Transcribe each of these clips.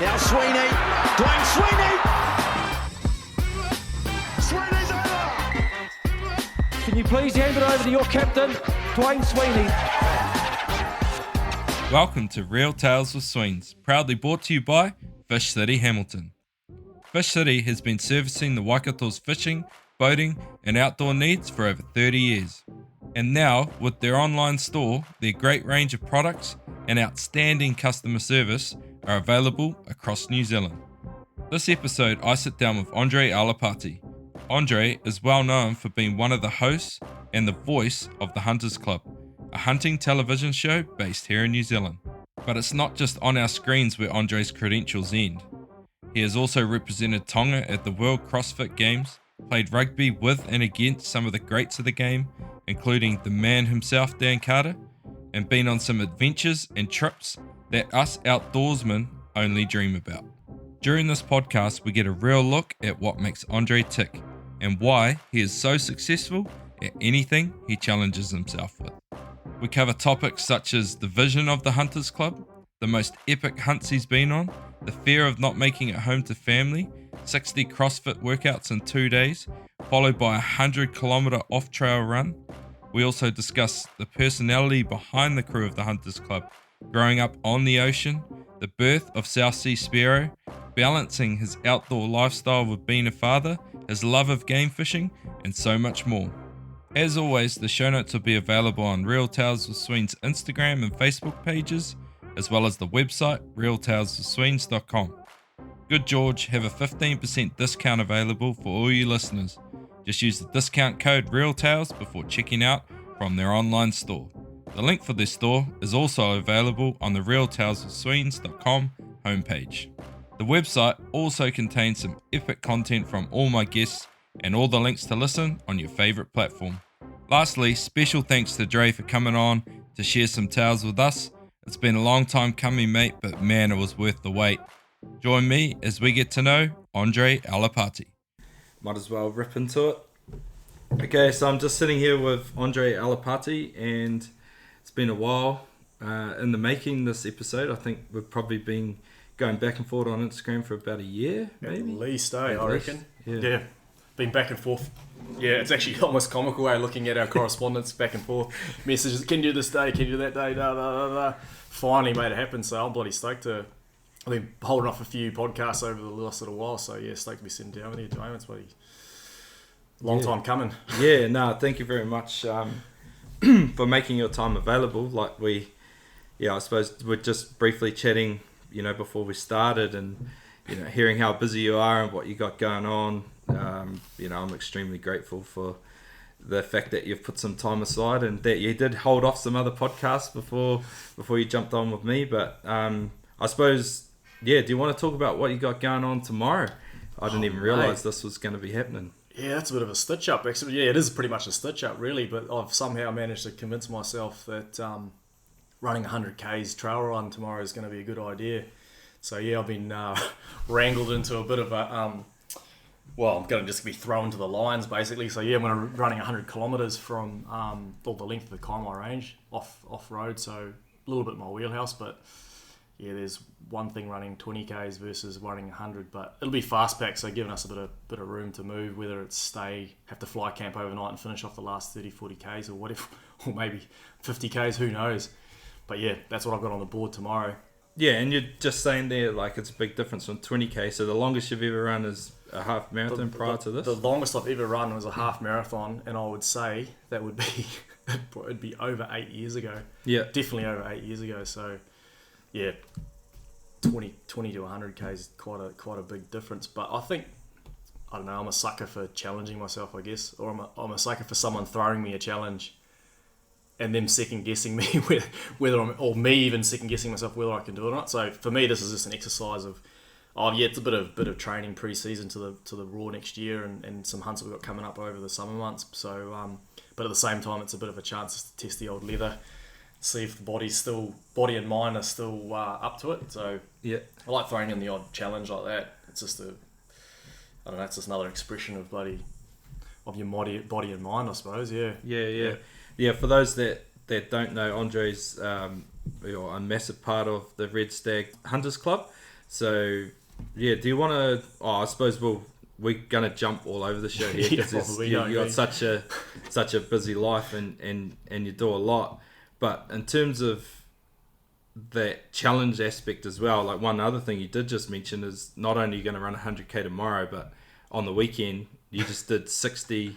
Now Sweeney, Dwayne Sweeney! Sweeney's over! Can you please hand it over to your captain, Dwayne Sweeney? Welcome to Real Tales with Sweens, proudly brought to you by Fish City Hamilton. Fish City has been servicing the Waikato's fishing, boating and outdoor needs for over 30 years. And now, with their online store, their great range of products and outstanding customer service are available across New Zealand. This episode, I sit down with Andre Alipate. Andre is well known for being one of the hosts and the voice of the Hunters Club, a hunting television show based here in New Zealand. But it's not just on our screens where Andre's credentials end. He has also represented Tonga at the World CrossFit Games, played rugby with and against some of the greats of the game, including the man himself, Dan Carter, and been on some adventures and trips that us outdoorsmen only dream about. During this podcast, we get a real look at what makes Andre tick and why he is so successful at anything he challenges himself with. We cover topics such as the vision of the Hunters Club, the most epic hunts he's been on, the fear of not making it home to family, 60 CrossFit workouts in 2 days, followed by a 100-kilometer off-trail run. We also discuss the personality behind the crew of the Hunters Club, growing up on the ocean, the birth of South Sea Spearo, balancing his outdoor lifestyle with being a father, his love of game fishing, and so much more. As always, the show notes will be available on Real Tales with Sweens Instagram and Facebook pages, as well as the website realtaleswithsweens.com. Good George have a 15% discount available for all you listeners. Just use the discount code REALTALES before checking out from their online store. The link for this store is also available on the realtaleswithsweens.com homepage. The website also contains some epic content from all my guests and all the links to listen on your favourite platform. Lastly, special thanks to Dre for coming on to share some tales with us. It's been a long time coming, mate, but man, it was worth the wait. Join me as we get to know Andre Alipate. Might as well rip into it. Okay, so I'm just sitting here with Andre Alipate, and it's been a while in the making, this episode. I think we've probably been going back and forth on Instagram for about a year, maybe? At least, I reckon. Yeah. Been back and forth. Yeah, it's actually almost comical looking at our correspondence back and forth. Messages, can you do this day, can you do that day, da da da da. Finally made it happen, so I'm bloody stoked to... I've been holding off a few podcasts over the last little while, so yeah, stoked to be sitting down with you, Dwayne. It's bloody long time coming. Yeah, no, thank you very much for making your time available. I suppose we're just briefly chatting, before we started, and hearing how busy you are and what you got going on. I'm extremely grateful for the fact that you've put some time aside and that you did hold off some other podcasts before you jumped on with me. But I suppose, do you want to talk about what you got going on tomorrow? I didn't even realise this was going to be happening. Yeah, that's a bit of a stitch-up. Actually, yeah, it is pretty much a stitch-up, really, but I've somehow managed to convince myself that running 100Ks trail run tomorrow is going to be a good idea. So, yeah, I've been wrangled into a bit of a... I'm going to just be thrown to the lions, basically. So, yeah, I'm going to be running 100 kilometres from all the length of the Kaimai Range, off-road, so a little bit my wheelhouse, but... Yeah, there's one thing running 20Ks versus running 100, but it'll be fast packed, so giving us a bit of room to move, whether it's have to fly camp overnight and finish off the last 30, 40Ks or whatever, or maybe 50Ks, who knows. But yeah, that's what I've got on the board tomorrow. Yeah, and you're just saying there, it's a big difference from 20K, so the longest you've ever run is a half marathon prior to this? The longest I've ever run was a half marathon, and I would say that would be, it'd be over 8 years ago. Yeah. Definitely over 8 years ago, so... Yeah, 20 to 100K is quite a big difference. But I think, I don't know, I'm a sucker for challenging myself, I guess. Or I'm a sucker for someone throwing me a challenge and them second-guessing me, or me even second-guessing myself whether I can do it or not. So for me, this is just an exercise of, it's a bit of training pre-season to the Raw next year and some hunts we've got coming up over the summer months. So, but at the same time, it's a bit of a chance to test the old leather, see if the body and mind are still up to it. So yeah, I like throwing in the odd challenge like that. It's just it's just another expression of your body and mind, I suppose. Yeah. For those that don't know, Andre's a massive part of the Red Stag Hunters Club. So, yeah, do you want to... Oh, I suppose we're going to jump all over the show here because you got such a busy life and you do a lot. But in terms of that challenge aspect as well, like one other thing you did just mention is not only are you going to run 100k tomorrow, but on the weekend you just did 60...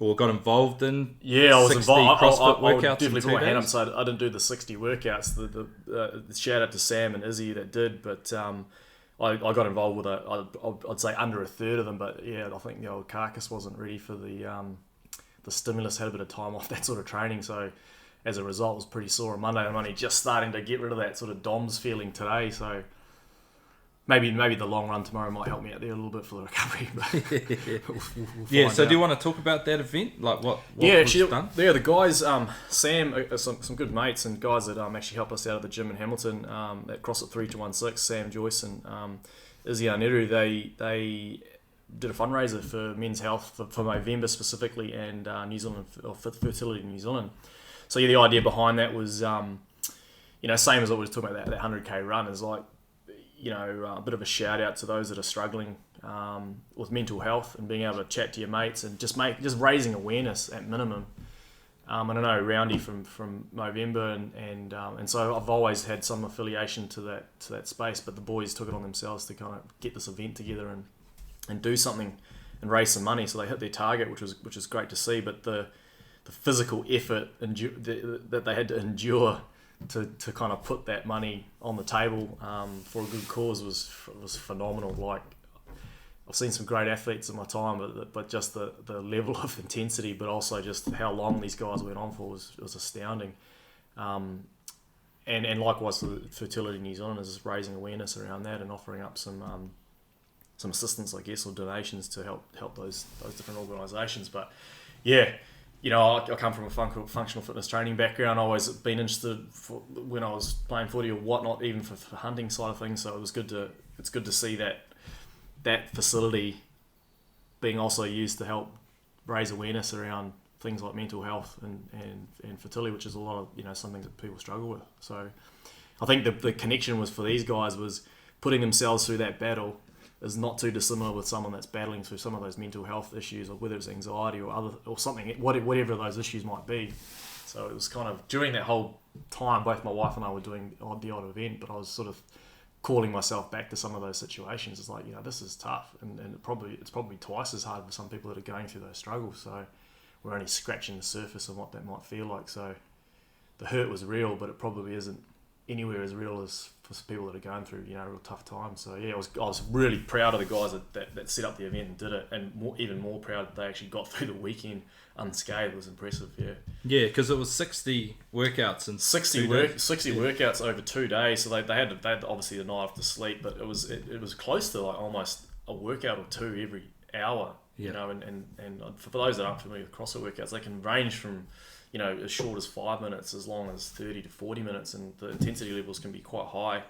Or got involved in I was involved. CrossFit I would workouts definitely in 2 put my hand up. days? So I didn't do the 60 workouts. The shout out to Sam and Izzy that did, but I got involved with I'd say under a third of them. But yeah, I think the old carcass wasn't ready for the stimulus. Had a bit of time off that sort of training, so as a result, was pretty sore on Monday. I'm only just starting to get rid of that sort of DOMS feeling today. So maybe the long run tomorrow might help me out there a little bit for the recovery. But we'll So do you want to talk about that event? Like what actually, was done? Yeah, the guys, Sam, some good mates and guys that actually helped us out at the gym in Hamilton at CrossFit 3216, Sam Joyce and Izzy Arneru, they did a fundraiser for men's health for November specifically and New Zealand, or Fertility New Zealand. So yeah, the idea behind that was, same as what we were talking about, that 100k run is like, a bit of a shout out to those that are struggling with mental health and being able to chat to your mates and just raising awareness at minimum. And I know Roundy from November and so I've always had some affiliation to that space, but the boys took it on themselves to kind of get this event together and do something and raise some money. So they hit their target, which is great to see. But the physical effort that they had to endure to kind of put that money on the table for a good cause was phenomenal. Like, I've seen some great athletes in my time, but just the level of intensity, but also just how long these guys went on for was astounding. And likewise for Fertility New Zealand is just raising awareness around that and offering up some assistance, I guess, or donations to help those different organisations. But yeah. I come from a functional fitness training background. I always been interested when I was playing footy or whatnot, even for hunting side of things. So it's good to see that facility being also used to help raise awareness around things like mental health and fertility, which is a lot of something that people struggle with. So I think the connection was for these guys was putting themselves through that battle is not too dissimilar with someone that's battling through some of those mental health issues, or whether it's anxiety or something, whatever those issues might be. So it was kind of during that whole time, both my wife and I were doing the odd event, but I was sort of calling myself back to some of those situations. It's like, this is tough, and it's probably twice as hard for some people that are going through those struggles. So we're only scratching the surface of what that might feel like. So the hurt was real, but it probably isn't anywhere as real as for people that are going through real tough times. So yeah, I was really proud of the guys that set up the event and did it, and even more proud that they actually got through the weekend unscathed. It was impressive. Yeah, because it was 60 workouts and 60 workouts over 2 days. So they had obviously the night off to sleep, but it was close to like almost a workout or two every hour. Yeah. And for those that aren't familiar with CrossFit workouts, they can range from as short as 5 minutes, as long as 30 to 40 minutes, and the intensity levels can be quite high.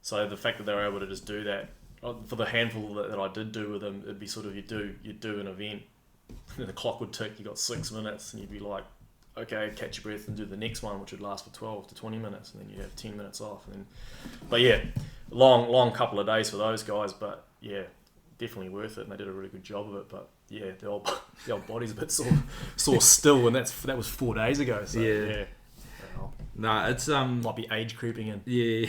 So the fact that they were able to just do that, for the handful that I did do with them, it'd be sort of you'd do an event, and the clock would tick, you got 6 minutes, and you'd be like, okay, catch your breath and do the next one, which would last for 12 to 20 minutes, and then you'd have 10 minutes off. But yeah, long couple of days for those guys, but yeah, definitely worth it, and they did a really good job of it. But yeah, the old body's a bit sore still, and that was 4 days ago. So yeah. No, it's might be age creeping in. Yeah,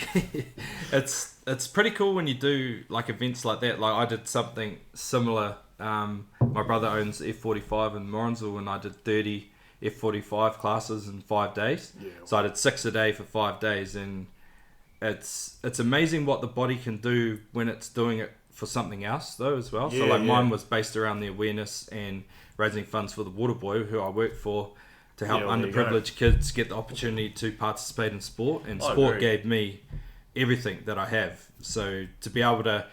it's pretty cool when you do like events like that. Like I did something similar. My brother owns F45 in Morrinsville, and I did 30 F45 classes in 5 days. Yeah. So I did 6 a day for 5 days, and it's amazing what the body can do when it's doing it for something else though as well. So mine was based around the awareness and raising funds for the Waterboy, who I work for, to help underprivileged kids get the opportunity to participate in sport. And sport gave me everything that I have. So to be able to,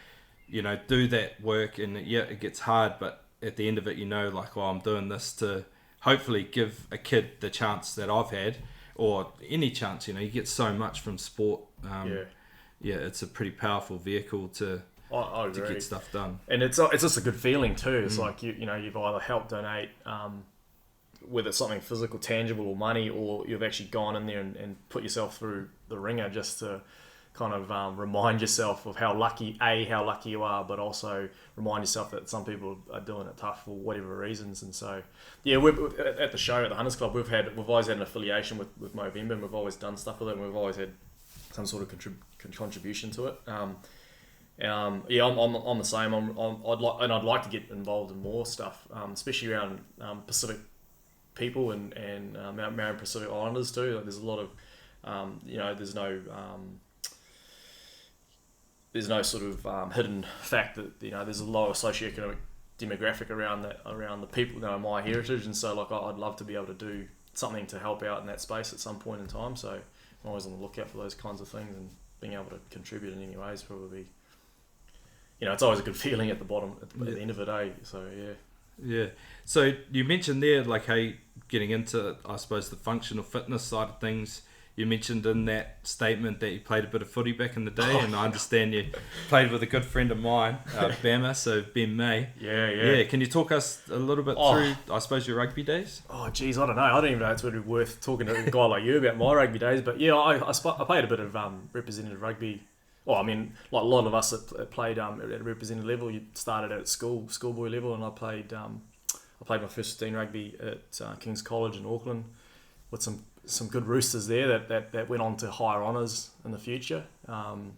do that work, and it gets hard, but at the end of it, I'm doing this to hopefully give a kid the chance that I've had, or any chance. You get so much from sport. It's a pretty powerful vehicle to get stuff done, and it's just a good feeling too. It's like you've either helped donate, whether it's something physical, tangible, or money, or you've actually gone in there and put yourself through the ringer just to kind of remind yourself of how lucky you are, but also remind yourself that some people are doing it tough for whatever reasons. And so, yeah, we're at the show at the Hunters Club. We've always had an affiliation with Movember, and we've always done stuff with it, and we've always had some sort of contribution to it. I'm the same. I'd like to get involved in more stuff, especially around Pacific people and Mount Marion Pacific Islanders too. Like, there's a lot of there's no sort of hidden fact that there's a lot of socioeconomic demographic around the people my heritage, and so like I'd love to be able to do something to help out in that space at some point in time. So I'm always on the lookout for those kinds of things, and being able to contribute in any way is probably, it's always a good feeling at the bottom at the end of the day. So yeah. So you mentioned there, like, hey, getting into, I suppose, the functional fitness side of things. You mentioned in that statement that you played a bit of footy back in the day, and I understand you played with a good friend of mine, Bama, so Ben May. Yeah. Can you talk us a little bit through, I suppose, your rugby days? Oh, geez, I don't know. I don't even know it's really worth talking to a guy like you about my rugby days. But yeah, I played a bit of representative rugby. Well, I mean, like a lot of us that played at a representative level, you started out at schoolboy level, and I played my first 15 rugby at King's College in Auckland with some good roosters there that went on to higher honours in the future, and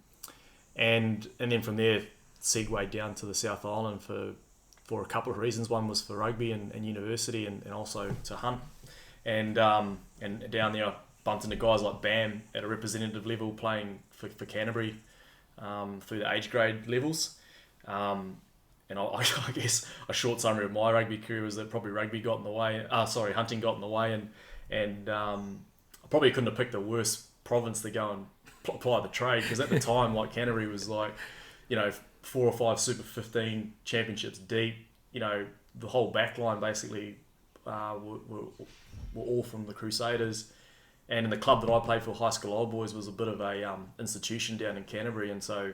then from there segued down to the South Island for a couple of reasons. One was for rugby and university, and also to hunt, and down there I bumped into guys like Bam at a representative level playing for Canterbury through the age grade levels. And I guess a short summary of my rugby career was that probably hunting got in the way, and I probably couldn't have picked a worse province to go and apply the trade, because at the time, like, Canterbury was like, 4 or 5 Super 15 championships deep. The whole back line basically were all from the Crusaders, and in the club that I played for, High School Old Boys, was a bit of a institution down in Canterbury. And so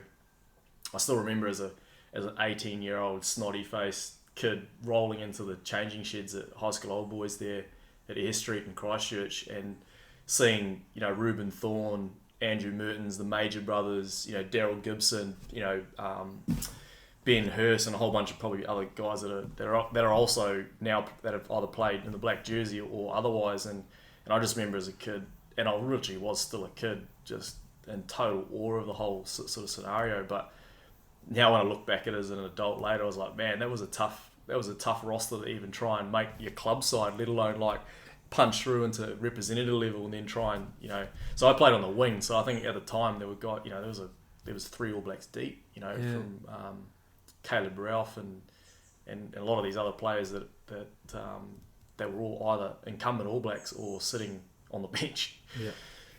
I still remember as an 18-year-old snotty-faced kid rolling into the changing sheds at High School Old Boys there at Ayr Street in Christchurch, and seeing Reuben Thorne, Andrew Mertens, the Major brothers, Daryl Gibson, Ben Hurst, and a whole bunch of probably other guys that are also now that have either played in the black jersey or otherwise. And I just remember as a kid, and I literally was still a kid, just in total awe of the whole sort of scenario. But now when I look back at it as an adult later, I was like, man, that was a tough roster to even try and make your club side, let alone like punch through into representative level and then try and So I played on the wing, so I think at the time there were guys, there was 3 All Blacks deep, from Caleb Ralph and a lot of these other players that were all either incumbent All Blacks or sitting on the bench. Yeah.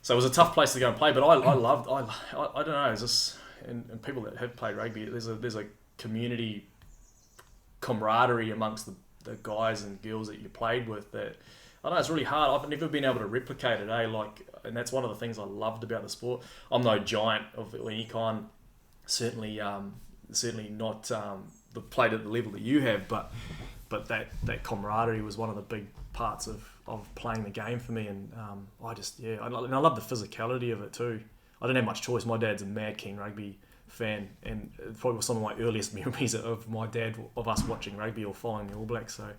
So it was a tough place to go and play, but I don't know, it's just, and people that have played rugby, there's a community camaraderie amongst the guys and girls that you played with that, I don't know, it's really hard. I've never been able to replicate it, and that's one of the things I loved about the sport. I'm no giant of any kind, certainly not played at the level that you have, but that camaraderie was one of the big parts of playing the game for me, and I love the physicality of it too. I didn't have much choice. My dad's a mad King rugby fan, and it probably was some of my earliest memories of my dad, of us watching rugby or following the All Blacks. So I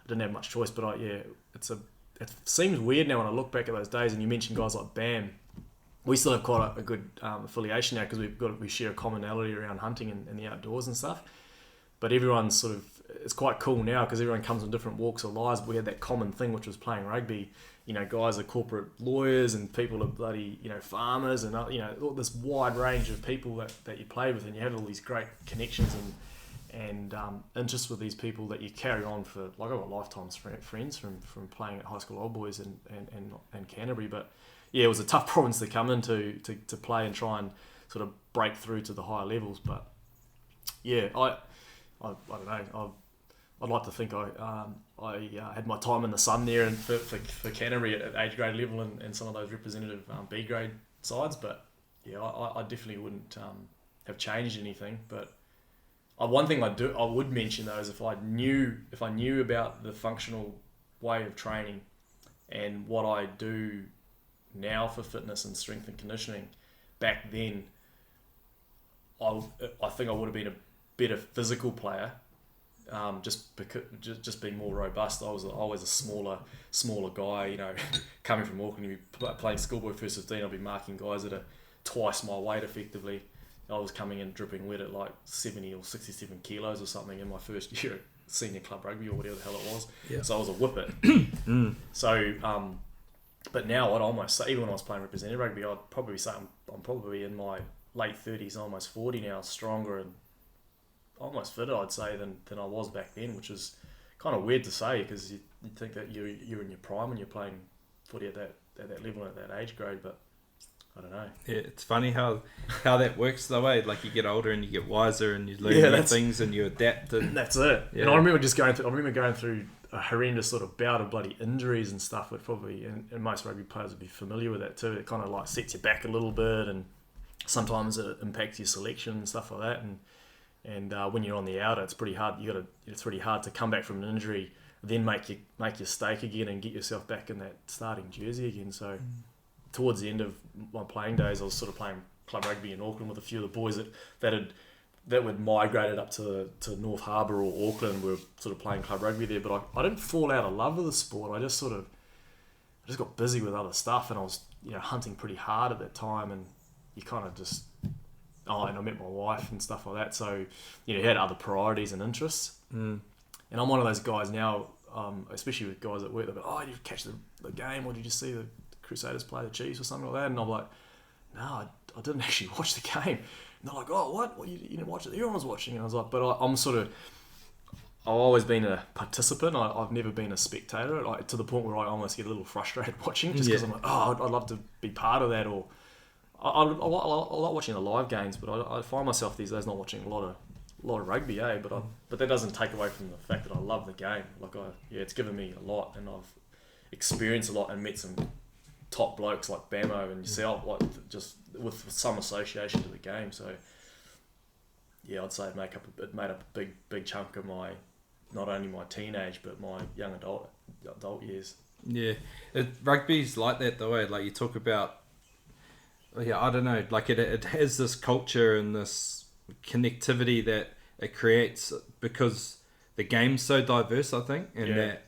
didn't have much choice. But it seems weird now when I look back at those days. And you mentioned guys like Bam. We still have quite a good affiliation now, because we share a commonality around hunting and the outdoors and stuff. But everyone's sort of, it's quite cool now because everyone comes from different walks of lives. But we had that common thing, which was playing rugby. Guys are corporate lawyers, and people are bloody, farmers, and all this wide range of people that you play with, and you have all these great connections and interests with these people that you carry on for, like, I've got lifetimes friends from playing at High School Old Boys and Canterbury. But yeah, it was a tough province to come into to play and try and sort of break through to the higher levels. But yeah, I don't know. I'd like to think I had my time in the sun there, and for Canterbury at age grade level and some of those representative B grade sides. But yeah, I definitely wouldn't have changed anything. But one thing I would mention though is if I knew about the functional way of training and what I do now for fitness and strength and conditioning, back then, I think I would have been a better physical player, just because just being more robust. I was always a smaller guy, you know, coming from Auckland, you'd be playing schoolboy first 15, I'd be marking guys that are twice my weight effectively. I was coming in dripping wet at like 70 or 67 kilos or something in my first year at senior club rugby or whatever the hell it was. Yeah. So I was a whippet. So, but now I'd almost say, even when I was playing representative rugby, I'd probably say I'm probably in my late 30s, almost 40 now, stronger and almost fitter, I'd say, than I was back then, which is kind of weird to say because you think that you're in your prime when you're playing footy at that level, at that age grade, but I don't know. Yeah, it's funny how that works the way. Like you get older and you get wiser and you learn new things and you adapt. And that's it. Yeah. And I remember going through a horrendous sort of bout of bloody injuries and stuff. That probably and most rugby players would be familiar with that too. It kind of like sets you back a little bit, and sometimes it impacts your selection and stuff like that. And when you're on the outer, it's pretty hard. It's really hard to come back from an injury, then make your stake again and get yourself back in that starting jersey again. So. Towards the end of my playing days, I was sort of playing club rugby in Auckland with a few of the boys that had migrated up to North Harbour or Auckland. We were sort of playing club rugby there, but I didn't fall out of love with the sport. I just got busy with other stuff, and I was hunting pretty hard at that time, and you kind of just and I met my wife and stuff like that. So you had other priorities and interests, and I'm one of those guys now, especially with guys at work. They're like, did you catch the game, or did you see the Crusaders play the Chiefs or something like that? And I'm like, no, I didn't actually watch the game. And they're like, oh, what? Well, you didn't watch it? Everyone was watching. And I was like, but I've always been a participant. I've never been a spectator, like to the point where I almost get a little frustrated watching, just because I'm like, I'd love to be part of that. Or I like watching the live games, but I find myself these days not watching a lot of rugby, but that doesn't take away from the fact that I love the game. Like it's given me a lot, and I've experienced a lot and met some top blokes like Bamo and yourself, like just with some association to the game. So yeah, I'd say it made up a big chunk of my, not only my teenage but my young adult years. Yeah, rugby's like that though. Like you talk about, I don't know, like it has this culture and this connectivity that it creates because the game's so diverse, I think, and that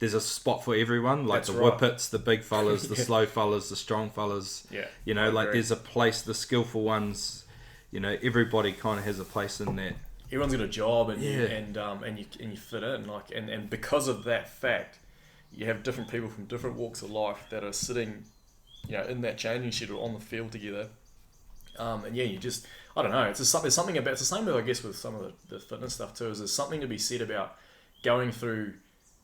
there's a spot for everyone, like that's the whippets, the big fellas, the slow fellas, the strong fellas. Yeah, like there's a place, the skillful ones. Everybody kind of has a place in that. Everyone's got a job, and you fit in, like, and because of that fact, you have different people from different walks of life that are sitting, in that changing shed or on the field together. You just, I don't know. There's something about, it's the same with, I guess, with some of the fitness stuff too. Is there's something to be said about going through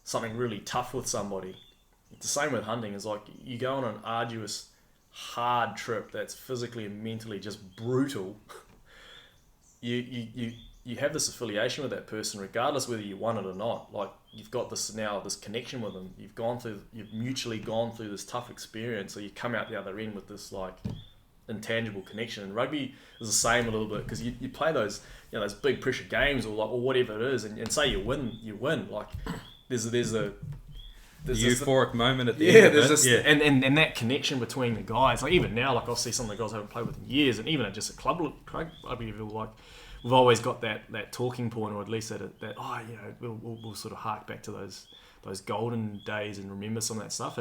something really tough with somebody. It's the same with hunting. It's like you go on an arduous, hard trip that's physically and mentally just brutal. You have this affiliation with that person, regardless whether you want it or not. Like you've got this connection with them. You've mutually gone through this tough experience, so you come out the other end with this like intangible connection. And rugby is the same a little bit because you play those those big pressure games or whatever it is, and say you win. Like there's a euphoric moment at the end of it. And that connection between the guys. Like even now, like I'll see some of the guys I haven't played with in years, and even at just a club rugby, like we've always got that talking point, or at least we'll sort of hark back to those golden days and remember some of that stuff.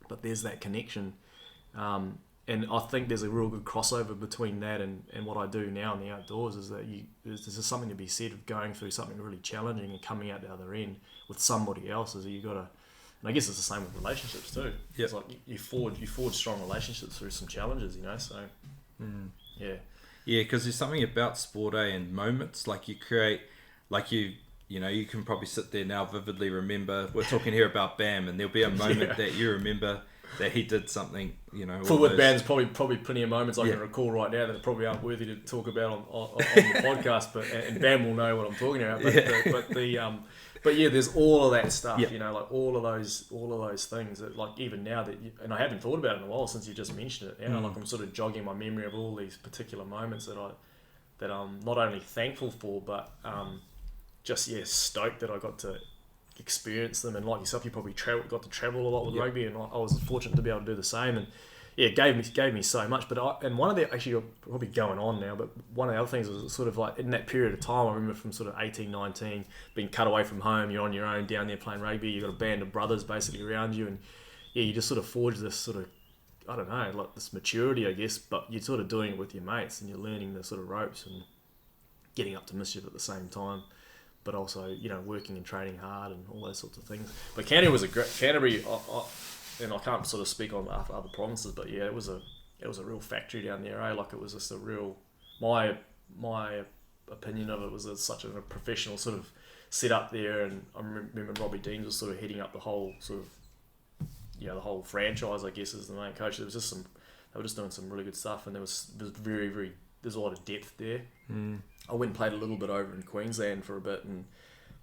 But there's that connection, and I think there's a real good crossover between that and what I do now in the outdoors. Is that there's just something to be said of going through something really challenging and coming out the other end with somebody else. Is that you got to. And I guess it's the same with relationships too. Yep. It's like you forge strong relationships through some challenges, So, yeah. Yeah, because there's something about sport, and moments like you create, like you can probably sit there now vividly remember. We're talking here about Bam, and there'll be a moment that you remember that he did something, For with Bam's probably plenty of moments I can recall right now that probably aren't worthy to talk about on the podcast, and Bam will know what I'm talking about. But there's all of that stuff, like all of those things that, like, even now and I haven't thought about it in a while since you just mentioned it. Like I'm sort of jogging my memory of all these particular moments that I'm not only thankful for, but just stoked that I got to experience them. And like yourself, you probably got to travel a lot with rugby, and I was fortunate to be able to do the same. And it gave me so much. But and one of the, actually, you're probably going on now, but one of the other things was sort of like in that period of time, I remember from sort of 18, 19, being cut away from home, you're on your own down there playing rugby, you've got a band of brothers basically around you, and you just sort of forge this sort of, I don't know, like this maturity, I guess, but you're sort of doing it with your mates and you're learning the sort of ropes and getting up to mischief at the same time, but also, working and training hard and all those sorts of things. But Canterbury was a great, and I can't sort of speak on other provinces, but yeah, it was a real factory down there, Like it was just a real, my opinion of it was such a professional sort of setup there, and I remember Robbie Deans was sort of heading up the whole sort of, the whole franchise, I guess, as the main coach. There was just they were just doing some really good stuff, and there's a lot of depth there. I went and played a little bit over in Queensland for a bit, and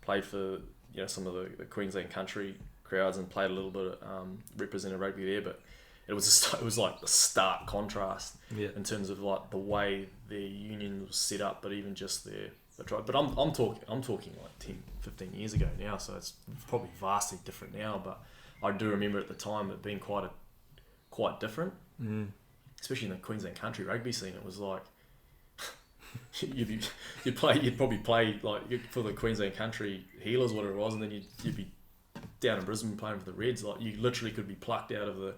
played for some of the Queensland country crowds, and played a little bit, represented rugby there. But it was like a stark contrast in terms of like the way their union was set up, but even just their tribe. But I'm talking like 10, 15 years ago now, so it's probably vastly different now. But I do remember at the time it being quite different, especially in the Queensland country rugby scene. It was like you'd probably play like for the Queensland country healers, whatever it was, and then you'd be down in Brisbane playing for the Reds. Like you literally could be plucked out of the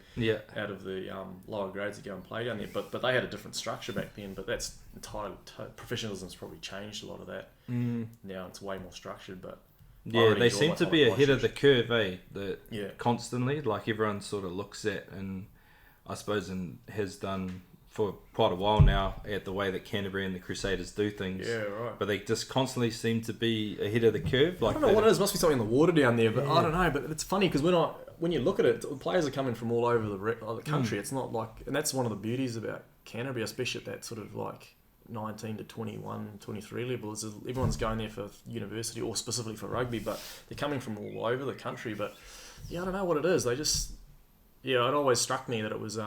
lower grades to go and play down there. But they had a different structure back then. But that's entirely professionalism's probably changed a lot of that. Now it's way more structured. But yeah, they seem to be ahead of the curve, constantly, like everyone sort of looks at, and I suppose and has done for quite a while now, at the way that Canterbury and the Crusaders do things. Yeah, right. But they just constantly seem to be ahead of the curve. Like I don't know what it is. Must be something in the water down there. But I don't know. But it's funny because when you look at it, players are coming from all over the country. It's not like, and that's one of the beauties about Canterbury, especially at that sort of like 19 to 21, 23 level, is everyone's going there for university or specifically for rugby, but they're coming from all over the country. But yeah, I don't know what it is. They just, it always struck me that it was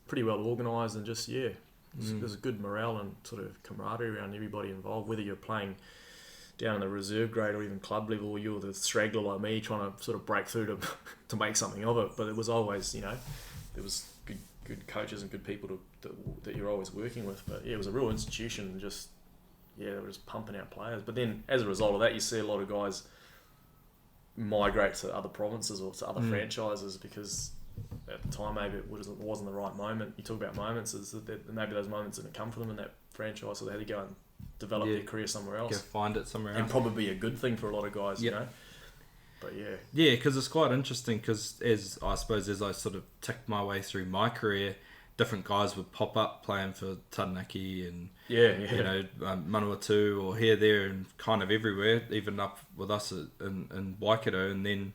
pretty well organised, and just there's a good morale and sort of camaraderie around everybody involved, whether you're playing down in the reserve grade or even club level, or you're the straggler like me trying to sort of break through to make something of it. But it was always, there was good coaches and good people that you're always working with. But yeah, it was a real institution, and just they were just pumping out players. But then as a result of that, you see a lot of guys migrate to other provinces or to other franchises, because at the time maybe it wasn't the right moment. You talk about moments, is that maybe those moments didn't come for them in that franchise, so they had to go and develop their career somewhere else. Go find it somewhere else. And probably a good thing for a lot of guys, But yeah, because it's quite interesting, because as I sort of ticked my way through my career, different guys would pop up playing for Taranaki and Manawatu, or here, there, and kind of everywhere, even up with us in Waikato. And then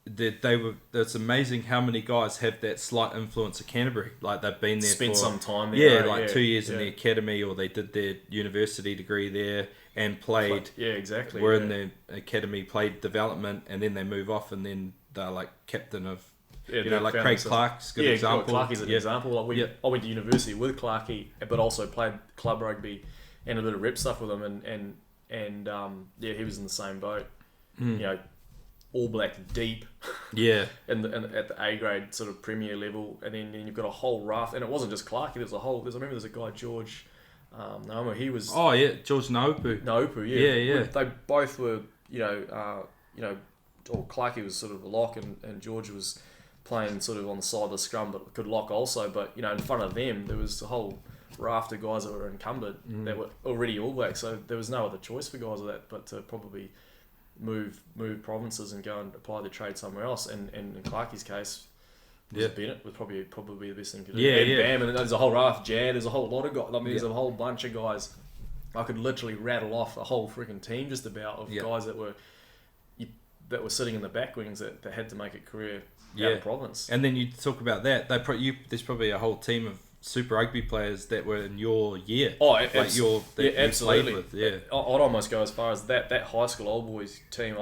it's amazing how many guys have that slight influence of Canterbury. Like they've been there, spent some time there, 2 years in the academy, or they did their university degree there and played. Yeah, exactly. Were in the academy, played development, and then they move off, and then they're like captain of. Like Craig Clark's a good example. Clarkie's an example. Like I went to university with Clarkie, but also played club rugby and a bit of rep stuff with him, and he was in the same boat. All black deep, at the A grade sort of premier level, and then you've got a whole raft, and it wasn't just Clarkie. I remember there's a guy, George Naomo. He was George Naupu. They both were Clarkie was sort of a lock, and George was playing sort of on the side of the scrum, but could lock also. But in front of them there was a whole raft of guys that were encumbered that were already All Blacks, so there was no other choice for guys of that but to probably move provinces and go and apply their trade somewhere else. And in Clarkie's case, Bennett was probably the best thing to do. Bam, and there's a whole raft. Jan, there's a whole lot of guys. I mean, there's a whole bunch of guys. I could literally rattle off a whole freaking team just about of guys that were sitting in the back wings that had to make a career out of province. And then you talk about that. There's probably a whole team of Super Rugby players that were in your year. Oh, you absolutely. Played with, I'd almost go as far as that high school old boys team.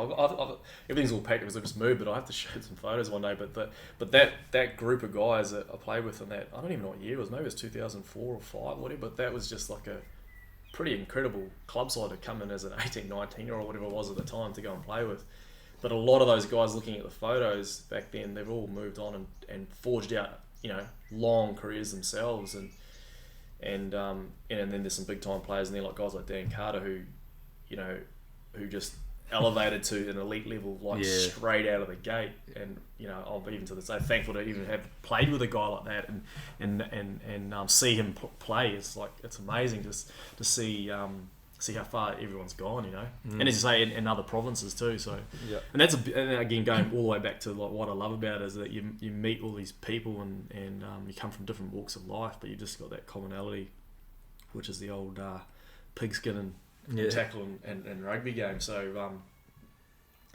Everything's all packed because they've just moved, but I have to show some photos one day. But that group of guys that I played with in that, I don't even know what year it was. Maybe it was 2004 or 5, whatever. But that was just like a pretty incredible club side to come in as an 18, 19-year-old or whatever it was at the time to go and play with. But a lot of those guys, looking at the photos back then, they've all moved on and forged out long careers themselves, and then there's some big time players in there like guys like Dan Carter who just elevated to an elite level straight out of the gate, and I'm even to this day thankful to even have played with a guy like that and see him play. It's amazing just to see how far everyone's gone, and as you say, in other provinces too. So and that's and again going all the way back to what I love about it is that you meet all these people and you come from different walks of life, but you've just got that commonality, which is the old pigskin and tackle and rugby game. So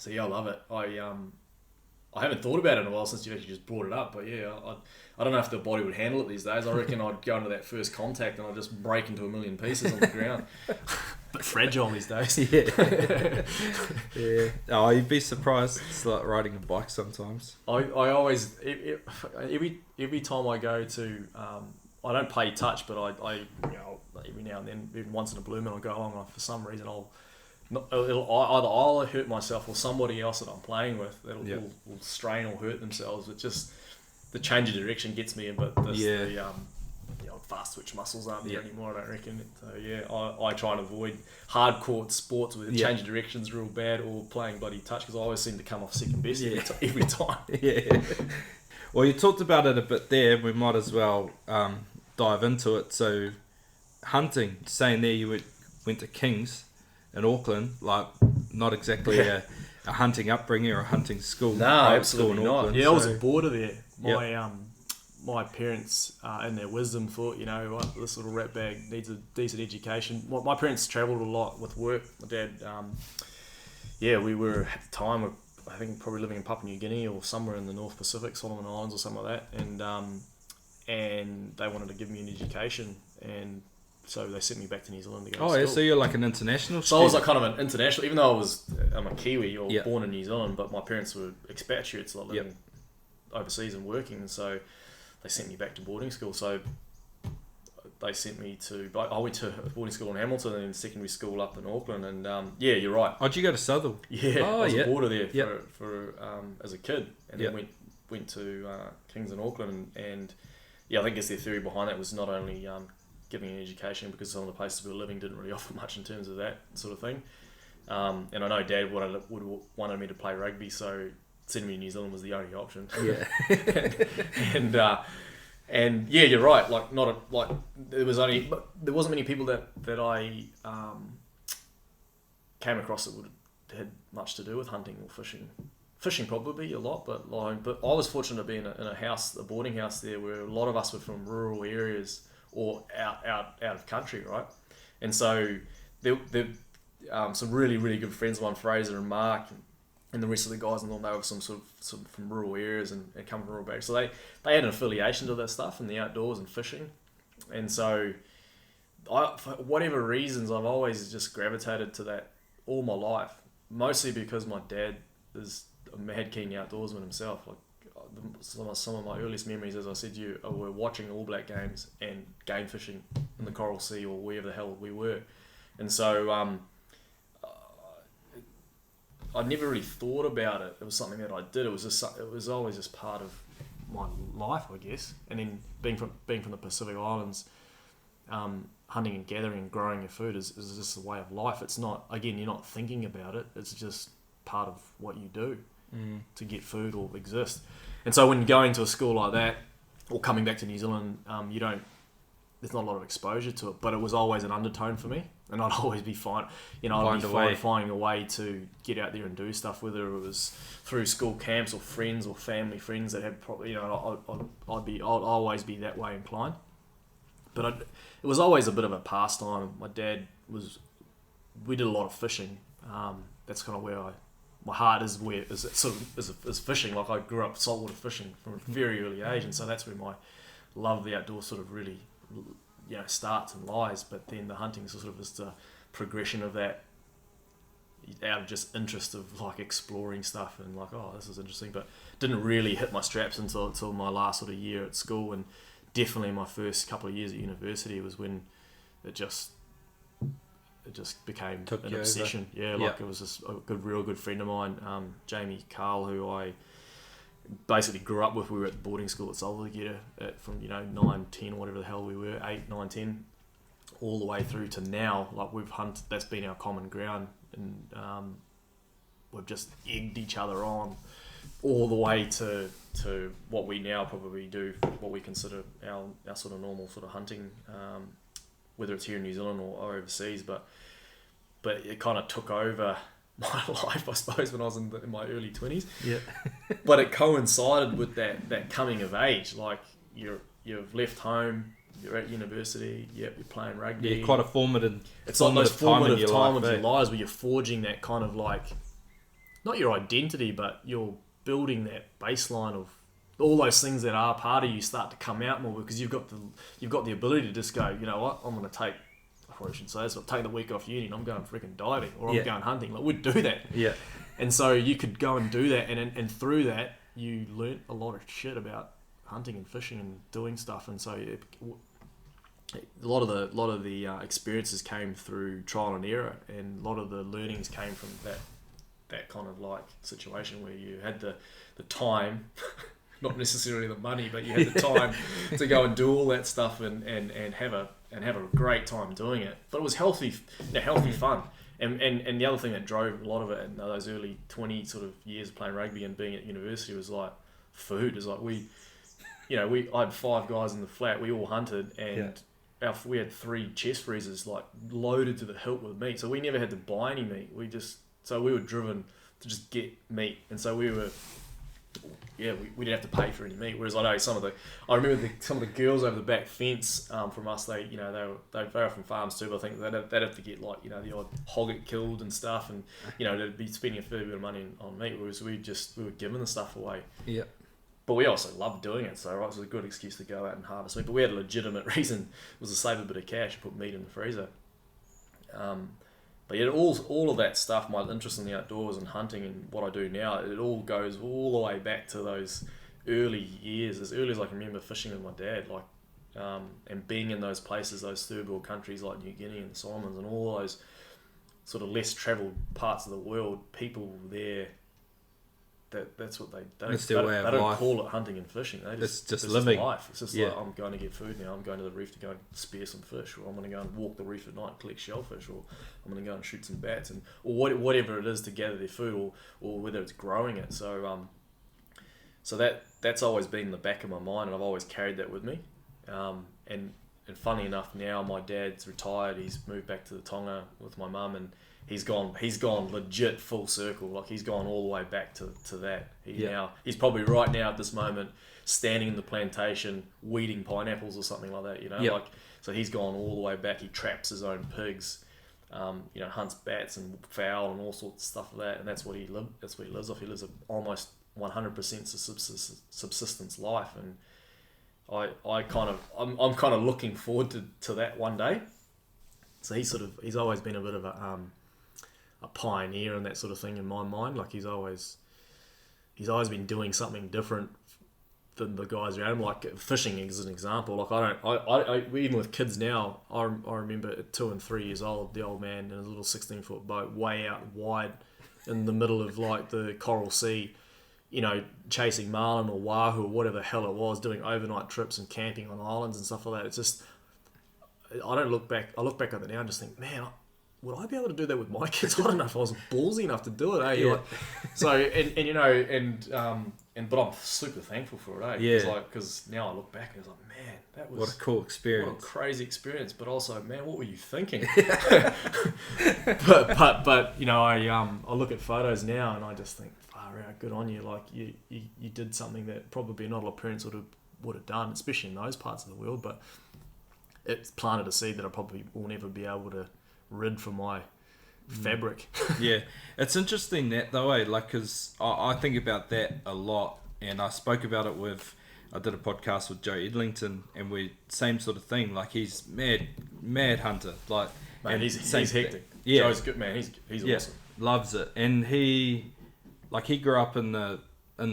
I love it. I haven't thought about it in a while since you actually just brought it up, but I don't know if the body would handle it these days. I reckon I'd go into that first contact and I'd just break into a million pieces on the ground. But fragile these days. Yeah. Oh, you'd be surprised. It's like riding a bike sometimes. I always every time I go to I don't play touch, but I every now and then, even once in a blue moon, I'll go along and for some reason I'll hurt myself or somebody else that I'm playing with will strain or hurt themselves. It just the change of direction gets me, but the fast twitch muscles aren't there anymore, I don't reckon. So I try and avoid hardcore sports where the change of direction's real bad or playing bloody touch, because I always seem to come off second best every time. Well, you talked about it a bit there. We might as well dive into it. So hunting, saying there you went to King's in Auckland, like not exactly a hunting upbringing or a hunting school. No, absolutely not. Auckland, I was a boarder there. My parents, in their wisdom, thought, this little rat bag needs a decent education. My parents travelled a lot with work. My dad, we were at the time, I think probably living in Papua New Guinea or somewhere in the North Pacific, Solomon Islands or something like that, and they wanted to give me an education, and so they sent me back to New Zealand to go to school. So you're like an international So student. I was like kind of an international, even though I'm a Kiwi or born in New Zealand, but my parents were expatriates, like living overseas and working, and so they sent me back to boarding school. So they sent me I went to boarding school in Hamilton and then secondary school up in Auckland, and you're right. Oh, did you go to Southern? I was a boarder there for as a kid, and then went to King's in Auckland, and I think their theory behind that was not only giving an education, because some of the places we were living didn't really offer much in terms of that sort of thing, and I know Dad wanted me to play rugby, so sending me to New Zealand was the only option. And you're right. There wasn't many people that I came across that had much to do with hunting or fishing. Fishing probably a lot, but I was fortunate to be in a house, a boarding house there, where a lot of us were from rural areas or out of country, right? And so there some really, really good friends of mine, Fraser and Mark, and the rest of the guys, and they were some sort of from rural areas and come from rural backgrounds. So they had an affiliation to that stuff and the outdoors and fishing. And so for whatever reasons, I've always just gravitated to that all my life, mostly because my dad is a mad keen outdoorsman himself. Some of my earliest memories, as I said to you, were watching All Black games and game fishing in the Coral Sea or wherever the hell we were. And so I never really thought about it. It was something that I did. It was always just part of my life, I guess. And then being from the Pacific Islands, hunting and gathering and growing your food is just a way of life. It's not, again, you're not thinking about it. It's just part of what you do to get food or exist. And so when going to a school like that or coming back to New Zealand, there's not a lot of exposure to it, but it was always an undertone for me, and I'd always be finding a way to get out there and do stuff, whether it was through school camps or friends or family friends that had probably, I'd always be that way inclined. But it was always a bit of a pastime. My dad we did a lot of fishing. That's kind of where my heart is fishing. Like I grew up saltwater fishing from a very early age, and so that's where my love of the outdoors sort of really starts and lies. But then the hunting sort of is the progression of that, out of just interest of like exploring stuff and like, oh, this is interesting, but didn't really hit my straps until my last sort of year at school, and definitely my first couple of years at university was when it just became an obsession. It was just a real good friend of mine, Jamie Carl, who basically grew up with. We were at the boarding school at Salvaguera from 9, 10, whatever the hell we were, 8, 9, 10, all the way through to now. Like we've hunted, that's been our common ground, and we've just egged each other on all the way to what we now probably do, what we consider our sort of normal sort of hunting, whether it's here in New Zealand or overseas. But it kind of took over my life, I suppose, when I was in my early 20s. Yeah. But it coincided with that coming of age. Like you've left home, you're at university, you're playing rugby. Yeah, quite a formative. It's like those formative time of your life, lives where you're forging that kind of like, not your identity, but you're building that baseline of all those things that are part of you start to come out more, because you've got the ability to just go, you know what, I'm going to take, I probably shouldn't say this, but take the week off uni and I'm going freaking diving, or I'm going hunting. Like we'd do that. Yeah. And so you could go and do that, and through that you learnt a lot of shit about hunting and fishing and doing stuff. And so a lot of the experiences came through trial and error, and a lot of the learnings came from that kind of like situation where you had the time, not necessarily the money, but you had the time to go and do all that stuff and have a great time doing it. But it was healthy fun. And the other thing that drove a lot of it in those early 20 sort of years of playing rugby and being at university was like food. It's like I had 5 guys in the flat. We all hunted, and we had 3 chest freezers like loaded to the hilt with meat. So we never had to buy any meat. We were driven to just get meat, and so we didn't have to pay for any meat. Whereas I know some of the girls over the back fence from us, they were from farms too. But I think they'd have to get like the odd hogget killed and stuff, and they'd be spending a fair bit of money on meat. Whereas we were giving the stuff away. Yeah. But we also loved doing it, so it was a good excuse to go out and harvest meat. But we had a legitimate reason. It was to save a bit of cash and put meat in the freezer. But yet all of that stuff, my interest in the outdoors and hunting and what I do now, it all goes all the way back to those early years, as early as I can remember fishing with my dad, and being in those places, those third world countries like New Guinea and the Solomons and all those sort of less travelled parts of the world. People there, that's what they do. It's their way of life. They don't call it hunting and fishing. It's just living life. It's just like, I'm going to get food now. I'm going to the reef to go and spear some fish, or I'm going to go and walk the reef at night and collect shellfish, or I'm going to go and shoot some bats, or whatever it is to gather their food, or whether it's growing it. So that's always been in the back of my mind, and I've always carried that with me. And funny enough, now my dad's retired. He's moved back to the Tonga with my mum, and he's gone legit full circle. Like he's gone all the way back to that. He's probably right now at this moment standing in the plantation weeding pineapples or something like that. So he's gone all the way back. He traps his own pigs, hunts bats and fowl and all sorts of stuff like that. And that's what he lives off. He lives almost 100% subsistence life. And I'm kind of looking forward to that one day. So he's always been a bit of a pioneer and that sort of thing in my mind. Like he's always been doing something different than the guys around him. Like fishing is an example. Like I even with kids now, I remember at 2 and 3 years old, the old man in a little 16-foot boat way out wide in the middle of like the Coral Sea, chasing marlin or wahoo or whatever the hell it was, doing overnight trips and camping on islands and stuff like that. It's just, I look back at it now and just think, man, would I be able to do that with my kids? I don't know if I was ballsy enough to do it, eh? Yeah. But I'm super thankful for it, eh? Yeah. Because now I look back and it's like, man, that was... What a cool experience. What a crazy experience. But also, man, what were you thinking? but I look at photos now and I just think, far out, good on you. Like, you did something that probably not a lot of parents would have done, especially in those parts of the world, but it's planted a seed that I probably will never be able to rid from my fabric. Yeah, it's interesting that though, because I think about that a lot, and I spoke about it I did a podcast with Joe Edlington, and we same sort of thing. Like he's mad hunter, like, man, he's hectic. Yeah, Joe's good, man. He's awesome. Loves it, and he grew up in the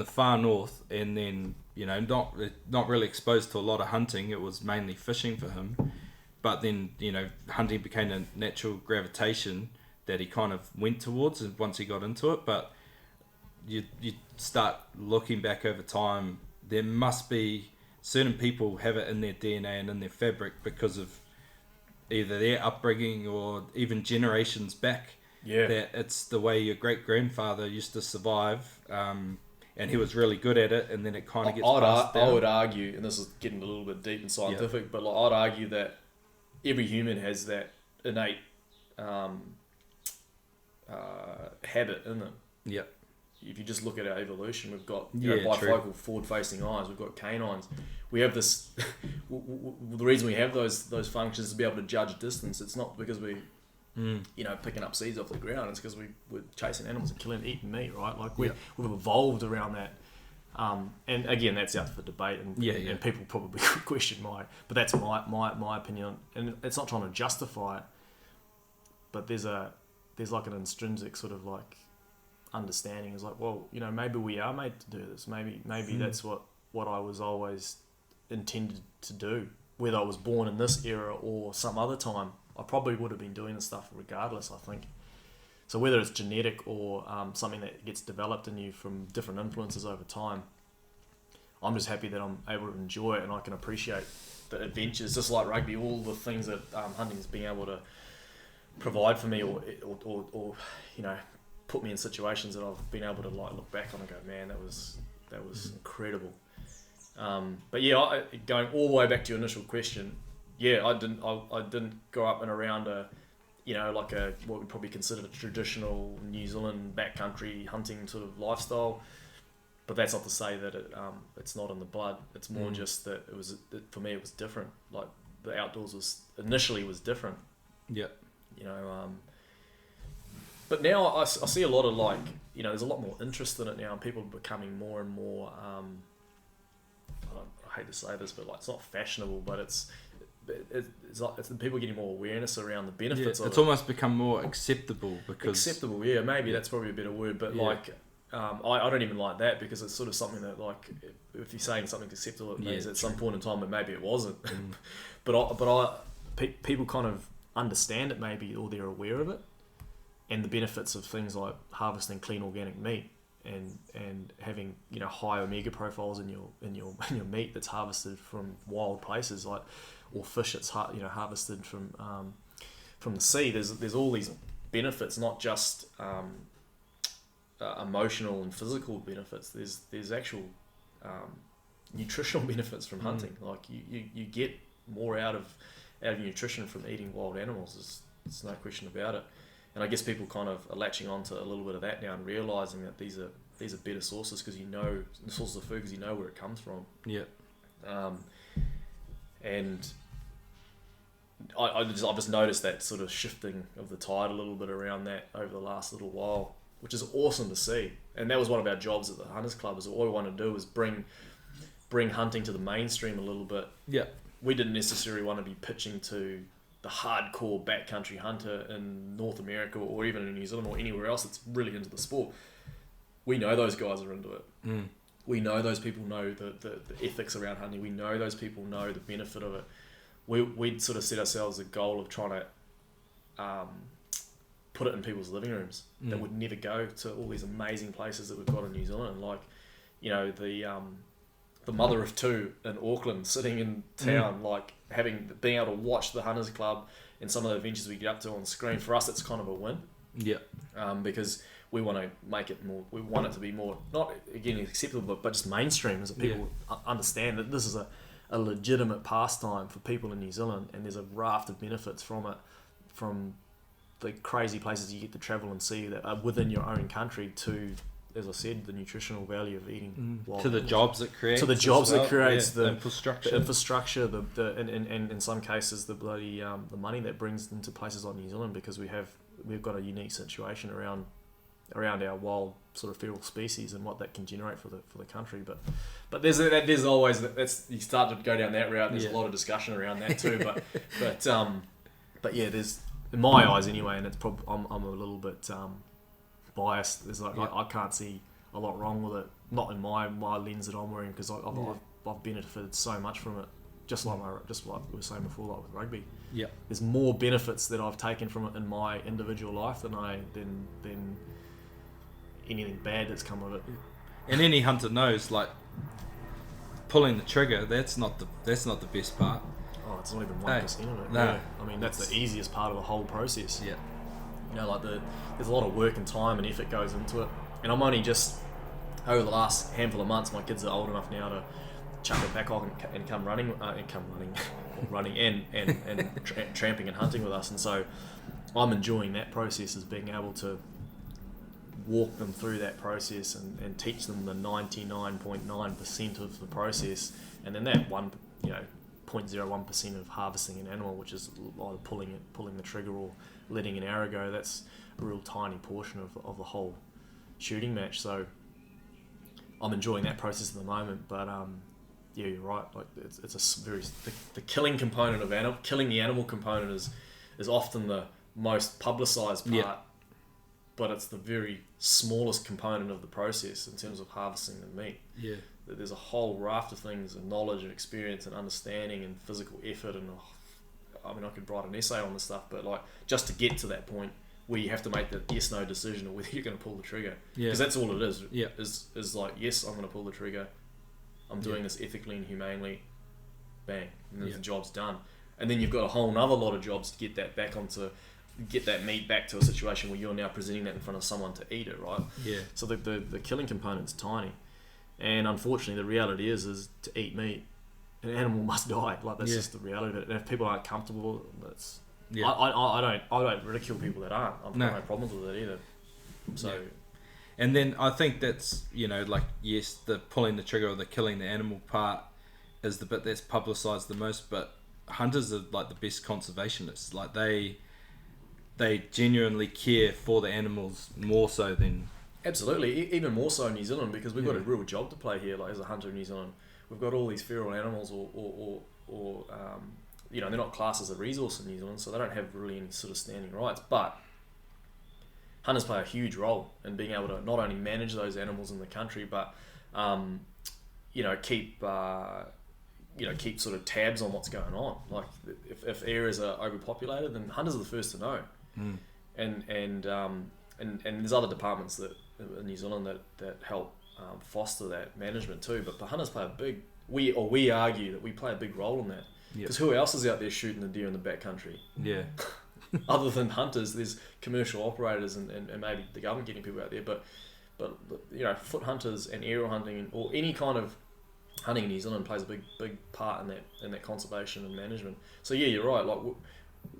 far north, and then not really exposed to a lot of hunting. It was mainly fishing for him. But then, hunting became a natural gravitation that he kind of went towards once he got into it. But you start looking back over time, there must be certain people have it in their DNA and in their fabric because of either their upbringing or even generations back. Yeah. That it's the way your great grandfather used to survive, and he was really good at it, and then it kind of gets passed down. I would argue, and this is getting a little bit deep and scientific, but like, I'd argue that every human has that innate habit in them. Yep. If you just look at our evolution, we've got True. bifocal forward-facing eyes. We've got canines. We have this. The reason we have those functions is to be able to judge distance. It's not because we, picking up seeds off the ground. It's because we're chasing animals and killing, eating meat, right? Like we've evolved around that. And again, that's out for debate, and people probably question but that's my opinion, and it's not trying to justify it, but there's like an intrinsic sort of like understanding. Is like, well, maybe we are made to do this. Maybe that's what I was always intended to do. Whether I was born in this era or some other time, I probably would have been doing this stuff regardless, I think. So whether it's genetic or something that gets developed in you from different influences over time, I'm just happy that I'm able to enjoy it and I can appreciate the adventures, just like rugby, all the things that hunting's being able to provide for me or put me in situations that I've been able to like look back on and go, man, that was incredible. But yeah, going all the way back to your initial question, I didn't grow up and around what we'd probably consider a traditional New Zealand backcountry hunting sort of lifestyle. But that's not to say that it's not in the blood. It's more just that for me it was different. Like the outdoors was different. Yeah. But now I see a lot of there's a lot more interest in it now, and people are becoming more and more. I hate to say this, but it's not fashionable, but it's people getting more awareness around the benefits of it. It's almost become more acceptable maybe that's probably a better word, but I don't even like that, because it's sort of something that, like, if you're saying something's acceptable, it means at some point in time that maybe it wasn't. People kind of understand it maybe, or they're aware of it, and the benefits of things like harvesting clean organic meat and having high omega profiles in your meat that's harvested from wild places, like, or fish that's harvested from the sea. There's all these benefits, not just emotional and physical benefits. There's actual nutritional benefits from hunting. Like you get more out of your nutrition from eating wild animals. There's no question about it. And I guess people kind of are latching onto a little bit of that now and realizing that these are better sources, because the sources of food, because where it comes from. Yeah. And I've just noticed that sort of shifting of the tide a little bit around that over the last little while, which is awesome to see. And that was one of our jobs at the Hunters Club, is all we want to do is bring hunting to the mainstream a little bit. Yeah. We didn't necessarily want to be pitching to the hardcore backcountry hunter in North America or even in New Zealand or anywhere else that's really into the sport. We know those guys are into it. We know those people know the ethics around hunting. We know those people know the benefit of it. We'd sort of set ourselves a goal of trying to put it in people's living rooms that would never go to all these amazing places that we've got in New Zealand. Like, the mother of two in Auckland, sitting in town, like being able to watch the Hunters Club and some of the adventures we get up to on screen. For us, it's kind of a win. Yeah. Because we want to make it more. We want it to be more, not again acceptable, but just mainstream, so that people understand that this is a legitimate pastime for people in New Zealand, and there's a raft of benefits from it, from the crazy places you get to travel and see that are within your own country, to, as I said, the nutritional value of eating wild to the animals. jobs it creates, the infrastructure, and in some cases the bloody the money that brings into places like New Zealand, because we've got a unique situation around our wild sort of feral species and what that can generate for the country. But there's always you start to go down that route. There's a lot of discussion around that too. But yeah, there's, in my eyes anyway, and it's probably I'm a little bit biased. There's I can't see a lot wrong with it. Not in my lens that I'm wearing, because I've benefited so much from it. Just like we were saying before, like with rugby. Yeah. There's more benefits that I've taken from it in my individual life than anything bad that's come of it. And any hunter knows, like, pulling the trigger, that's not the best part. Oh, it's not even 1% of it. No. Yeah. I mean, that's the easiest part of the whole process. Yeah. You know, like there's a lot of work and time and effort goes into it. And I'm only just, over the last handful of months, my kids are old enough now to chuck it back on and come running, and tramping and hunting with us. And so I'm enjoying that process, as being able to walk them through that process and teach them the 99.9% of the process, and then that 0.01% of harvesting an animal, which is either pulling the trigger or letting an arrow go. That's a real tiny portion of the whole shooting match. So I'm enjoying that process at the moment. But yeah, you're right. Like it's a very the killing component of killing the animal component is often the most publicized part. Yeah. But it's the very smallest component of the process in terms of harvesting the meat. Yeah. There's a whole raft of things, and knowledge and experience and understanding and physical effort, and I mean, I could write an essay on this stuff, but like just to get to that point where you have to make the yes/no decision of whether you're going to pull the trigger, because that's all it is. Yeah. Is like, yes, I'm going to pull the trigger. I'm doing this ethically and humanely. Bang, and then the job's done. And then you've got a whole nother lot of jobs to get that meat back to a situation where you're now presenting that in front of someone to eat it, right? Yeah. So the killing component's tiny, and unfortunately the reality is to eat meat, an animal must die. Like that's just the reality of it. And if people aren't comfortable, that's I don't ridicule people that aren't. I've got no problems with it either. So. And then I think that's, like, yes, the pulling the trigger or the killing the animal part is the bit that's publicised the most, but hunters are like the best conservationists. Like they genuinely care for the animals more so than... Absolutely, even more so in New Zealand, because we've got a real job to play here. Like as a hunter in New Zealand, we've got all these feral animals, or they're not classed as a resource in New Zealand, so they don't have really any sort of standing rights. But hunters play a huge role in being able to not only manage those animals in the country, but keep sort of tabs on what's going on. Like if areas are overpopulated, then hunters are the first to know. And there's other departments that in New Zealand that help foster that management too. But the hunters play we argue that we play a big role in that, because who else is out there shooting the deer in the backcountry? Yeah. Other than hunters, there's commercial operators and maybe the government getting people out there, but foot hunters and aerial hunting or any kind of hunting in New Zealand plays a big part in that conservation and management. So yeah, you're right. Like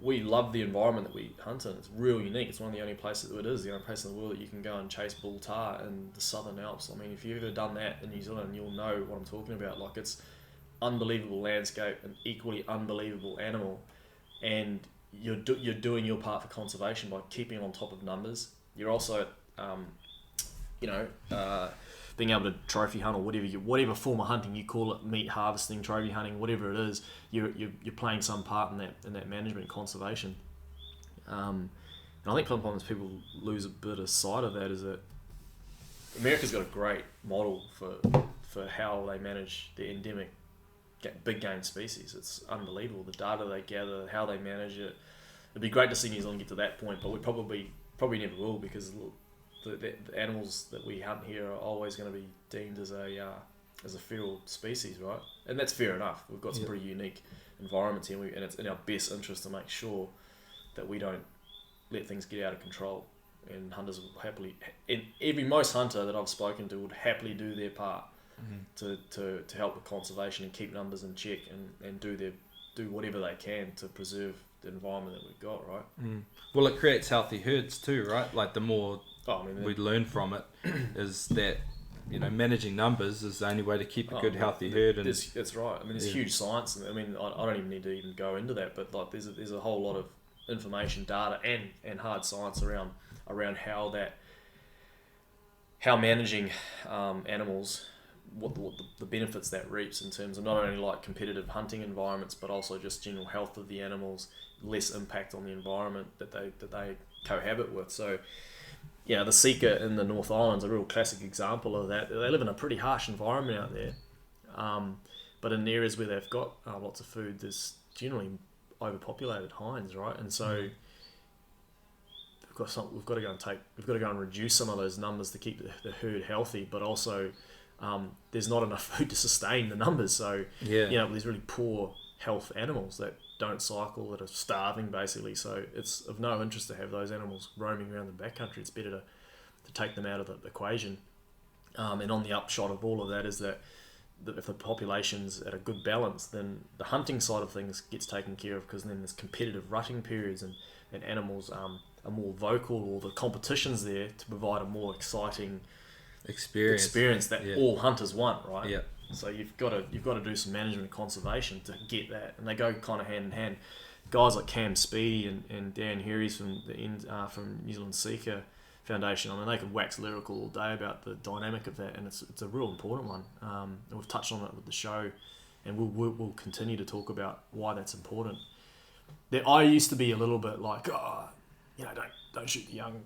we love the environment that we hunt in. It's real unique. It's one of the only places that it is, the only place in the world that you can go and chase bull tar in the Southern Alps. I mean, if you've ever done that in New Zealand, you'll know what I'm talking about. Like it's unbelievable landscape, an equally unbelievable animal, and you're doing your part for conservation by keeping on top of numbers. You're also, being able to trophy hunt or whatever form of hunting you call it, meat harvesting, trophy hunting, whatever it is, you're playing some part in that management and conservation. And I think sometimes people lose a bit of sight of that. Is that America's got a great model for how they manage their endemic big game species. It's unbelievable, the data they gather, how they manage it. It'd be great to see New Zealand get to that point, but we probably never will, because the animals that we hunt here are always going to be deemed as a feral species, right? And that's fair enough. We've got some pretty unique environments here, and it's in our best interest to make sure that we don't let things get out of control. And hunters will happily, most hunter that I've spoken to would happily do their part to help with conservation and keep numbers in check and do whatever they can to preserve the environment that we've got, right? Well, it creates healthy herds too, right? Like the more we learn from it is that, managing numbers is the only way to keep a good healthy herd. And that's right. I mean, there's huge science. I mean, I don't even need to even go into that, but like there's a whole lot of information, data, and hard science around how managing animals, what the benefits that reaps in terms of not only like competitive hunting environments, but also just general health of the animals, less impact on the environment that they cohabit with. So, the Sika in the North Island is a real classic example of that. They live in a pretty harsh environment out there, but in areas where they've got lots of food, there's generally overpopulated hinds, right? And so we've got to go and reduce some of those numbers to keep the herd healthy, but also there's not enough food to sustain the numbers. So these really poor health animals that don't cycle, that are starving basically. So it's of no interest to have those animals roaming around the backcountry. It's better to take them out of the equation. And on the upshot of all of that is that if the population's at a good balance, then the hunting side of things gets taken care of, because then there's competitive rutting periods and animals are more vocal, or the competition's there to provide a more exciting experience that all hunters want, right? Yeah. So you've got to do some management and conservation to get that, and they go kind of hand in hand. Guys like Cam Speedy and Dan Hurries from New Zealand Seeker Foundation, I mean, they could wax lyrical all day about the dynamic of that, and it's a real important one. And we've touched on it with the show, and we'll continue to talk about why that's important. I used to be a little bit like, don't shoot the young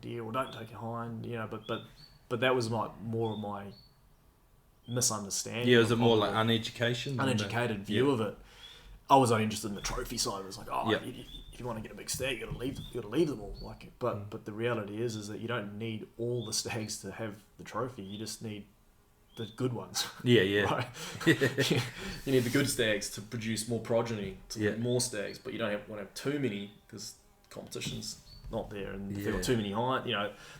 deer, or don't take a hind, but that was more of my misunderstanding. Yeah, was it more like uneducated view of it? I was only interested in the trophy side. It was like, if you want to get a big stag, you got to leave them all. But the reality is that you don't need all the stags to have the trophy. You just need the good ones. Yeah. Right? You need the good stags to produce more progeny, to make more stags. But you don't want to have too many, because competition's not there, and if you've got too many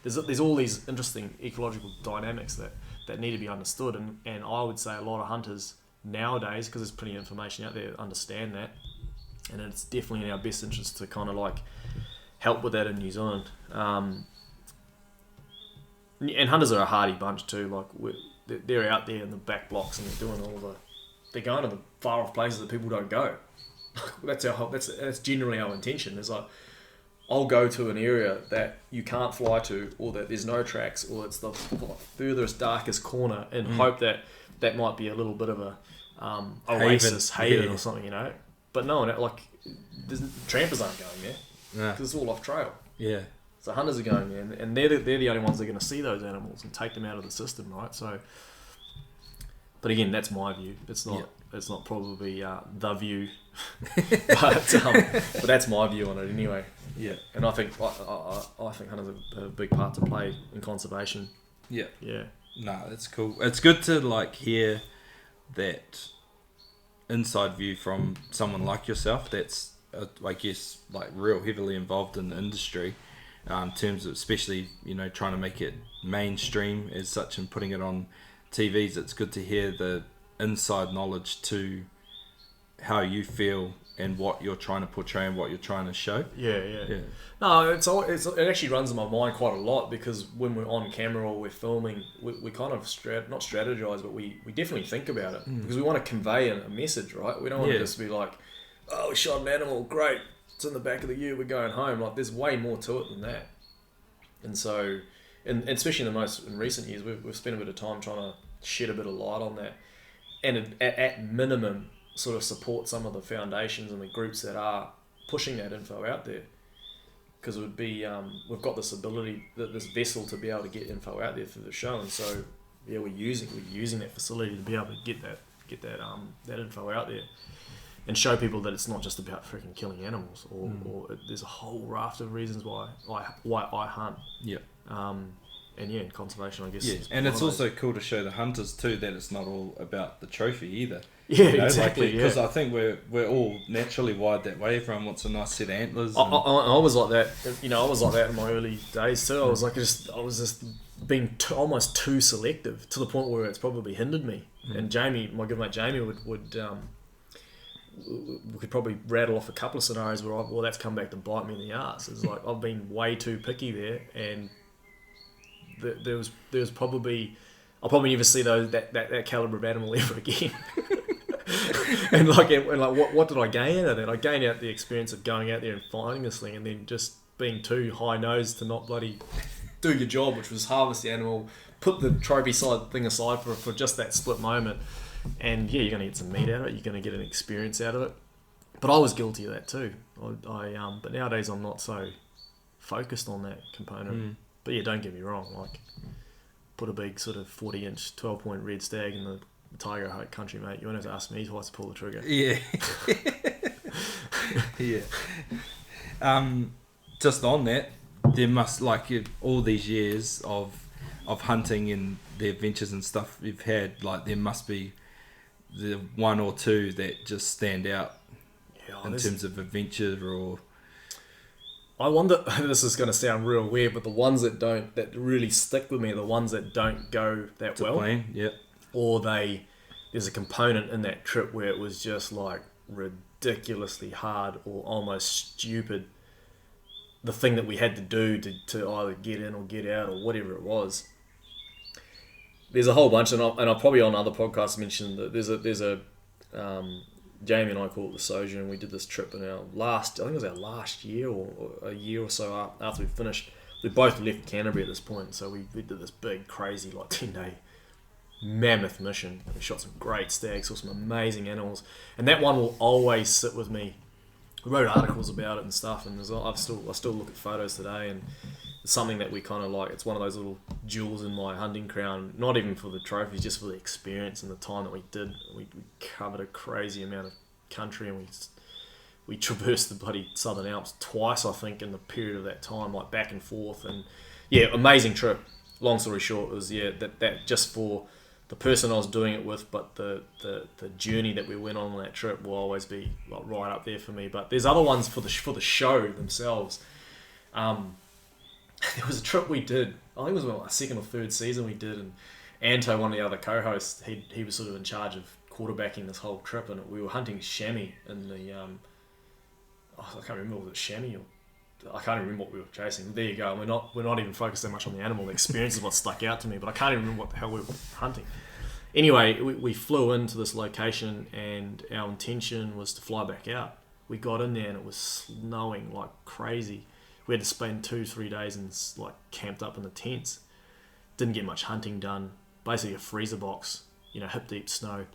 there's all these interesting ecological dynamics that need to be understood, and I would say a lot of hunters nowadays, because there's plenty of information out there, understand that, and it's definitely in our best interest to kind of like help with that in New Zealand. And hunters are a hardy bunch too. Like they're out there in the back blocks, and they're doing they're going to the far off places that people don't go. That's generally our intention. It's like, I'll go to an area that you can't fly to, or that there's no tracks, or it's the furthest, darkest corner, and hope that might be a little bit of a oasis, haven or something, But no, trampers aren't going there, because it's all off trail. Yeah. So hunters are going there, and they're the only ones that are going to see those animals and take them out of the system, right? So, but again, that's my view. It's not. It's not probably the view, but that's my view on it anyway. Yeah. And I think hunters have a big part to play in conservation. Yeah. Yeah. No, that's cool. It's good to hear that inside view from someone like yourself that's I guess real heavily involved in the industry, in terms of especially trying to make it mainstream as such and putting it on TVs. It's good to hear the inside knowledge to how you feel and what you're trying to portray and what you're trying to show. Yeah. No, it actually runs in my mind quite a lot, because when we're on camera or we're filming, we kind of not strategize, but we definitely think about it, because we want to convey a message, right? We don't want to just be like, oh, we shot an animal, great, it's in the back of the ute, we're going home. There's way more to it than that. And so, and especially in recent years, we've spent a bit of time trying to shed a bit of light on that, and at minimum sort of support some of the foundations and the groups that are pushing that info out there, because it would be we've got this ability, this vessel to be able to get info out there through the show, and so we're using that facility to be able to get that info out there and show people that it's not just about freaking killing animals, or there's a whole raft of reasons why I hunt. And in conservation, I guess. Yeah, and it's also cool to show the hunters too that it's not all about the trophy either. Yeah, exactly. Because I think we're all naturally wired that way. Everyone wants a nice set of antlers. I was like that. I was like that in my early days too. I was just being almost too selective, to the point where it's probably hindered me. And Jamie, my good mate Jamie, would we could probably rattle off a couple of scenarios where that's come back to bite me in the arse. It's like I've been way too picky there, and there was probably I'll probably never see that caliber of animal ever again. and what did I gain out of that? I gained out the experience of going out there and finding this thing, and then just being too high nosed to not bloody do your job, which was harvest the animal, put the trophy side thing aside for just that split moment. And yeah, you're going to get some meat out of it. You're going to get an experience out of it. But I was guilty of that too. But nowadays I'm not so focused on that component. But yeah, don't get me wrong. Put a big sort of 40-inch 12-point red stag in the Tiger country, mate. You won't have to ask me twice to pull the trigger. Yeah. Yeah. just on that, there must, like, all these years of hunting and the adventures and stuff you've had, like, there must be the one or two that just stand out in terms of adventure. Or I wonder, this is going to sound real weird, but the ones that really stick with me are the ones that don't go that well. plan, yeah. Or there's a component in that trip where it was just like ridiculously hard or almost stupid. The thing that we had to do to either get in or get out or whatever it was. There's a whole bunch, and I'll probably on other podcasts mention that there's a Jamie and I call it the Sojourn, and we did this trip in I think it was our last year or a year or so after we finished. We both left Canterbury at this point, so we did this big, crazy, like 10-day mammoth mission. We shot some great stags, saw some amazing animals, and that one will always sit with me. We wrote articles about it and stuff, and I still look at photos today, and it's something that we kind of like. It's one of those little jewels in my hunting crown, not even for the trophies, just for the experience and the time that we did. We covered a crazy amount of country, and we traversed the bloody Southern Alps twice, I think, in the period of that time, like back and forth. And yeah, amazing trip. Long story short, it was that just for the person I was doing it with, but the journey that we went on that trip will always be like right up there for me. But there's other ones for the show themselves. There was a trip we did, I think it was our second or third season we did, and Anto, one of the other co-hosts, he was sort of in charge of quarterbacking this whole trip, and we were hunting chamois in the I can't remember, was it chamois or I can't remember what we were chasing. There you go. We're not even focused that much on the animal. The experience is what stuck out to me, but I can't even remember what the hell we were hunting. Anyway, we flew into this location, and our intention was to fly back out. We got in there and it was snowing like crazy. We had to spend 2-3 days and like camped up in the tents. Didn't get much hunting done. Basically a freezer box, hip deep snow.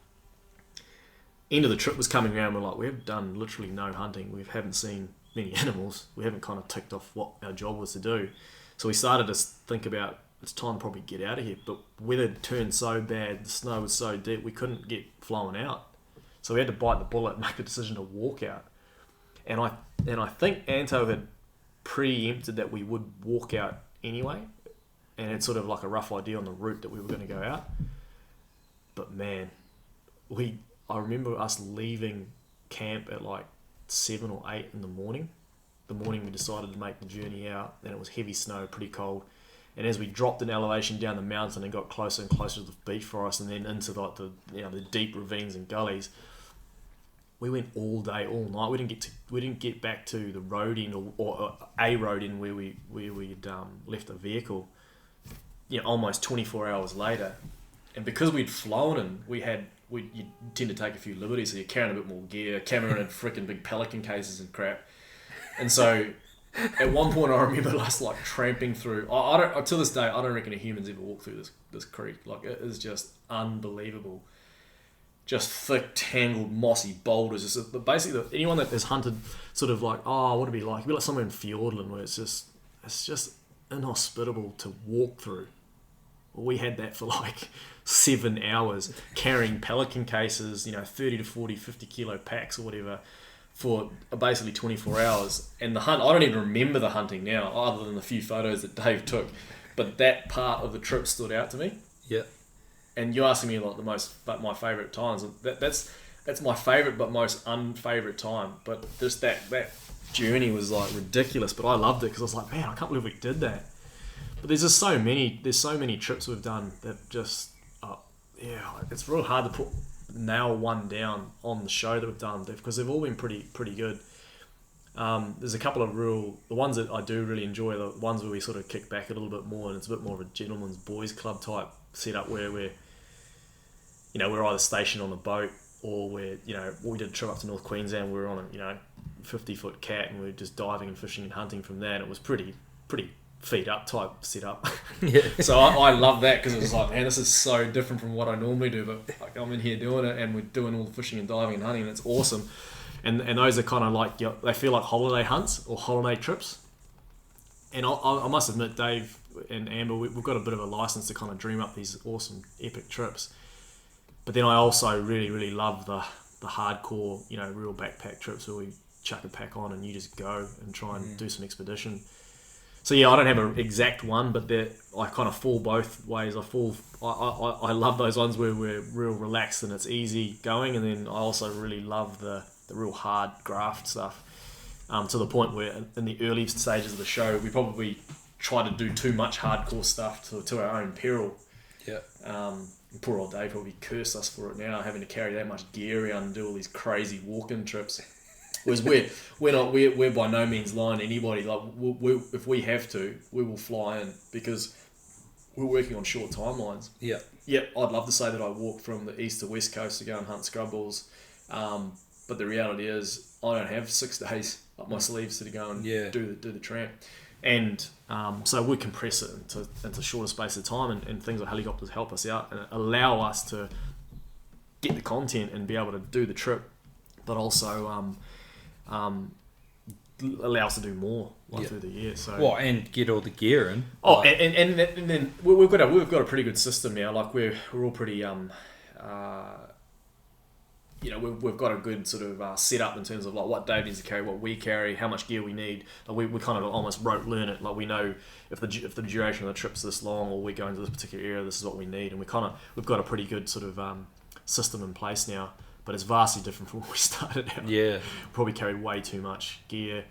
End of the trip was coming around. We're like, we've done literally no hunting. We haven't seen many animals. We haven't kind of ticked off what our job was to do. So we started to think about, it's time to probably get out of here. But weather turned so bad, the snow was so deep, we couldn't get flown out. So we had to bite the bullet and make the decision to walk out. And I think Anto had preempted that we would walk out anyway, and had sort of like a rough idea on the route that we were going to go out. But man, I remember us leaving camp at like 7 or 8 in the morning. The morning we decided to make the journey out, and it was heavy snow, pretty cold. And as we dropped in elevation down the mountain and got closer and closer to the beech forest, and then into like the deep ravines and gullies, we went all day, all night. We didn't get back to the road end or a road end where we'd left the vehicle. Almost 24 hours later, and because we'd flown and you tend to take a few liberties, so you're carrying a bit more gear. Cameron had freaking big Pelican cases and crap, and so at one point I remember us like tramping through. I don't, to this day, I don't reckon a human's ever walked through this creek. Like, it is just unbelievable. Just thick, tangled, mossy boulders. But basically, anyone that has hunted, sort of like, what would it be like? It'd be like somewhere in Fiordland where it's just inhospitable to walk through. Well, we had that for like 7 hours, carrying Pelican cases, 30 to 40, 50 kilo packs or whatever, for basically 24 hours. And the hunt, I don't even remember the hunting now, other than the few photos that Dave took. But that part of the trip stood out to me. Yeah. And you're asking me like my favourite times. That's my favourite but most unfavourite time. But just that journey was like ridiculous. But I loved it because I was like, man, I can't believe we did that. But there's just so many trips we've done that just it's real hard to nail one down on the show that we've done, because they've all been pretty good. There's a couple of the ones that I do really enjoy, the ones where we sort of kick back a little bit more and it's a bit more of a gentleman's boys club type setup where we're either stationed on a boat or we did a trip up to North Queensland. We were on a 50-foot cat and we were just diving and fishing and hunting from there, and it was pretty feet up type setup. Yeah. So I love that because it was like, man, this is so different from what I normally do, but like, I'm in here doing it and we're doing all the fishing and diving and hunting, and it's awesome. And those are kind of like, they feel like holiday hunts or holiday trips. And I must admit, Dave and Amber, we've got a bit of a license to kind of dream up these awesome epic trips. But then I also really, really love the hardcore, real backpack trips where we chuck a pack on and you just go and try and do some expedition. So yeah, I don't have an exact one, but I kind of fall both ways. I love those ones where we're real relaxed and it's easy going, and then I also really love the real hard graft stuff. To the point where in the early stages of the show, we probably try to do too much hardcore stuff to our own peril. Yeah. Poor old Dave probably cursed us for it now, having to carry that much gear around and do all these crazy walk-in trips. Whereas we're by no means lying to anybody. Like if we have to, we will fly in because we're working on short timelines. Yeah. Yep, I'd love to say that I walk from the east to west coast to go and hunt scrub balls, but the reality is I don't have 6 days up my sleeves to go and do the tramp. And so we compress it into shorter space of time, and things like helicopters help us out and allow us to get the content and be able to do the trip, but also allow us to do more through the year. So and get all the gear in. Oh, and then we've got a pretty good system now. Like we're all pretty we've got a good sort of setup in terms of like what Dave needs to carry, what we carry, how much gear we need. Like we kind of almost rote learn it. Like we know if the duration of the trip's this long, or we go into this particular area, this is what we need, and we've got a pretty good sort of system in place now. But it's vastly different from when we started out. Yeah, probably carried way too much gear.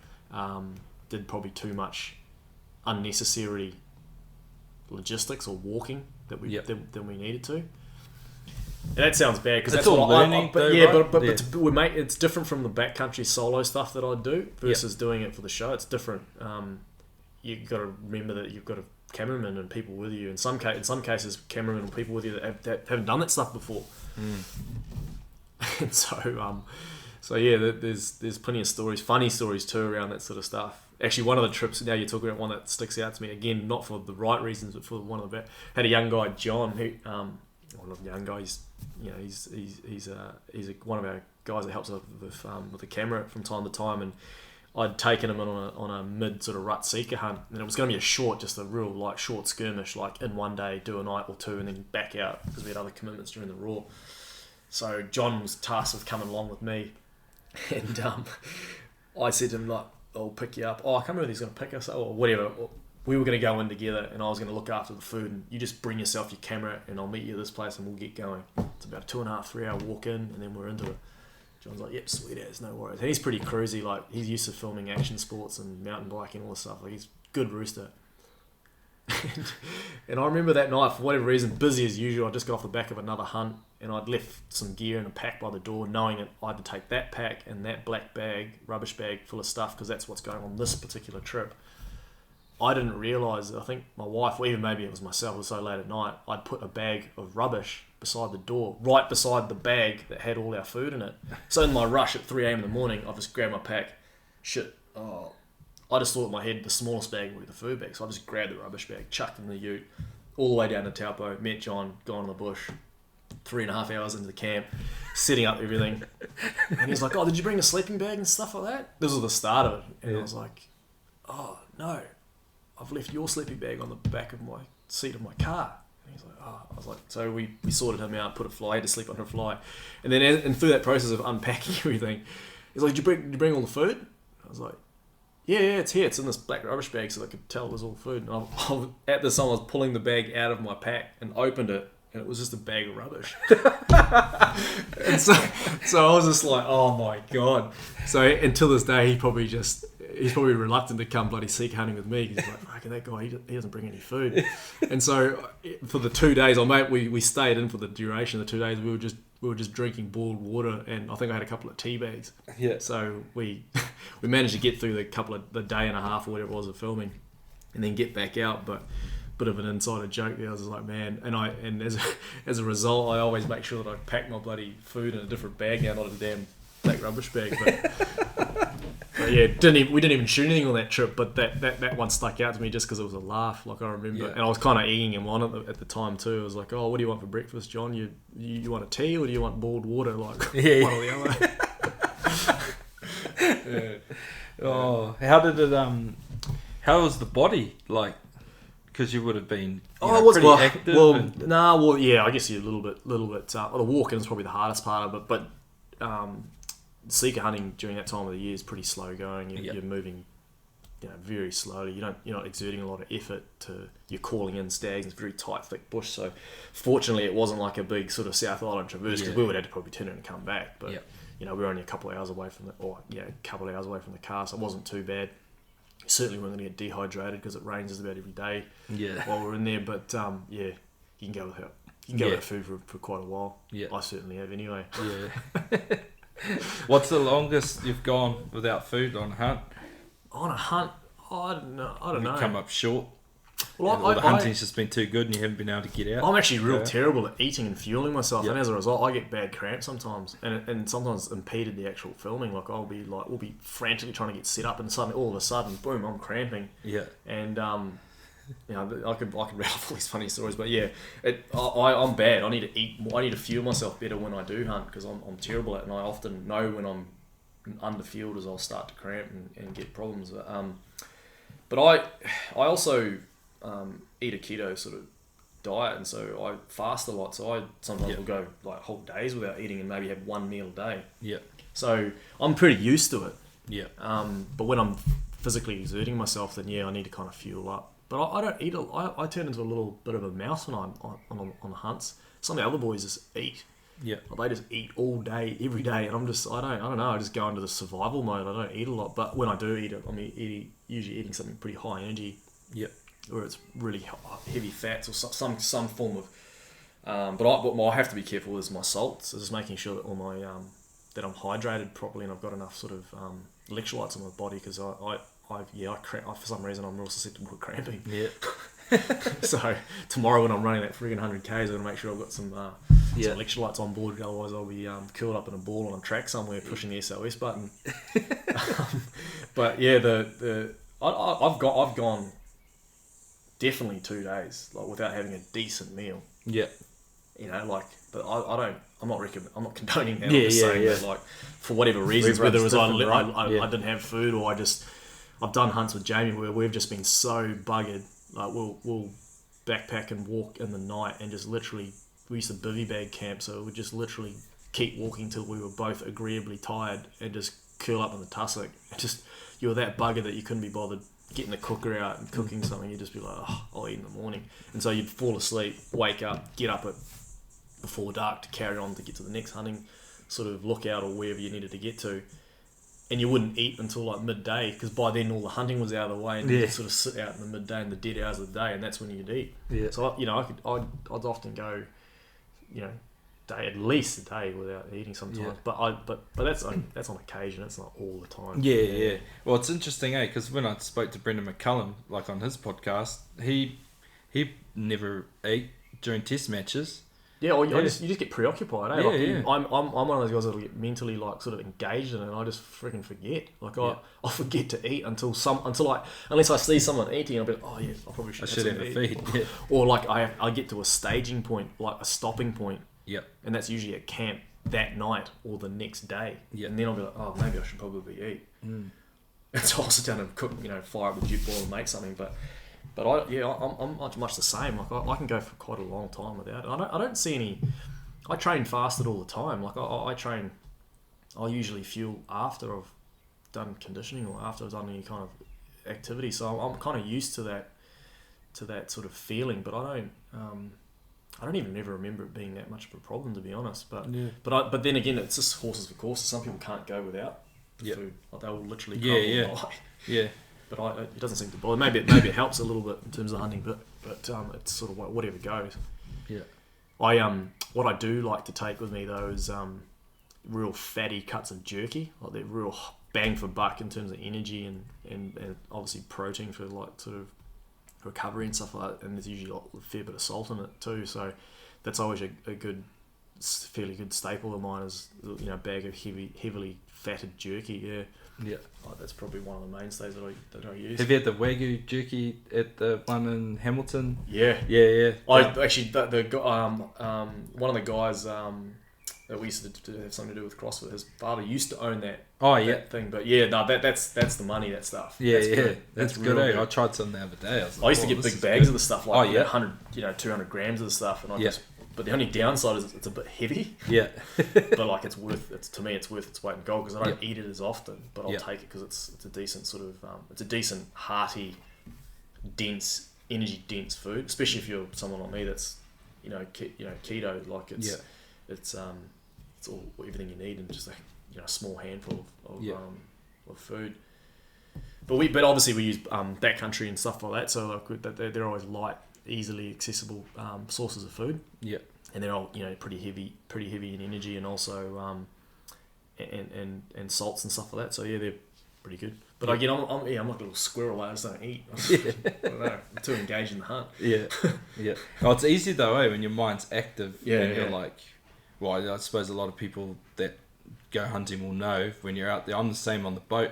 Did probably too much unnecessary logistics or walking that we needed to. And that sounds bad because that's all what learning, it's different from the backcountry solo stuff that I do versus doing it for the show. It's different. You've got to remember that you've got a cameraman and people with you. In some cases, cameramen and people with you that haven't done that stuff before. And so yeah, there's plenty of stories, funny stories too around that sort of stuff. Actually, one of the trips, now you're talking about one that sticks out to me again, not for the right reasons, but for one of the had a young guy, John, who not a young guy, he's one of our guys that helps us with the camera from time to time, and I'd taken him on a mid sort of rut seeker hunt, and it was going to be just a real like short skirmish, like in one day, do a night or two, and then back out because we had other commitments during the raw. So John was tasked with coming along with me, and I said to him, like, I'll pick you up. Oh, I can't remember if he's going to pick us up or whatever. We were going to go in together, and I was going to look after the food, and you just bring yourself your camera, and I'll meet you at this place, and we'll get going. It's about a 2.5, 3 hour walk in, and then we're into it. John's like, yep, sweet as, no worries. And he's pretty cruisy, like, he's used to filming action sports and mountain biking and all this stuff. Like, he's a good rooster. And I remember that night, for whatever reason, busy as usual, I just got off the back of another hunt, and I'd left some gear in a pack by the door, knowing that I had to take that pack and that black bag, rubbish bag full of stuff, because that's what's going on this particular trip. I didn't realise that I think my wife, or even maybe it was myself, it was so late at night, I'd put a bag of rubbish beside the door, right beside the bag that had all our food in it. So in my rush at 3 a.m. in the morning, I just grabbed my pack. I just thought in my head the smallest bag would be the food bag. So I just grabbed the rubbish bag, chucked it in the ute, all the way down to Taupo, met John, gone in the bush, 3.5 hours into the camp, setting up everything. And he's like, oh, did you bring a sleeping bag and stuff like that? This was the start of it. And I was like, oh, no. I've left your sleeping bag on the back of my seat of my car. And he's like, oh. I was like, so we sorted him out, put a fly, had to sleep under a fly. And then and through that process of unpacking everything, he's like, did you bring all the food? I was like, yeah, it's here. It's in this black rubbish bag, so I could tell it was all food. And at this time, I was pulling the bag out of my pack and opened it, and it was just a bag of rubbish. And so I was just like, oh my God. So until this day, he's probably reluctant to come bloody seek hunting with me, because he's like, fucking that guy, he doesn't bring any food. And so for the 2 days, we stayed in for the duration of the 2 days. We were just drinking boiled water, and I think I had a couple of tea bags. Yeah. So we managed to get through the day and a half or whatever it was of filming, and then get back out. But bit of an insider joke there. I was just like, man, and as a result, I always make sure that I pack my bloody food in a different bag now, not a damn black rubbish bag. But yeah, we didn't even shoot anything on that trip, but that one stuck out to me just because it was a laugh. Like I remember, and I was kind of egging him on at the time too. I was like, "Oh, what do you want for breakfast, John? You want a tea or do you want boiled water? Like one or the other." Yeah. Oh, how did it? How was the body like? Because you would have been pretty active. Yeah, I guess you're a little bit. The walk-in is probably the hardest part of it, but Seeker hunting during that time of the year is pretty slow going. You're moving, very slowly. You're not exerting a lot of effort. You're calling in stags. It's very tight, thick bush. So, fortunately, it wasn't like a big sort of South Island traverse because we would have to probably turn it and come back. But we were only a couple of hours away from the car, so it wasn't too bad. Certainly, we're going to get dehydrated because it rains just about every day while we're in there. But you can go without. You can go without food for quite a while. Yeah, I certainly have anyway. Yeah. What's the longest you've gone without food on a hunt? On a hunt, I don't know. Come up short. Well, the hunting's just been too good and you haven't been able to get out. I'm actually real terrible at eating and fueling myself, and as a result, I get bad cramps sometimes, and sometimes impeded the actual filming. Like we'll be frantically trying to get set up, and suddenly, all of a sudden, boom, I'm cramping. Yeah. And I could rattle all these funny stories, but I'm bad. I need to eat more. I need to fuel myself better when I do hunt because I'm terrible at it, and I often know when I'm underfueled as I'll start to cramp and get problems. But I also eat a keto sort of diet, and so I fast a lot. So I sometimes will go like whole days without eating and maybe have one meal a day. Yeah. So I'm pretty used to it. Yeah. But when I'm physically exerting myself, then I need to kind of fuel up. But I don't eat. I turn into a little bit of a mouse when I'm on the hunts. Some of the other boys just eat. Yeah. They just eat all day, every day, and I don't know. I just go into the survival mode. I don't eat a lot, but when I do eat it, I'm usually eating something pretty high energy. Yep. Where it's really heavy fats or some form of. But what I have to be careful is my salts. So just making sure that all my that I'm hydrated properly and I've got enough sort of electrolytes in my body because I for some reason I'm real susceptible to cramping. Yeah. So tomorrow when I'm running that friggin' 100 Ks, I'm gonna make sure I've got some electrolytes on board. Otherwise, I'll be curled up in a ball on a track somewhere pushing the SOS button. But I've gone definitely 2 days without having a decent meal. Yeah. But I'm not condoning that. I'm just saying that for whatever reasons, whether it was I didn't have food or I've done hunts with Jamie where we've just been so buggered. We'll backpack and walk in the night and just literally, we used to bivvy bag camp, so we'd just literally keep walking till we were both agreeably tired and just curl up in the tussock. You were that buggered that you couldn't be bothered getting the cooker out and cooking something. You'd just be like, I'll eat in the morning. And so you'd fall asleep, wake up, get up before dark to carry on to get to the next hunting sort of lookout or wherever you needed to get to. And you wouldn't eat until midday because by then all the hunting was out of the way and you'd sort of sit out in the midday in the dead hours of the day, and that's when you'd eat. Yeah. So I'd often go, at least a day without eating sometimes. Yeah. But that's on occasion. It's not all the time. Yeah. Well, it's interesting, because when I spoke to Brendan McCullum, on his podcast, he never ate during test matches. Yeah, you just get preoccupied. I'm one of those guys that'll get mentally sort of engaged in it, and I just freaking forget. I forget to eat unless I see someone eating, I'll be like, I probably should have a feed. Yeah. Or I get to a staging point, a stopping point. Yep. And that's usually at camp that night or the next day. Yep. And then I'll be like, maybe I should probably eat. Mm. And so I'll sit down and cook, fire up a jute boil and make something, But I'm much the same. I can go for quite a long time without it. I don't see any. I train fasted all the time. I train. I usually fuel after I've done conditioning or after I've done any kind of activity. So I'm kind of used to that sort of feeling. But I don't even ever remember it being that much of a problem, to be honest. But then again, it's just horses for courses. Some people can't go without food. They will literally die. Yeah. But it doesn't seem to bother. Maybe it helps a little bit in terms of hunting, but it's sort of whatever goes. Yeah. What I do like to take with me though is real fatty cuts of jerky. They're real bang for buck in terms of energy and obviously protein for sort of recovery and stuff like that. And there's usually a fair bit of salt in it too. So that's always a fairly good staple of mine is a bag of heavily fatted jerky. Yeah. Yeah, that's probably one of the mainstays that I use. Have you had the Wagyu jerky at the one in Hamilton? Yeah. I actually one of the guys that we used to have something to do with CrossFit. His father used to own that. That thing, but that's the money. That stuff. Yeah, that's good. I tried some the other day. I used to get big bags of the stuff 100, 200 grams of the stuff, and I just But the only downside is it's a bit heavy. Yeah. But like it's worth its weight in gold because I don't eat it as often. But I'll take it because it's a decent sort of it's a decent hearty, dense, energy dense food. Especially if you're someone like me that's keto. Like it's all everything you need and just a small handful of food. But obviously we use backcountry and stuff like that. So like they're always light, easily accessible sources of food. Yeah. And they're all pretty heavy in energy and also and salts and stuff like that. So yeah, they're pretty good. But again, I'm like a little squirrel. I just don't eat. I don't know. I'm too engaged in the hunt. Yeah. Yeah. Oh, it's easy though, when your mind's active. Yeah. And you're like, well, I suppose a lot of people that go hunting will know when you're out there. I'm the same on the boat.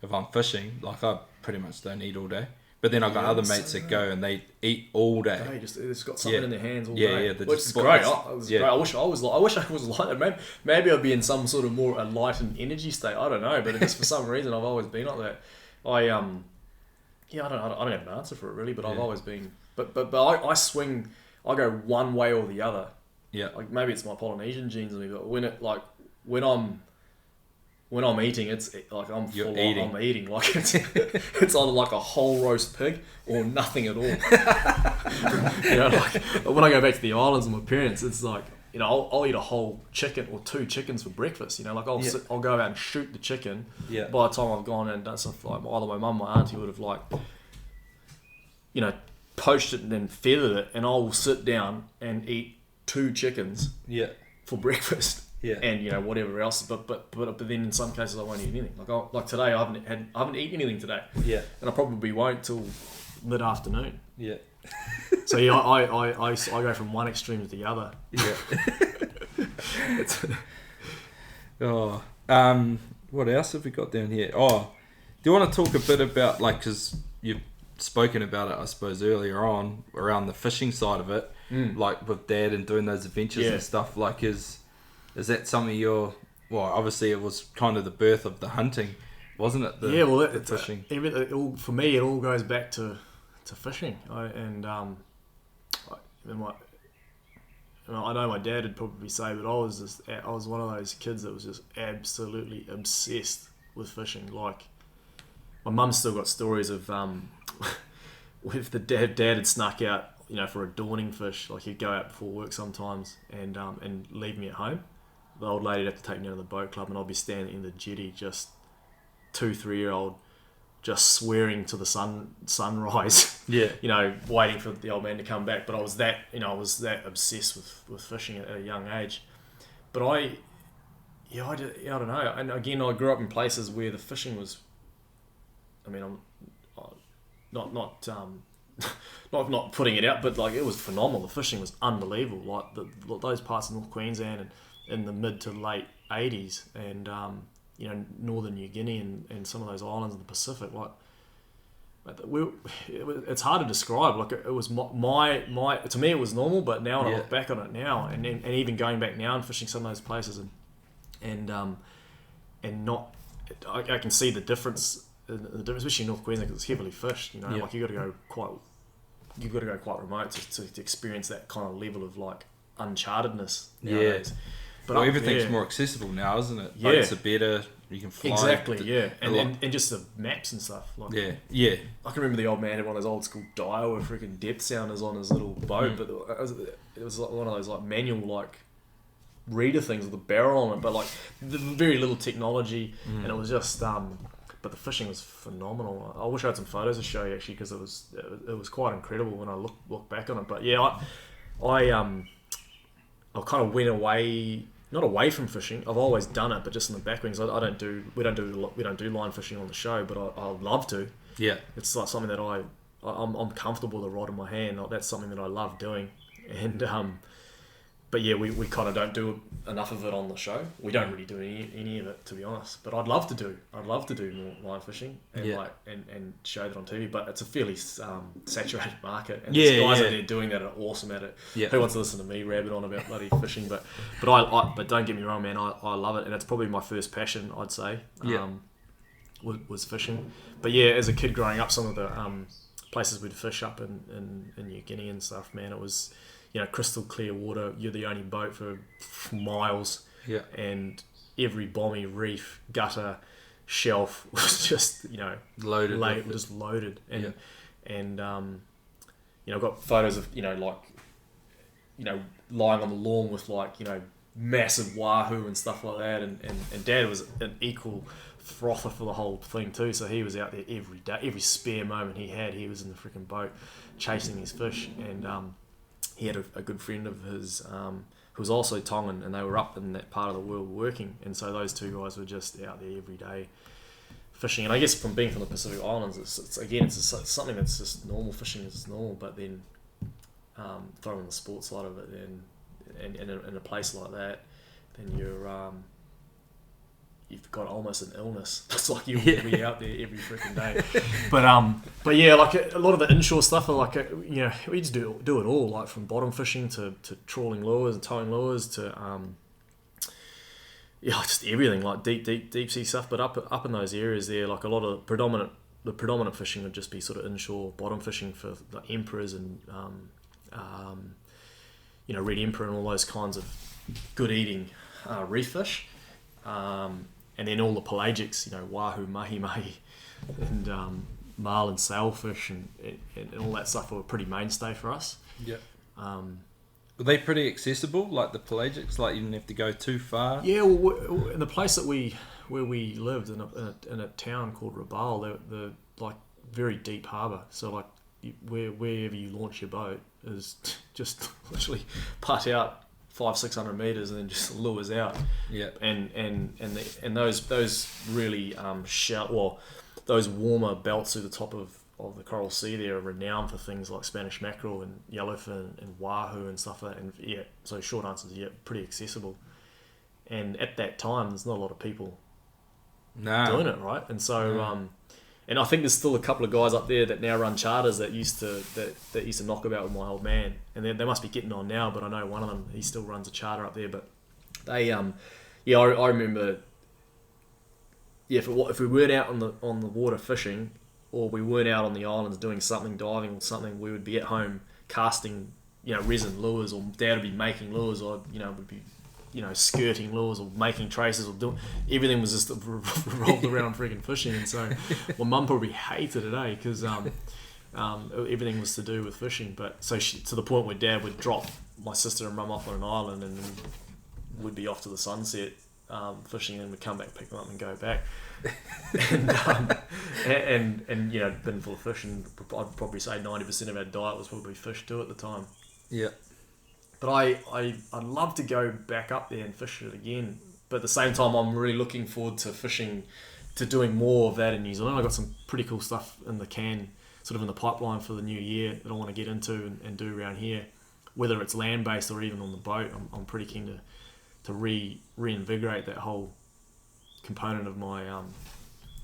If I'm fishing, like I pretty much don't eat all day. But then I've got other mates that go and they eat all day. They just got something in their hands all day. Yeah, which is great. Great. I wish I was like that. Maybe I'd be in some sort of more enlightened energy state. I don't know, but just for some reason I've always been like that. I don't have an answer for it really, but I've always been. But I swing. I go one way or the other. Yeah. Like maybe it's my Polynesian genes in me, but when I'm eating, it's like I'm eating like it's either like a whole roast pig or nothing at all. Like when I go back to the islands with my parents, it's like I'll eat a whole chicken or 2 chickens for breakfast. Like I'll go out and shoot the chicken. Yeah. By the time I've gone and done stuff like either my mum, or my auntie would have poached it and then feathered it, and I'll sit down and eat 2 chickens. Yeah. For breakfast. Yeah. And whatever else, but then in some cases I won't eat anything. Like today I haven't eaten anything today. Yeah. And I probably won't till mid afternoon. Yeah. So yeah, I go from one extreme to the other. Yeah. What else have we got down here? Oh, do you want to talk a bit about because you've spoken about it, I suppose, earlier on around the fishing side of it, like with Dad and doing those adventures and stuff. Like is that something obviously it was kind of the birth of the hunting, wasn't it? The fishing. For me, it all goes back to fishing. I know my dad would probably say, but I was one of those kids that was just absolutely obsessed with fishing. Like my mum's still got stories of with the dad had snuck out, for a dawning fish. Like he'd go out before work sometimes and leave me at home. The old lady'd have to take me down to the boat club and I'd be standing in the jetty, just 2-3-year-old, just swearing to the sunrise. Yeah. Waiting for the old man to come back. But I was that obsessed with fishing at a young age. But I don't know. And again, I grew up in places where the fishing was. I'm not putting it out, but like it was phenomenal. The fishing was unbelievable. Like those parts of North Queensland and in the mid to late 80s, and northern New Guinea and some of those islands in the Pacific. Like it's hard to describe. Like it was my to me it was normal, but now when I look back on it now, and even going back now and fishing some of those places and not, I can see the difference. Especially in North Queensland, because it's heavily fished. Like you've got to go quite remote to experience that kind of level of like unchartedness nowadays. But everything's more accessible now, isn't it? Yeah. Boats are better. You can fly. Exactly. Yeah. And just the maps and stuff. Like, yeah. I can remember the old man had one of those old school dial with freaking depth sounders on his little boat, but it was like one of those like manual like reader things with a barrel on it, but like very little technology, and it was just but the fishing was phenomenal. I wish I had some photos to show you actually, because it was quite incredible when I look back on it. But yeah, I kind of went away, not away from fishing. I've always done it, but just in the back wings. We don't do line fishing on the show, but I'd love to. Yeah, it's like something that I'm comfortable with a rod in my hand. That's something that I love doing, and but yeah, we kind of don't do enough of it on the show. We don't really do any of it, to be honest. But I'd love to do more line fishing and and show that on TV. But it's a fairly saturated market, and there's guys out there doing that are awesome at it. Yeah. Who wants to listen to me rabbit on about bloody fishing? But don't get me wrong, man. I love it, and it's probably my first passion, I'd say. Was fishing. But yeah, as a kid growing up, some of the places we'd fish up in New Guinea and stuff, man, it was. crystal clear water. You're the only boat for miles. Yeah. And every bommy, reef, gutter, shelf was just, Loaded. just loaded. And, Yeah. and I've got photos of, lying on the lawn with massive wahoo and stuff like that. And Dad was an equal frother for the whole thing too. So he was out there every day, every spare moment he had, he was in the freaking boat chasing his fish. And he had a good friend of his who was also Tongan, and they were up in that part of the world working. And so those two guys were just out there every day fishing. And I guess from being from the Pacific Islands, it's something that's just normal. Fishing is normal, but then throwing the sports side of it, and in a place like that, then you've got almost an illness. It's like you'll be out there every freaking day. But yeah, like a lot of the inshore stuff are we just do it all, like from bottom fishing to trawling lures and towing lures to just everything, like deep sea stuff. But up in those areas there, like a lot of the predominant fishing would just be sort of inshore bottom fishing for the emperors and red emperor and all those kinds of good eating reef fish. And then all the pelagics, wahoo, mahi, and marlin, sailfish, and all that stuff were pretty mainstay for us. Yeah. Were they pretty accessible, like the pelagics? Like you didn't have to go too far? Yeah, well, in the place where we lived, in a town called Rabaul, they're like very deep harbour. So like wherever you launch your boat is just literally putt out 500-600 meters and then just lures out. Yeah. And those really those warmer belts through the top of the Coral Sea there are renowned for things like Spanish mackerel and yellowfin and wahoo and stuff like that. And yeah, so short answer is pretty accessible. And at that time, there's not a lot of people doing it, right? And so and I think there's still a couple of guys up there that now run charters that used to knock about with my old man, and they must be getting on now. But I know one of them, he still runs a charter up there. But they, I remember, if we weren't out on the water fishing, or we weren't out on the islands doing something, diving or something, we would be at home casting, resin lures, or Dad would be making lures, or would be skirting lures or making traces or doing everything was just revolved around freaking fishing. And so Mum probably hated it, because everything was to do with fishing. But so to the point where Dad would drop my sister and Mum off on an island, and we'd be off to the sunset fishing, and we'd come back, pick them up, and go back. and bin full of fish, and I'd probably say 90% of our diet was probably fish too at the time. Yeah. But I'd love to go back up there and fish it again. But at the same time, I'm really looking forward to fishing, to doing more of that in New Zealand. I've got some pretty cool stuff in the can, sort of in the pipeline for the new year that I want to get into and do around here. Whether it's land-based or even on the boat, I'm pretty keen to reinvigorate that whole component of my, I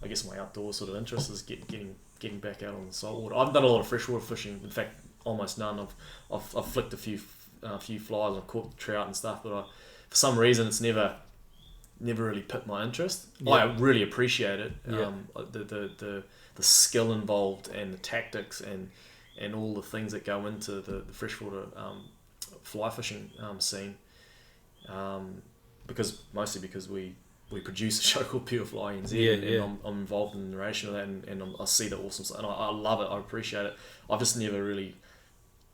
guess my outdoor sort of interest is getting back out on the saltwater. I've done a lot of freshwater fishing. In fact, almost none. I've flicked a few flies, I've caught trout and stuff, but for some reason it's never really piqued my interest. Yeah. I really appreciate it. Yeah. The skill involved and the tactics and all the things that go into the freshwater fly fishing scene. Mostly because we produce a show called Pure Fly NZ, and I'm involved in the narration of that, and I see the awesome stuff, and I love it. I appreciate it. I've just never really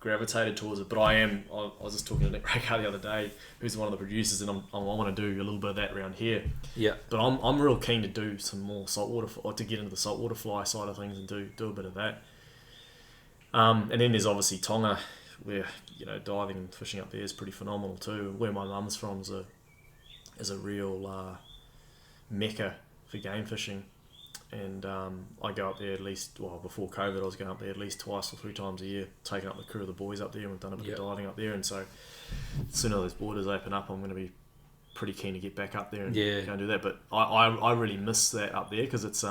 gravitated towards it, but I was just talking to Nick Rakar the other day, who's one of the producers, and I want to do a little bit of that around here. Yeah. But I'm real keen to do some more saltwater, or to get into the saltwater fly side of things and do a bit of that. And then there's obviously Tonga, where diving and fishing up there is pretty phenomenal too. Where my mum's from is a real mecca for game fishing. And I go up there at least, before COVID I was going up there at least twice or 3 times a year, taking up the crew of the boys up there, and we've done a bit of diving up there. And so as soon as those borders open up, I'm going to be pretty keen to get back up there and go and do that. But I really miss that up there, because it's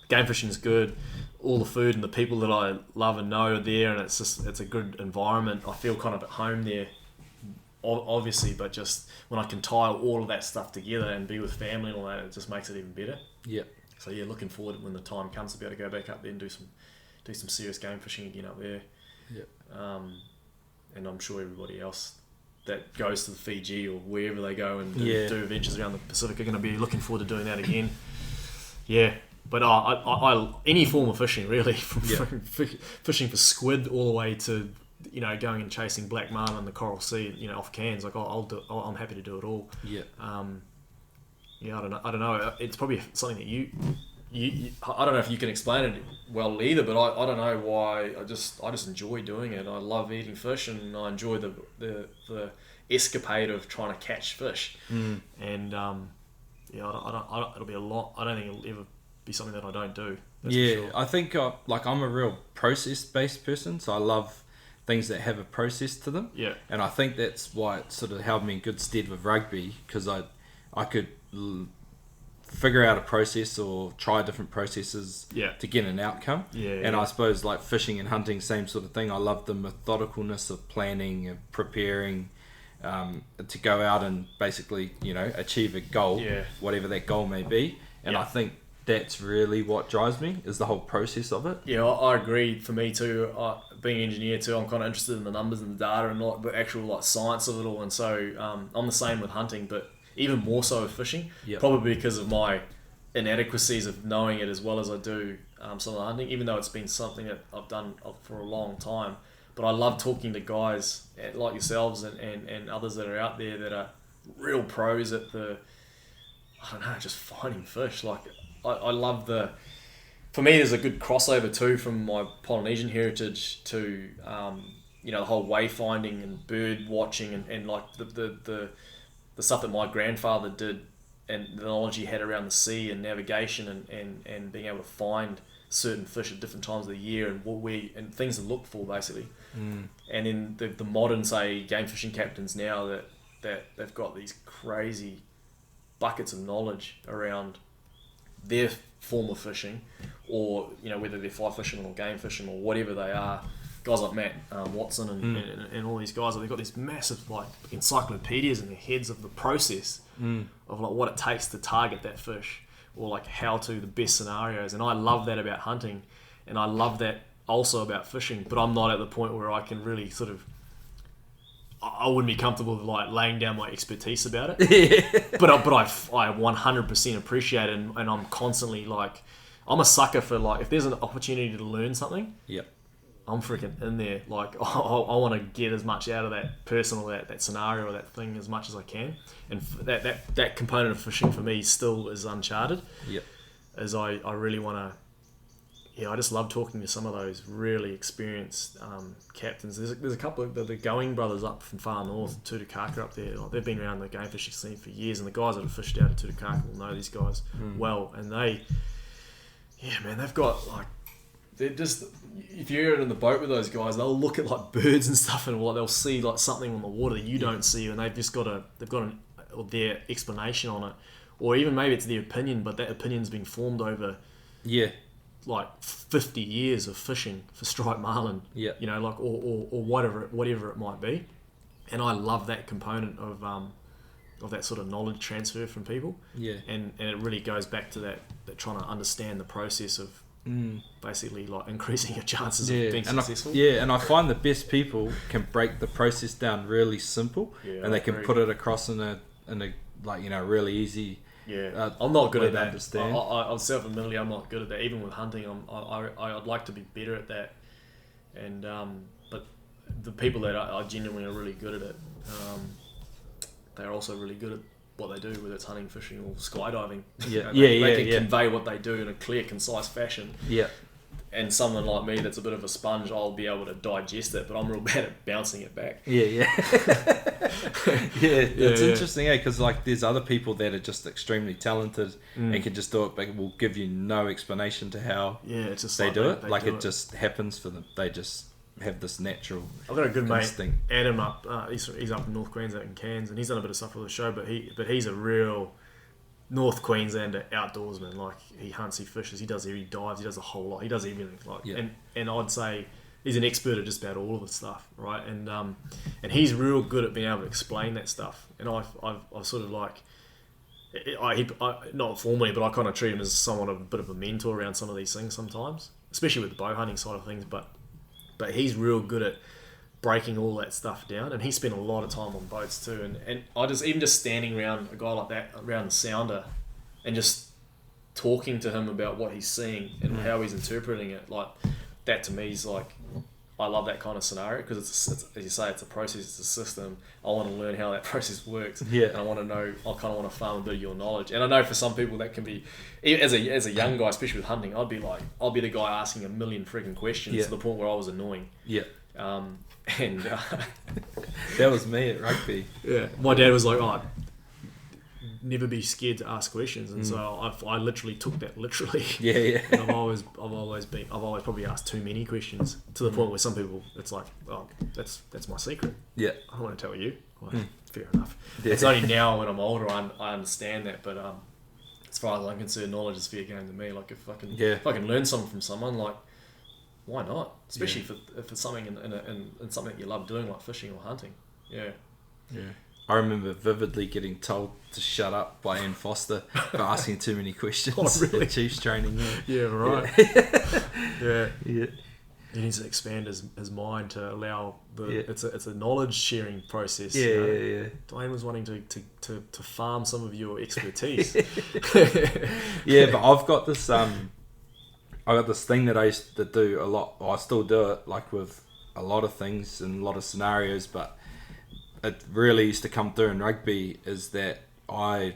game fishing is good, all the food and the people that I love and know are there, and it's a good environment. I feel kind of at home there, obviously, but just when I can tie all of that stuff together and be with family and all that, it just makes it even better. Yeah. So yeah, looking forward when the time comes to be able to go back up there and do some serious game fishing again up there. Yeah. and I'm sure everybody else that goes to the Fiji or wherever they go and do adventures around the Pacific are going to be looking forward to doing that again. Yeah, but I any form of fishing really, from fishing for squid all the way to going and chasing black marlin in the Coral Sea, off Cairns. Like I'm happy to do it all. Yeah. I don't know. It's probably something that you I don't know if you can explain it well either, but I don't know why. I just enjoy doing it. I love eating fish, and I enjoy the escapade of trying to catch fish. And it'll be a lot. I don't think it'll ever be something that I don't do. That's for sure. I think I'm a real process-based person, so I love things that have a process to them. Yeah, and I think that's why it sort of held me in good stead with rugby, because I could figure out a process or try different processes to get an outcome. I suppose like fishing and hunting, same sort of thing. I love the methodicalness of planning and preparing to go out and basically achieve a goal, whatever that goal may be. And I think that's really what drives me, is the whole process of it. Yeah, I agree. For me too, being an engineer too, I'm kind of interested in the numbers and the data and the actual science of it all. And so I'm the same with hunting, but even more so with fishing, probably because of my inadequacies of knowing it as well as I do some of the hunting, even though it's been something that I've done for a long time. But I love talking to guys like yourselves and others that are out there that are real pros at just finding fish. Like I love for me there's a good crossover too from my Polynesian heritage to the whole wayfinding and bird watching and like the stuff that my grandfather did and the knowledge he had around the sea and navigation and being able to find certain fish at different times of the year and things to look for basically. And in the modern, say, game fishing captains now that they've got these crazy buckets of knowledge around their form of fishing, or whether they're fly fishermen or game fishermen or whatever they are. Guys like Matt Watson and all these guys, they've got these massive encyclopedias in their heads of the process of what it takes to target that fish, or how to the best scenarios. And I love that about hunting, and I love that also about fishing. But I'm not at the point where I can really sort of, I wouldn't be comfortable with laying down my expertise about it. but I 100% appreciate it, and I'm constantly I'm a sucker for if there's an opportunity to learn something. Yep. I'm freaking in there. I want to get as much out of that person or that scenario or that thing as much as I can. And that component of fishing for me still is uncharted. Yep. As I really want to, I just love talking to some of those really experienced captains. There's a couple of the Going brothers up from far north, Tutukaka up there. They've been around the game fishing scene for years, and the guys that have fished out at Tutukaka will know these guys well. And they've got they're just, if you're in the boat with those guys, they'll look at birds and stuff, and they'll see something on the water that you don't see, and they've got their explanation on it, or even maybe it's their opinion, but that opinion's been formed over 50 years of fishing for striped marlin, or whatever it might be. And I love that component of that sort of knowledge transfer from people. Yeah, and it really goes back to that trying to understand the process of basically increasing your chances of being successful. And I find the best people can break the process down really simple, and they can put it across in a really easy. Yeah, I'm not good at that. Understand. I'll self-admittedly, I'm not good at that. Even with hunting, I'd like to be better at that. And but the people that are genuinely are really good at it, they're also really good at what they do, whether it's hunting, fishing, or skydiving. They can convey what they do in a clear, concise fashion. Yeah. And someone like me that's a bit of a sponge, I'll be able to digest it, but I'm real bad at bouncing it back. It's interesting, because there's other people that are just extremely talented and can just do it, but will give you no explanation to how it's just they do it. It just happens for them. They just have this natural I've got a good instinct. Mate, Adam up. He's up in North Queensland in Cairns, and he's done a bit of stuff for the show. But he's a real North Queenslander outdoorsman. He hunts, he fishes, he dives, he does a whole lot. He does everything. And I'd say he's an expert at just about all of the stuff, right? And he's real good at being able to explain that stuff. And I've sort of I not formally, but I kind of treat him as somewhat of a bit of a mentor around some of these things sometimes, especially with the bow hunting side of things. But he's real good at breaking all that stuff down. And he spent a lot of time on boats too. And I just standing around a guy like that, around the sounder, and just talking to him about what he's seeing and how he's interpreting it, like that to me is like, I love that kind of scenario because it's as you say, it's a process, it's a system. I want to learn how that process works. Yeah. And I want to know, I kind of want to farm a bit of your knowledge. And I know for some people that can be, as a young guy, especially with hunting, I'll be the guy asking a million freaking questions to the point where I was annoying. Yeah. And That was me at rugby. yeah, my dad was like, oh, never be scared to ask questions, and so I literally took that literally. Yeah. And I've always probably asked too many questions to the point where some people, it's like, oh, that's my secret. Yeah. I don't want to tell you. Like, fair enough. Yeah. It's only now when I'm older I understand that, but as far as I'm concerned, knowledge is fair game to me. Like if I can learn something from someone, like why not? Especially if it's something in something that you love doing, like fishing or hunting. Yeah. I remember vividly getting told to shut up by Ann Foster for asking too many questions. Oh, really? At Chiefs training. Yeah, right. Yeah. Yeah. He needs to expand his mind to allow Yeah. it's a knowledge sharing process. Yeah, you know? yeah. Dwayne was wanting to farm some of your expertise. Yeah, but I've got this thing that I used to do a lot. I still do it, like with a lot of things and a lot of scenarios, but it really used to come through in rugby is that I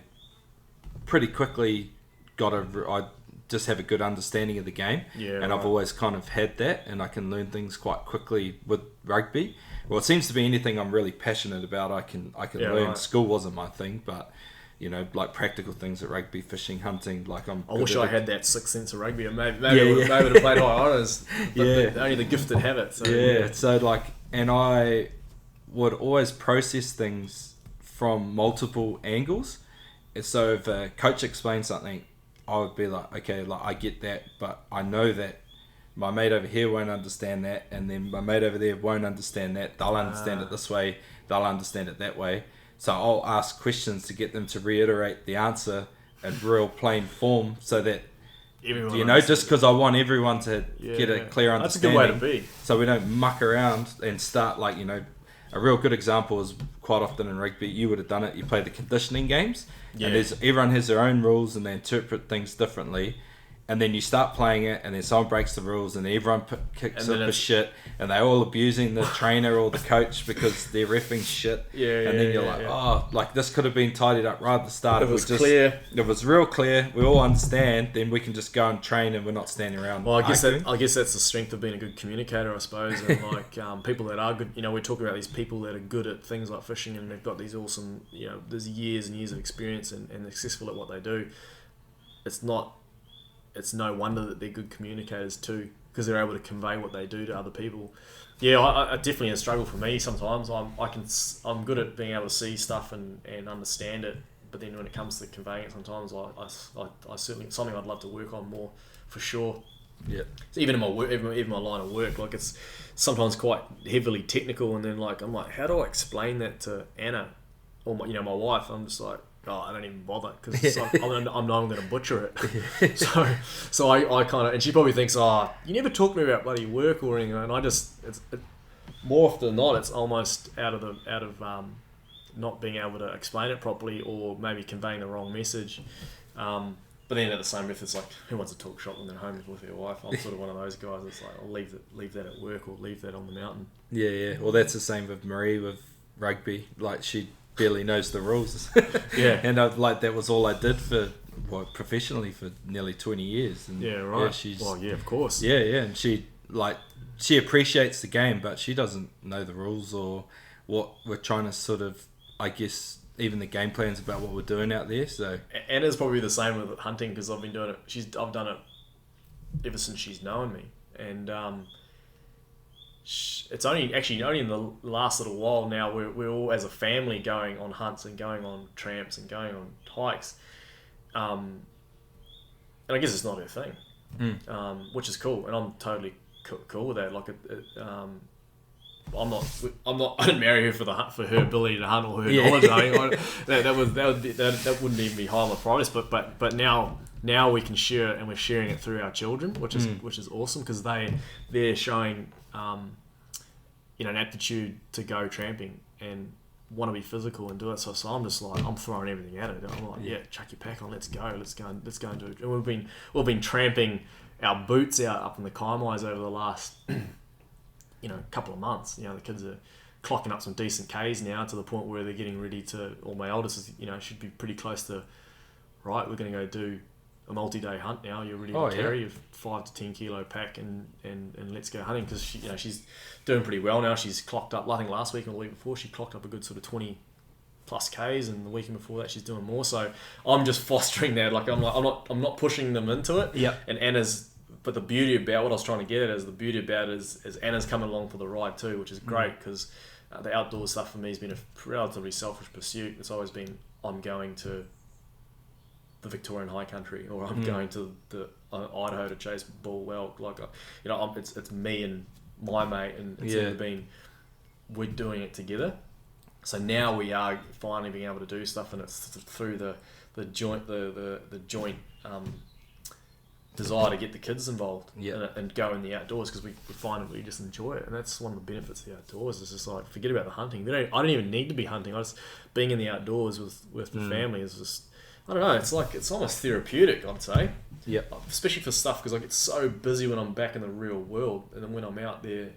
pretty quickly I just have a good understanding of the game. Yeah, and I've always kind of had that, and I can learn things quite quickly with rugby. Well, it seems to be anything I'm really passionate about, I can learn. Right. School wasn't my thing, but like practical things at rugby, fishing, hunting, like I wish I had that sixth sense of rugby, and maybe Yeah. I would have played high honours. But Yeah. only the gifted have it. So, So and I would always process things from multiple angles. And so if a coach explains something, I would be like, okay, like I get that, but I know that my mate over here won't understand that, and then my mate over there won't understand that. They'll understand it this way, they'll understand it that way. So I'll ask questions to get them to reiterate the answer in real plain form, so that everyone just because I want everyone to get a clear understanding. That's a good way to be. So we don't muck around and start a real good example is quite often in rugby, you would have done it, you play the conditioning games, and everyone has their own rules and they interpret things differently, and then you start playing it and then someone breaks the rules and everyone kicks up a shit, and they're all abusing the trainer or the coach because they're reffing shit, and then you're oh, like this could have been tidied up right at the start. It was clear. It was real clear, we all understand, then we can just go and train and we're not standing around. Well, I guess that's the strength of being a good communicator, I suppose, and people that are good. We're talking about these people that are good at things like fishing, and they've got these awesome, there's years and years of experience and they're successful at what they do. It's no wonder that they're good communicators too, because they're able to convey what they do to other people. Yeah, I definitely a struggle for me sometimes. I'm good at being able to see stuff and understand it, but then when it comes to conveying it, sometimes I certainly something I'd love to work on more, for sure. Yeah. So even in my work, even my line of work, like it's sometimes quite heavily technical, and then I'm like, how do I explain that to Anna or my wife? I'm just like, oh, I don't even bother, because I know I'm going to butcher it. So I kind of, and she probably thinks, oh, you never talk to me about bloody work or anything, and I just, more often than not, it's almost out of not being able to explain it properly, or maybe conveying the wrong message. But then at the same breath, it's like, who wants to talk shop when they're home with their wife? I'm sort of one of those guys that's like, I'll leave that at work or leave that on the mountain. Yeah. Well, that's the same with Marie with rugby. Like, she barely knows the rules. Yeah. And that was all I did professionally for nearly 20 years. And yeah, right. Yeah, of course. Yeah. And she appreciates the game, but she doesn't know the rules or what we're trying to sort of, I guess, even the game plans about what we're doing out there. So Anna's probably the same with hunting, because I've been doing it. I've done it ever since she's known me, and it's only in the last little while now we're all as a family going on hunts and going on tramps and going on hikes, and I guess it's not her thing, which is cool, and I'm totally cool with that. I didn't marry her for her ability to hunt or her knowledge. That wouldn't even be high on the price. But now we can share it, and we're sharing it through our children, which is awesome, because they're showing an aptitude to go tramping and want to be physical and do it. So I'm just like, I'm throwing everything at it. I'm like, yeah, chuck your pack on, let's go and do it. And we've been tramping our boots out up in the Kaimais over the last couple of months. The kids are clocking up some decent Ks now to the point where they're getting ready to, or my oldest is, should be pretty close to, right, we're going to go do a multi-day hunt now. You're ready to carry your 5 to 10 kilo pack and let's go hunting, because she's doing pretty well now. She's clocked up, I think last week or the week before, she clocked up a good sort of 20 plus Ks, and the weekend before that she's doing more. So I'm just fostering that. Like I'm not pushing them into it. Yeah. And but the beauty about what I was trying to get at is Anna's coming along for the ride too, which is great, because the outdoor stuff for me has been a relatively selfish pursuit. It's always been, I'm going to the Victorian high country, or I'm going to the Idaho to chase bull elk. Like, it's me and my mate, and it's never been, we're doing it together. So now we are finally being able to do stuff, and it's through the joint desire to get the kids involved and go in the outdoors, because we find that we just enjoy it. And that's one of the benefits of the outdoors. It's just like, forget about the hunting. I don't even need to be hunting. I just, being in the outdoors with the family is just, I don't know, it's almost therapeutic, I'd say. Yeah. Especially for stuff, because I get so busy when I'm back in the real world, and then when I'm out there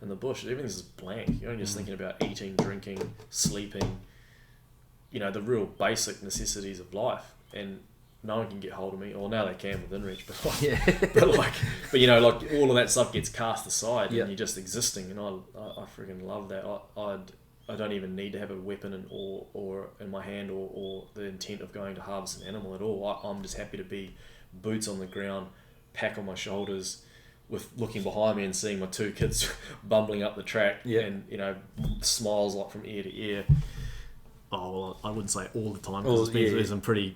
in the bush, everything's just blank. You're only just thinking about eating, drinking, sleeping, the real basic necessities of life. And no one can get hold of me, or now they can with InReach, but all of that stuff gets cast aside, and you're just existing. And I freaking love that. I don't even need to have a weapon or in my hand or the intent of going to harvest an animal at all. I'm just happy to be boots on the ground, pack on my shoulders, with looking behind me and seeing my 2 kids bumbling up the track, and smiles like from ear to ear. Oh well, I wouldn't say all the time, because there's some pretty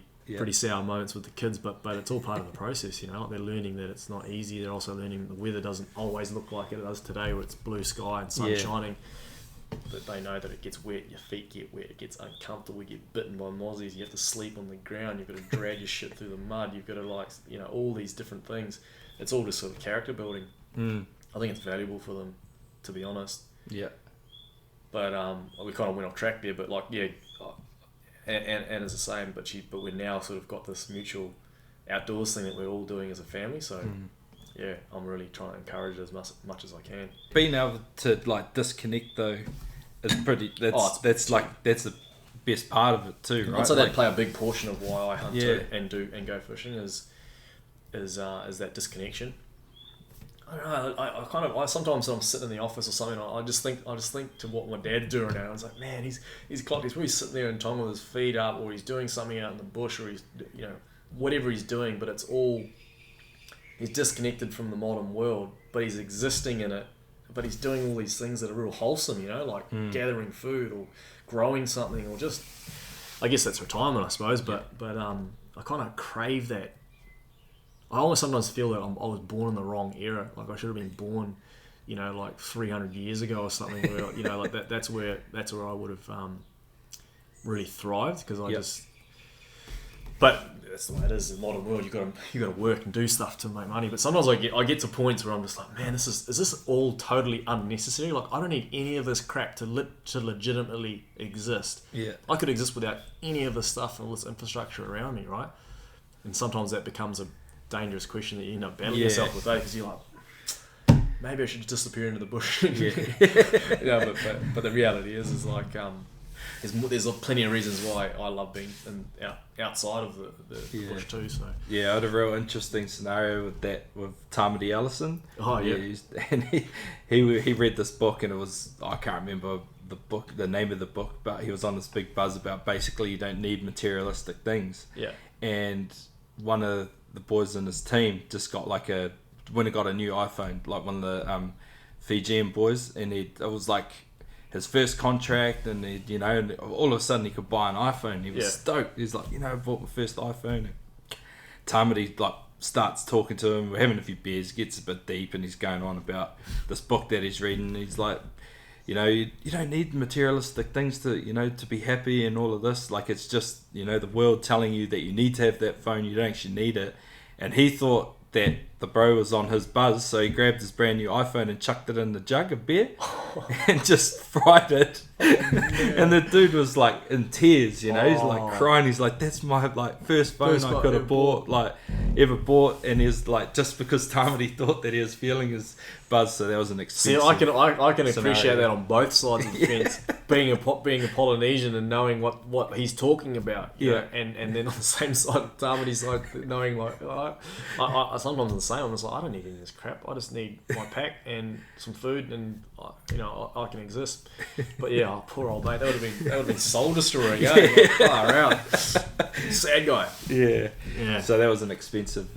sour moments with the kids, but it's all part of the process. Like, they're learning that it's not easy. They're also learning the weather doesn't always look like it does today, where it's blue sky and sun shining. But they know that it gets wet, your feet get wet, it gets uncomfortable, you get bitten by mozzies, you have to sleep on the ground, you've got to drag your shit through the mud, you've got to all these different things. It's all just sort of character building. I think it's valuable for them, to be honest. Yeah. But we kind of went off track there, but Anna's the same, but we're now sort of got this mutual outdoors thing that we're all doing as a family. So I'm really trying to encourage it as much as I can. Being able to disconnect though is pretty. That's the best part of it too, right? I'd say that play a big portion of why I hunt too, and go fishing is that disconnection. I don't know. I sometimes when I'm sitting in the office or something, I just think to what my dad's doing now. I was like, man, he's clocked. He's probably sitting there in Tonga with his feet up, or he's doing something out in the bush, or he's whatever he's doing. But it's all, he's disconnected from the modern world, but he's existing in it. But he's doing all these things that are real wholesome, like gathering food or growing something, or just, I guess that's retirement, I suppose. But I kind of crave that. I almost sometimes feel that I was born in the wrong era. Like, I should have been born, 300 years ago or something. Where, that's where I would have really thrived, because But that's the way it is in the modern world. You got to work and do stuff to make money. But sometimes I get to points where I'm just like, man, is this all totally unnecessary? Like, I don't need any of this crap to legitimately exist. Yeah, I could exist without any of this stuff and all this infrastructure around me, right? And sometimes that becomes a dangerous question that you end up battling yourself with, because you're like, maybe I should just disappear into the bush. But the reality is like, there's plenty of reasons why I love being outside of the bush too. So I had a real interesting scenario with Tamati Ellison. And he read this book, and it was, I can't remember the name of the book, but he was on this big buzz about basically you don't need materialistic things. And one of the boys in his team just got when he got a new iPhone, like one of the Fijian boys, and it was like his first contract, and and all of a sudden he could buy an iPhone. He was stoked. He's like, I bought my first iPhone. And Tamati starts talking to him. We're having a few beers, gets a bit deep, and he's going on about this book that he's reading. He's like, you don't need materialistic things to be happy and all of this. Like, it's just, the world telling you that you need to have that phone. You don't actually need it. And he thought that the bro was on his buzz, so he grabbed his brand new iPhone and chucked it in the jug of beer and just fried it. And the dude was like in tears, you know, he's like crying. He's like, that's my like first phone I could have ever bought. And he's like, just because Tamati thought that he was feeling his buzz, so that was an expensive. See, I can appreciate that on both sides of the fence. Being a Polynesian and knowing what he's talking about, you know, and then on the same side, Tamati's like knowing like I sometimes I'm the same. I'm just like, I don't need any of this crap. I just need my pack and some food, and you know I can exist. But yeah, poor old mate, that would have been soul destroying. Yeah, like, far out. Sad guy. Yeah. Yeah. So that was an expensive.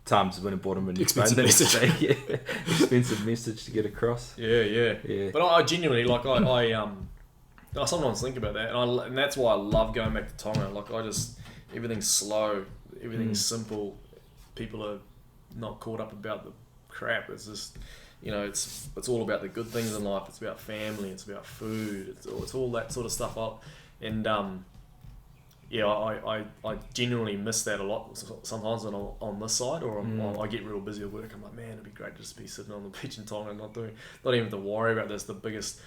Times when I bought him a new Expensive phone. message. Yeah. Expensive message to get across. Yeah. But I genuinely like I sometimes think about that, and that's why I love going back to Tonga. Like everything's slow, everything's simple. People are not caught up about the crap. It's just, you know, it's all about the good things in life. It's about family. It's about food. It's all that sort of stuff. Yeah, I genuinely miss that a lot sometimes on this side, or I get real busy at work. I'm like, man, it'd be great to just be sitting on the beach in Tonga and not even to worry about this. The biggest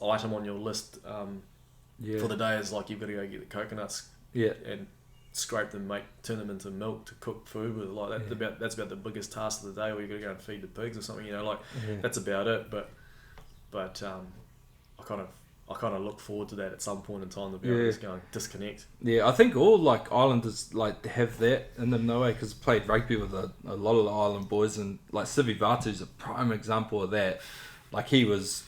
item on your list for the day is like, you've got to go get the coconuts and scrape them, turn them into milk to cook food with. Like that's about the biggest task of the day, where you got to go and feed the pigs or something. You know, that's about it. But I kind of look forward to that at some point in time, to be able to just go and disconnect. Yeah, I think all like islanders like have that in them, no way, because I played rugby with a lot of the island boys, and like Sivi Vatu's a prime example of that. Like he was,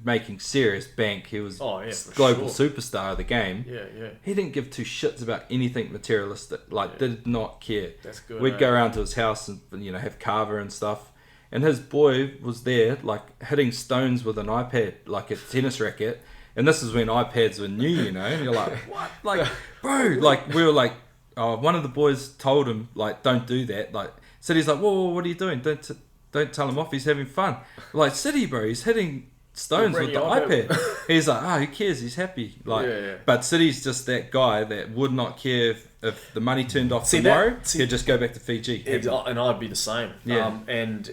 making serious bank. He was global superstar of the game. Yeah. He didn't give two shits about anything materialistic. Like did not care. That's good. We'd go around to his house and have kava and stuff. And his boy was there, like, hitting stones with an iPad, like a tennis racket. And this is when iPads were new, you know. And you're like, what? Like, bro. Like, we were like, one of the boys told him, like, don't do that. Like, City's like, whoa, what are you doing? Don't tell him off. He's having fun. We're like, City, bro, he's hitting stones with the iPad. He's like, who cares? He's happy. Like, But City's just that guy that would not care if the money turned off tomorrow. He'd just go back to Fiji. And I'd be the same. Yeah. And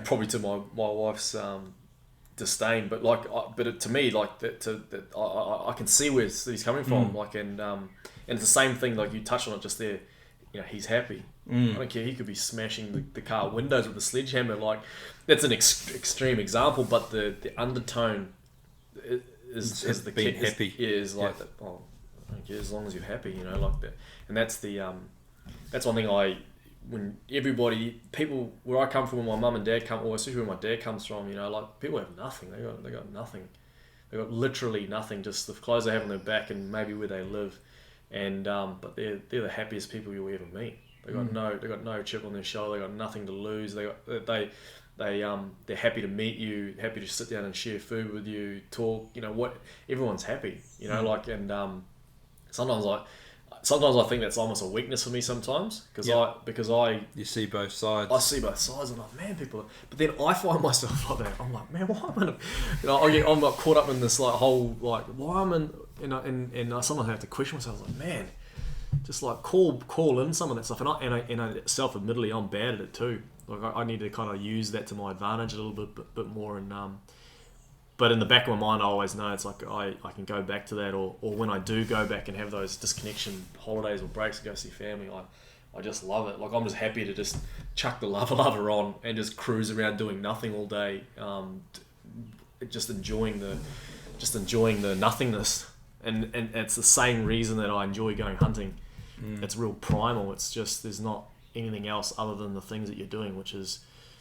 probably to my wife's disdain, but to me, like that I can see where he's coming from. Like, and it's the same thing. Like you touched on it just there. You know, he's happy. I don't care. He could be smashing the car windows with a sledgehammer. Like, that's an extreme example, but the undertone is the being happy. Is like that. Oh, I don't care, as long as you're happy, you know, like that. And that's that's one thing when people where I come from, where my mum and dad come, or especially where my dad comes from, you know, like people have nothing. They got nothing. They got literally nothing. Just the clothes they have on their back and maybe where they live. And but they're the happiest people you'll ever meet. They got no chip on their shoulder. They got nothing to lose. They're happy to meet you, happy to sit down and share food with you, talk. You know what? Everyone's happy. You know, like, and sometimes I think that's almost a weakness for me sometimes, because you see both sides. I see both sides, and I'm like, man, people. But then I find myself like that. I'm like, man, why am I? I'm like caught up in this like whole like why am I? And I sometimes have to question myself. Like, man, just like call in some of that stuff. And I self-admittedly, I'm bad at it too. Like I need to kind of use that to my advantage a little bit more. And but in the back of my mind, I always know it's like I can go back to that, or when I do go back and have those disconnection holidays or breaks to go see family, I just love it. Like, I'm just happy to just chuck the lover on and just cruise around doing nothing all day, just enjoying the nothingness. And it's the same reason that I enjoy going hunting. It's real primal. It's just there's not anything else other than the things that you're doing, which is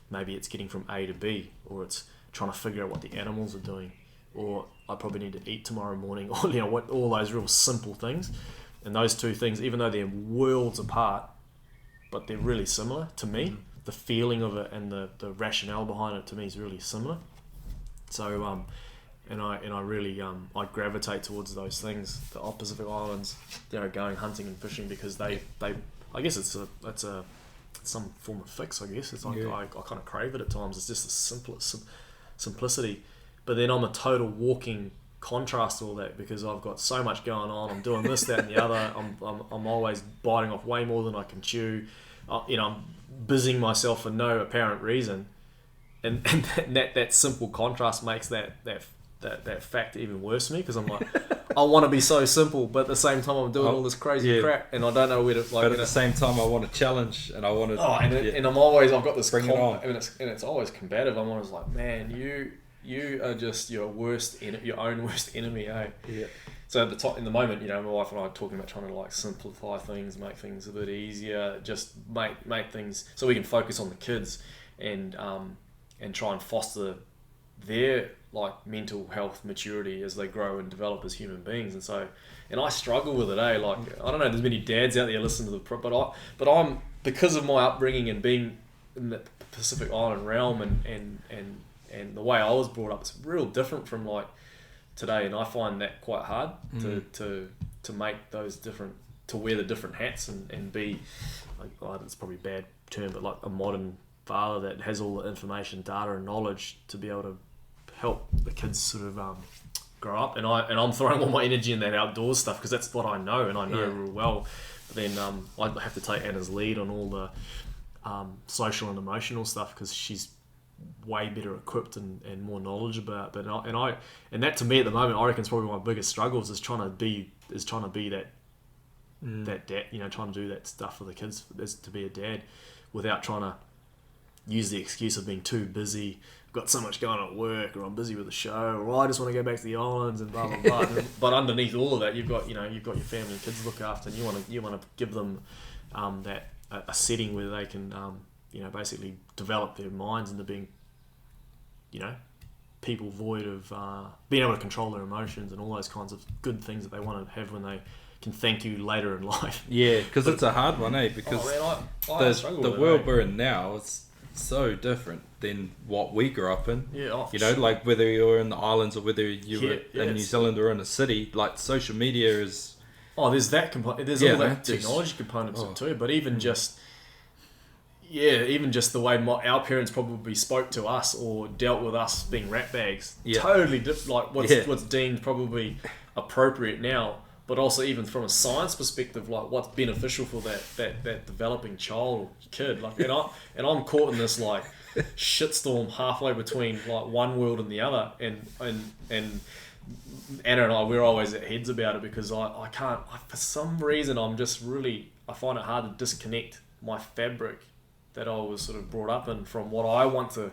maybe it's getting from A to B, or it's trying to figure out what the animals are doing, or I probably need to eat tomorrow morning, or what, all those real simple things. And those two things, even though they're worlds apart, but they're really similar to me. The feeling of it and the rationale behind it to me is really similar. So and I really I gravitate towards those things, the Pacific Islands, going hunting and fishing, because they I guess it's some form of fix. I guess it's like I kind of crave it at times. It's just the simplicity. But then I'm a total walking contrast all that, because I've got so much going on. I'm doing this, that, and the other. I'm always biting off way more than I can chew. I'm busying myself for no apparent reason, and that simple contrast makes that fact even worse for me, because I'm like, I want to be so simple, but at the same time I'm doing all this crazy crap, and I don't know where to But at the same time, I want to challenge, and I want to. And I've got this Bring it on. and it's always combative. I'm always like, man, you are just your own worst enemy, eh? Yeah. So at the top, in the moment, my wife and I are talking about trying to like simplify things, make things a bit easier, just make things so we can focus on the kids, and try and foster their like mental health maturity as they grow and develop as human beings. And I struggle with it, eh? Like, I don't know, there's many dads out there listening to but I'm, because of my upbringing and being in the Pacific Island realm and the way I was brought up, it's real different from like today, and I find that quite hard to make those different, to wear the different hats and be like, it's probably a bad term, but like a modern father that has all the information, data and knowledge to be able to help the kids sort of grow up. And I'm throwing all my energy in that outdoors stuff because that's what I know, and I know real well. But then I have to take Anna's lead on all the social and emotional stuff, because she's way better equipped and more knowledgeable about it. And that to me at the moment, I reckon, is probably my biggest struggles, is trying to be that that dad, trying to do that stuff for the kids, is to be a dad without trying to use the excuse of being too busy, got so much going on at work, or I'm busy with the show, or I just want to go back to the islands and blah blah blah. But underneath all of that, you've got your family and kids to look after, and you want to give them that a setting where they can basically develop their minds into being people void of being able to control their emotions and all those kinds of good things that they want to have when they can thank you later in life. Yeah, because it's a hard one, eh? Because the world we're in now is so different than what we grew up in. Yeah, like whether you're in the islands or whether you were in New Zealand or in a city, like social media is... Oh, there's that component. There's all that technology components too. But even just the way our parents probably spoke to us or dealt with us being rat bags, totally different. Like what's deemed probably appropriate now, but also even from a science perspective, like what's beneficial for that developing child or kid. Like, and I'm caught in this like shitstorm halfway between like one world and the other, and Anna and I, we're always at heads about it, because I can't, for some reason, I find it hard to disconnect my fabric that I was sort of brought up in from what I want to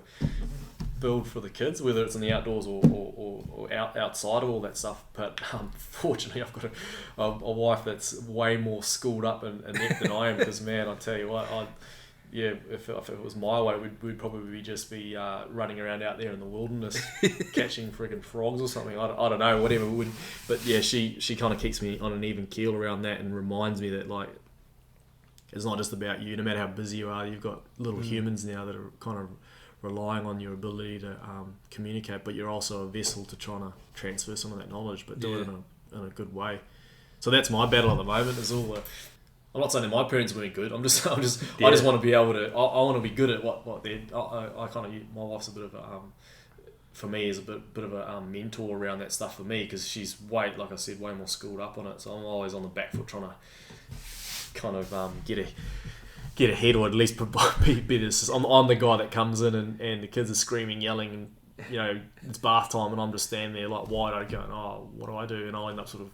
build for the kids, whether it's in the outdoors or outside of all that stuff. But fortunately, I've got a wife that's way more schooled up and inept than I am, because, man, I tell you what, if it was my way, we'd probably just be running around out there in the wilderness catching freaking frogs or something. I don't know, whatever. But yeah, she kind of keeps me on an even keel around that, and reminds me that like it's not just about you. No matter how busy you are, you've got little humans now that are kind of relying on your ability to communicate, but you're also a vessel to trying to transfer some of that knowledge, but do it in a good way. So that's my battle at the moment. Is all I'm not saying that my parents weren't good. I just want to be able to. I want to be good at what they're. I kind of. My wife's a bit of a. For me, is a bit of a mentor around that stuff for me, because she's way more schooled up on it. So I'm always on the back foot trying to kind of get ahead, or at least be this. I'm the guy that comes in and the kids are screaming, yelling, and it's bath time, and I'm just standing there like wide-eyed going, oh, what do I do? And I'll end up sort of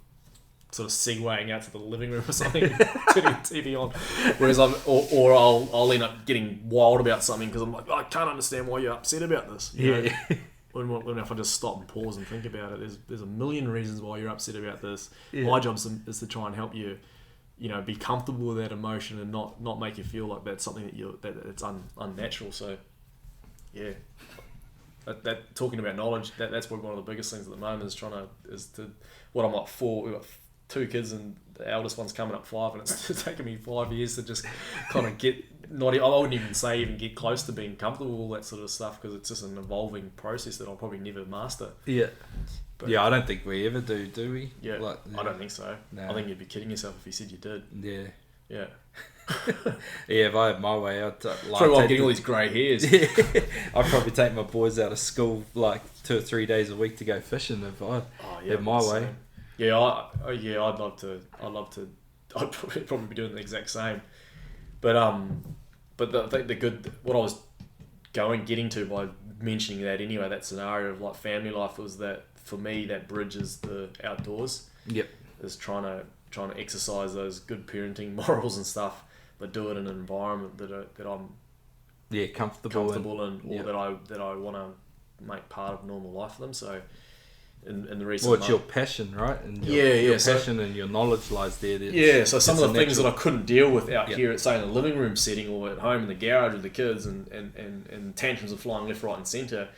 segueing out to the living room or something, turning the TV on. Whereas I'll end up getting wild about something, because I'm like, I can't understand why you're upset about this. When if I just stop and pause and think about it, there's a million reasons why you're upset about this. My job is to try and help you, be comfortable with that emotion and not make you feel like that's something that it's unnatural. So, yeah. That talking about knowledge, that's probably one of the biggest things at the moment, I'm like 4. We've got 2 kids, and the eldest one's coming up 5, and it's taken me 5 years to just kind of I wouldn't even say get close to being comfortable with all that sort of stuff, because it's just an evolving process that I'll probably never master. Yeah. But, I don't think we ever do we? Yeah, I don't think so. No. I think you'd be kidding yourself if you said you did. Yeah. Yeah. Yeah, if I had my way, I'd Probably why I'm getting all these grey hairs. I'd probably take my boys out of school like 2 or 3 days a week to go fishing if I had my way. Same. Yeah, I'd love to. I'd probably be doing the exact same. But the good what I was getting to by mentioning that anyway, that scenario of like family life was that for me that bridges the outdoors. Yep. Is trying to exercise those good parenting morals and stuff, but do it in an environment that I'm comfortable in, or yep. that I want to make part of normal life for them. So, in the recent well, it's your passion, right? And your passion and your knowledge lies there. So some of the things that I couldn't deal with out Yep. here at, say, in the living room setting or at home in the garage with the kids, and tantrums are flying left, right, and centre.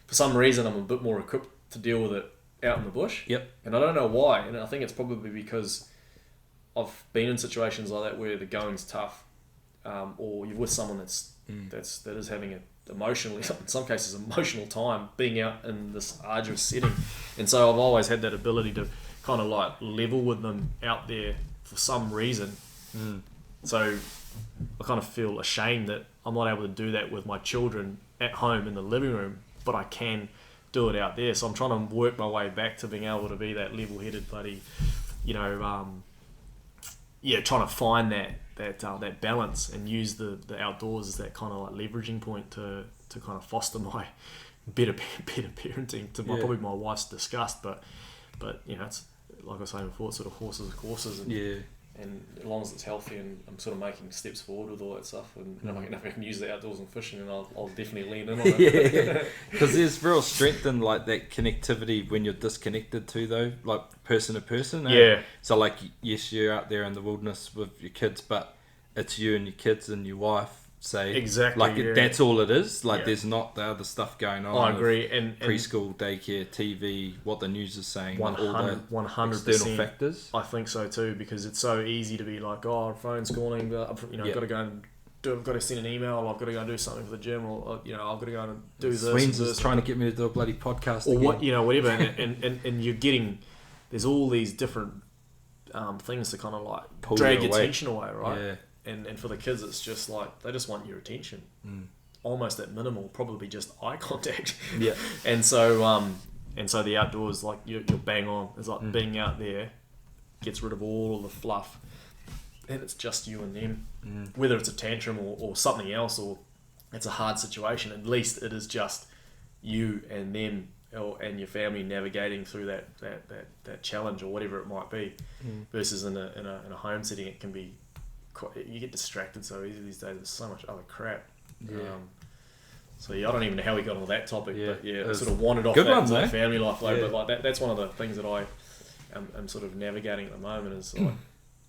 For some reason, I'm a bit more equipped to deal with it out in the bush. Yep. And I don't know why. And I think it's probably because I've been in situations like that where the going's tough, or you're with someone that is having emotional time being out in this arduous setting, and so I've always had that ability to kind of like level with them out there for some reason. So I kind of feel ashamed that I'm not able to do that with my children at home in the living room, but I can do it out there. So I'm trying to work my way back to being able to be that level-headed buddy, trying to find that balance and use the outdoors as that kind of like leveraging point to kind of foster my better parenting to probably my wife's disgust, but it's like I was saying before, it's sort of horses and courses, and as long as it's healthy and I'm sort of making steps forward with all that stuff, and if I can use the outdoors and fishing, and I'll definitely lean in on it. Because there's real strength in like that connectivity when you're disconnected too, though, like person to person. So like, yes, you're out there in the wilderness with your kids, but it's you and your kids and your wife. Say exactly, like that's all it is. Like there's not the other stuff going on. I agree, and preschool, daycare, TV, what the news is saying, 100% external factors. I think so too, because it's so easy to be like, oh, our phone's calling, I've got to go and I've got to send an email, I've got to go and do something for the gym, or I've got to go and do this. Sweens is trying to get me to do a bloody podcast, or again. whatever, and you're getting there's all these different things to kind of like drag your attention away, right? Yeah. And for the kids, it's just like they just want your attention, almost at minimal, probably just eye contact. Yeah. And so the outdoors, like you're bang on. It's like being out there gets rid of all of the fluff, and it's just you and them. Whether it's a tantrum or something else, or it's a hard situation, at least it is just you and them, and your family navigating through that challenge or whatever it might be. Versus in a home setting, it can be. You get distracted so easy these days. There's so much other crap. I don't even know how we got onto that topic, but I sort of wandered off that family life though. But like that's one of the things that I am sort of navigating at the moment is like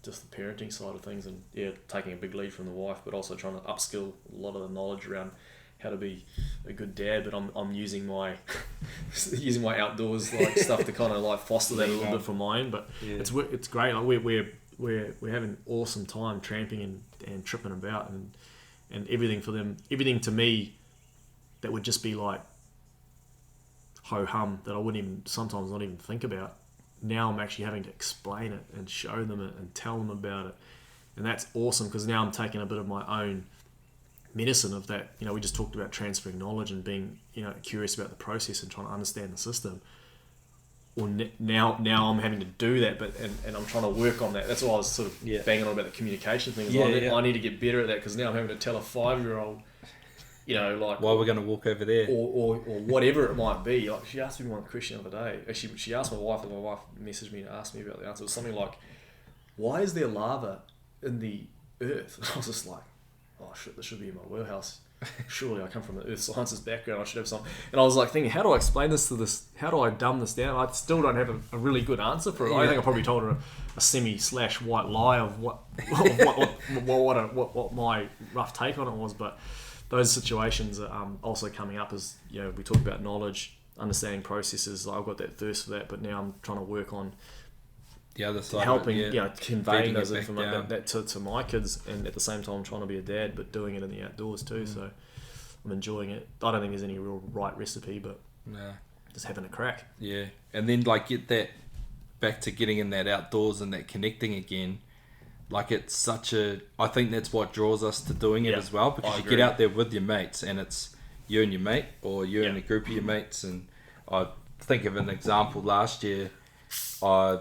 just the parenting side of things, and taking a big lead from the wife, but also trying to upskill a lot of the knowledge around how to be a good dad. But I'm using my outdoors like stuff to kind of like foster that a little bit for mine. But it's great. Like we're having an awesome time tramping and tripping about, and everything for them, everything to me that would just be like ho-hum that I wouldn't even sometimes not even think about. Now I'm actually having to explain it and show them it and tell them about it, and that's awesome because now I'm taking a bit of my own medicine of that. We just talked about transferring knowledge and being curious about the process and trying to understand the system. Well, now I'm having to do that, and I'm trying to work on that. That's why I was sort of banging on about the communication thing. I need to get better at that because now I'm having to tell a 5-year-old, like why we're going to walk over there, or whatever it might be. Like she asked me one question the other day. Actually, she asked my wife, and my wife messaged me and asked me about the answer. It was something like, "Why is there lava in the earth?" And I was just like, "Oh shit, this should be in my warehouse." Surely I come from the earth sciences background, I should have some. And I was like thinking, how do I explain this to this? How do I dumb this down? I still don't have a really good answer for it. I think I probably told her a semi/white lie of what my rough take on it was. But those situations are also coming up as we talk about knowledge, understanding processes. I've got that thirst for that, but now I'm trying to work on the other side, helping conveying those information that to my kids, and at the same time trying to be a dad but doing it in the outdoors too. So I'm enjoying it. I don't think there's any real right recipe, but just having a crack. And then like get that back to getting in that outdoors and that connecting again. like it's such a. I think that's what draws us to doing it Yeah, as well, because I you agree. get out there with your mates, and it's you and your mate, or you and Yeah. a group of your mates. And I think of an example last year. I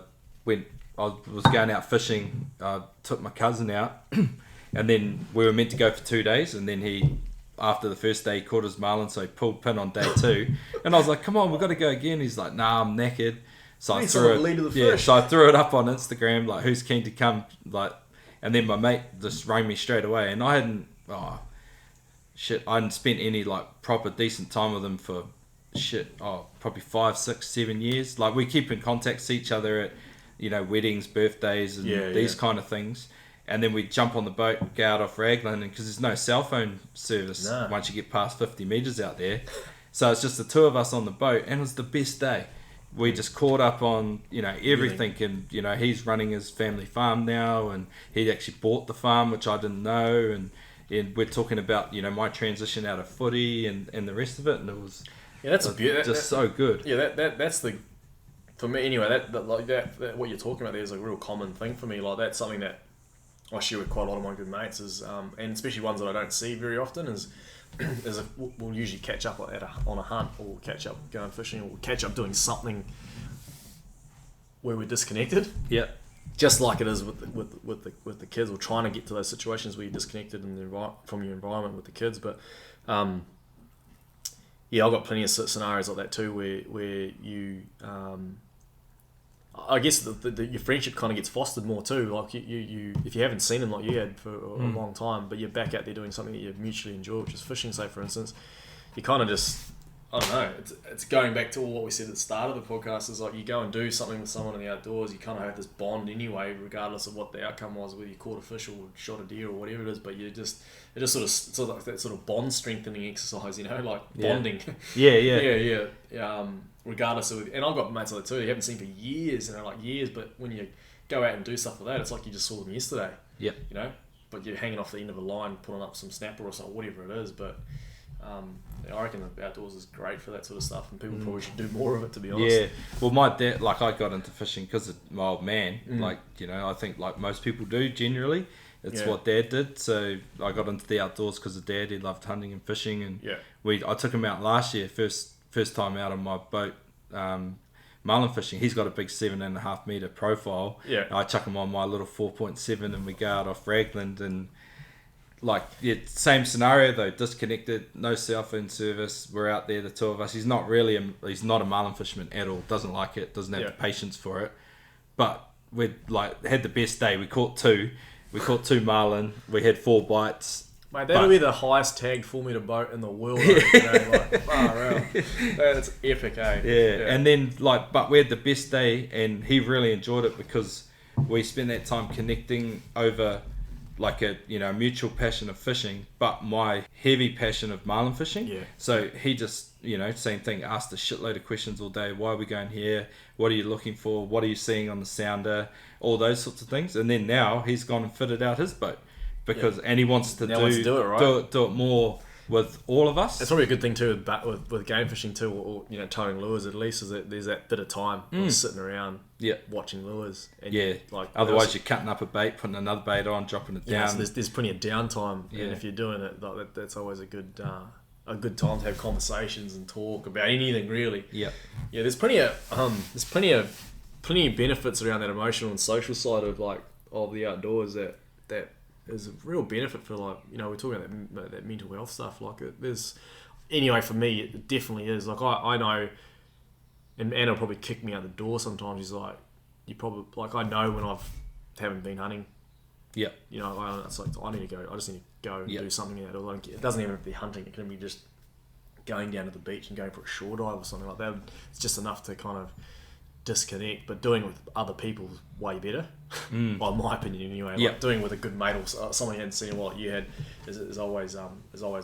was going out fishing. I took my cousin out, and then we were meant to go for 2 days, and then he. After the first day, he caught his marlin, so he pulled pin on day 2. And I was like, come on, we've got to go again. He's like, nah, I'm knackered. So I Need threw someone it. to lead to the Yeah, fish. so I threw it up on Instagram, like, who's keen to come? Like, and then my mate just rang me straight away. And I hadn't spent any, like, proper decent time with him for, probably 5, 6, 7 years. Like, we keep in contact with each other at, weddings, birthdays, and these kind of things. And then we jump on the boat, go out off Raglan, and because there's no cell phone service once you get past 50 metres out there. So it's just the two of us on the boat, and it was the best day. We just caught up on, everything. And, he's running his family farm now, and he actually bought the farm, which I didn't know. And we're talking about, my transition out of footy and the rest of it. And it was so good. Yeah, that's the... For me, anyway, that what you're talking about there is a real common thing for me. Like, that's something that I share with quite a lot of my good mates, and especially ones that I don't see very often, we'll usually catch up on a hunt, or we'll catch up going fishing, or we'll catch up doing something where we're disconnected. Yeah. Just like it is with the kids, or trying to get to those situations where you're disconnected from your environment with the kids. But I've got plenty of scenarios like that too, where you I guess your friendship kind of gets fostered more too. Like you if you haven't seen them like you had for a long time, but you're back out there doing something that you mutually enjoy, which is fishing, say for instance, you kind of just, I don't know, it's going back to what we said at the start of the podcast, is like you go and do something with someone in the outdoors, you kind of have this bond anyway, regardless of what the outcome was, whether you caught a fish or shot a deer or whatever it is, but it just sort of like that sort of bond strengthening exercise, like bonding. Yeah. Regardless of, and I've got mates like that too, you haven't seen for years, but when you go out and do stuff like that, it's like you just saw them yesterday. Yep. But you're hanging off the end of a line, pulling up some snapper or something, whatever it is. But I reckon the outdoors is great for that sort of stuff, and people probably should do more of it, to be honest. Yeah. Well, my dad, like, I got into fishing because of my old man. I think like most people do generally. It's what Dad did. So I got into the outdoors because of Dad. He loved hunting and fishing, and I took him out last year, first time out on my boat, marlin fishing. He's got a big 7.5 metre profile. Yeah. I chuck him on my little 4.7, and we go out off Raglan, and same scenario though, disconnected, no cell phone service. We're out there, the two of us. He's not a marlin fisherman at all. Doesn't like it. Doesn't have the patience for it. But we had the best day. We caught 2 marlin. We had 4 bites. Mate, that'll be the highest tagged 4 metre boat in the world. Far out. That's epic, eh? Yeah. And then but we had the best day, and he really enjoyed it because we spent that time connecting over a mutual passion of fishing, but my heavy passion of marlin fishing. Yeah. So he just, same thing, asked a shitload of questions all day. Why are we going here? What are you looking for? What are you seeing on the sounder? All those sorts of things. And then now he's gone and fitted out his boat and he wants to do it, right? do it more with all of us. It's probably a good thing too with game fishing too, or towing lures at least, is that there's that bit of time sitting around watching lures. And otherwise you're cutting up a bait, putting another bait on, dropping it down. So there's plenty of downtime, and if you're doing it, that's always a good time to have conversations and talk about anything really. There's plenty of benefits around that emotional and social side of the outdoors that is a real benefit for we're talking about that mental health stuff. Anyway, for me it definitely is. I know, and Anna will probably kick me out the door sometimes. He's like, you probably I know when haven't been hunting. Yeah. It's like I need to go. I just need to go and do something outdoors. It doesn't even have to be hunting. It can be just going down to the beach and going for a shore dive or something like that. It's just enough to kind of disconnect, but doing it with other people is way better. Well, in my opinion anyway. Doing it with a good mate or someone you hadn't seen what you had is always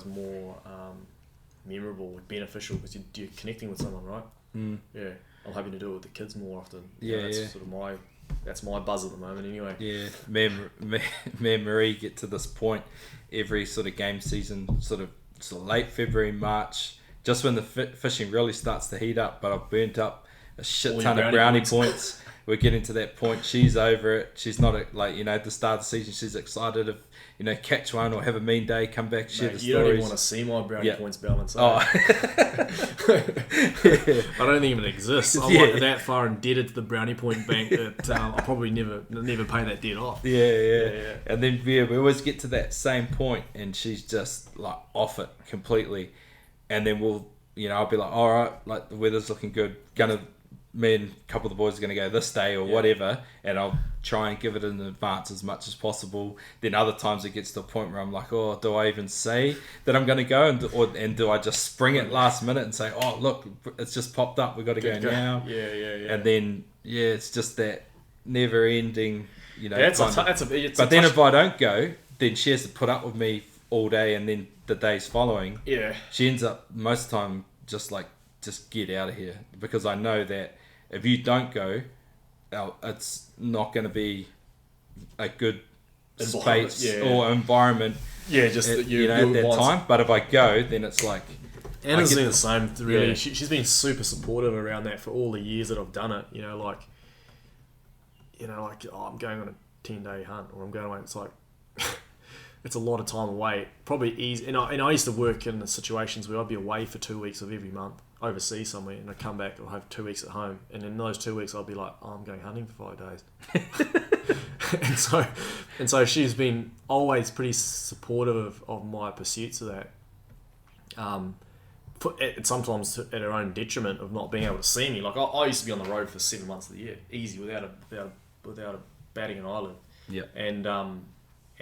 more memorable and beneficial because you're connecting with someone, right? Yeah, I'm hoping to do it with the kids more often. That's my buzz at the moment anyway. Yeah, me and Marie get to this point every sort of game season, sort of late February, March, just when the fishing really starts to heat up. But I've burnt up a shit All ton your of brownie brownie points. We're getting to that point. She's over it. She's not at the start of the season. She's excited if catch one or have a mean day, come back, share Mate, the you don't even stories. want to see my brownie Yeah. points balance. Oh, I don't think it even exists. I'm Yeah. like that far indebted to the brownie point bank that I'll probably never pay that debt off. yeah. And then we always get to that same point, and she's just like off it completely. And then I'll be like, all right, like the weather's looking good. Me and a couple of the boys are gonna go this day or whatever, and I'll try and give it in advance as much as possible. Then other times it gets to a point where I'm like, oh, do I even say that I'm gonna go, and do I just spring it last minute and say, oh look, it's just popped up, we got to go now. Yeah. And then it's just that never ending, It's But then if I don't go, then she has to put up with me all day, and then the days following, she ends up most of the time just get out of here, because I know that if you don't go, it's not going to be a good space or environment. Yeah, just at, that at that time. But if I go, then it's like Anna's been the same. Really, Yeah. she's been super supportive around that for all the years that I've done it. I'm going on a 10-day hunt, or I'm going away. It's like it's a lot of time away. Probably easy. And I used to work in situations where I'd be away for 2 weeks of every month, overseas somewhere, and I'd come back, I'll have 2 weeks at home, and in those 2 weeks I'll be like, I'm going hunting for 5 days. and so she's been always pretty supportive of my pursuits of that. Sometimes at her own detriment of not being able to see me. Like I used to be on the road for 7 months of the year, easy, without a batting an eyelid. Yeah.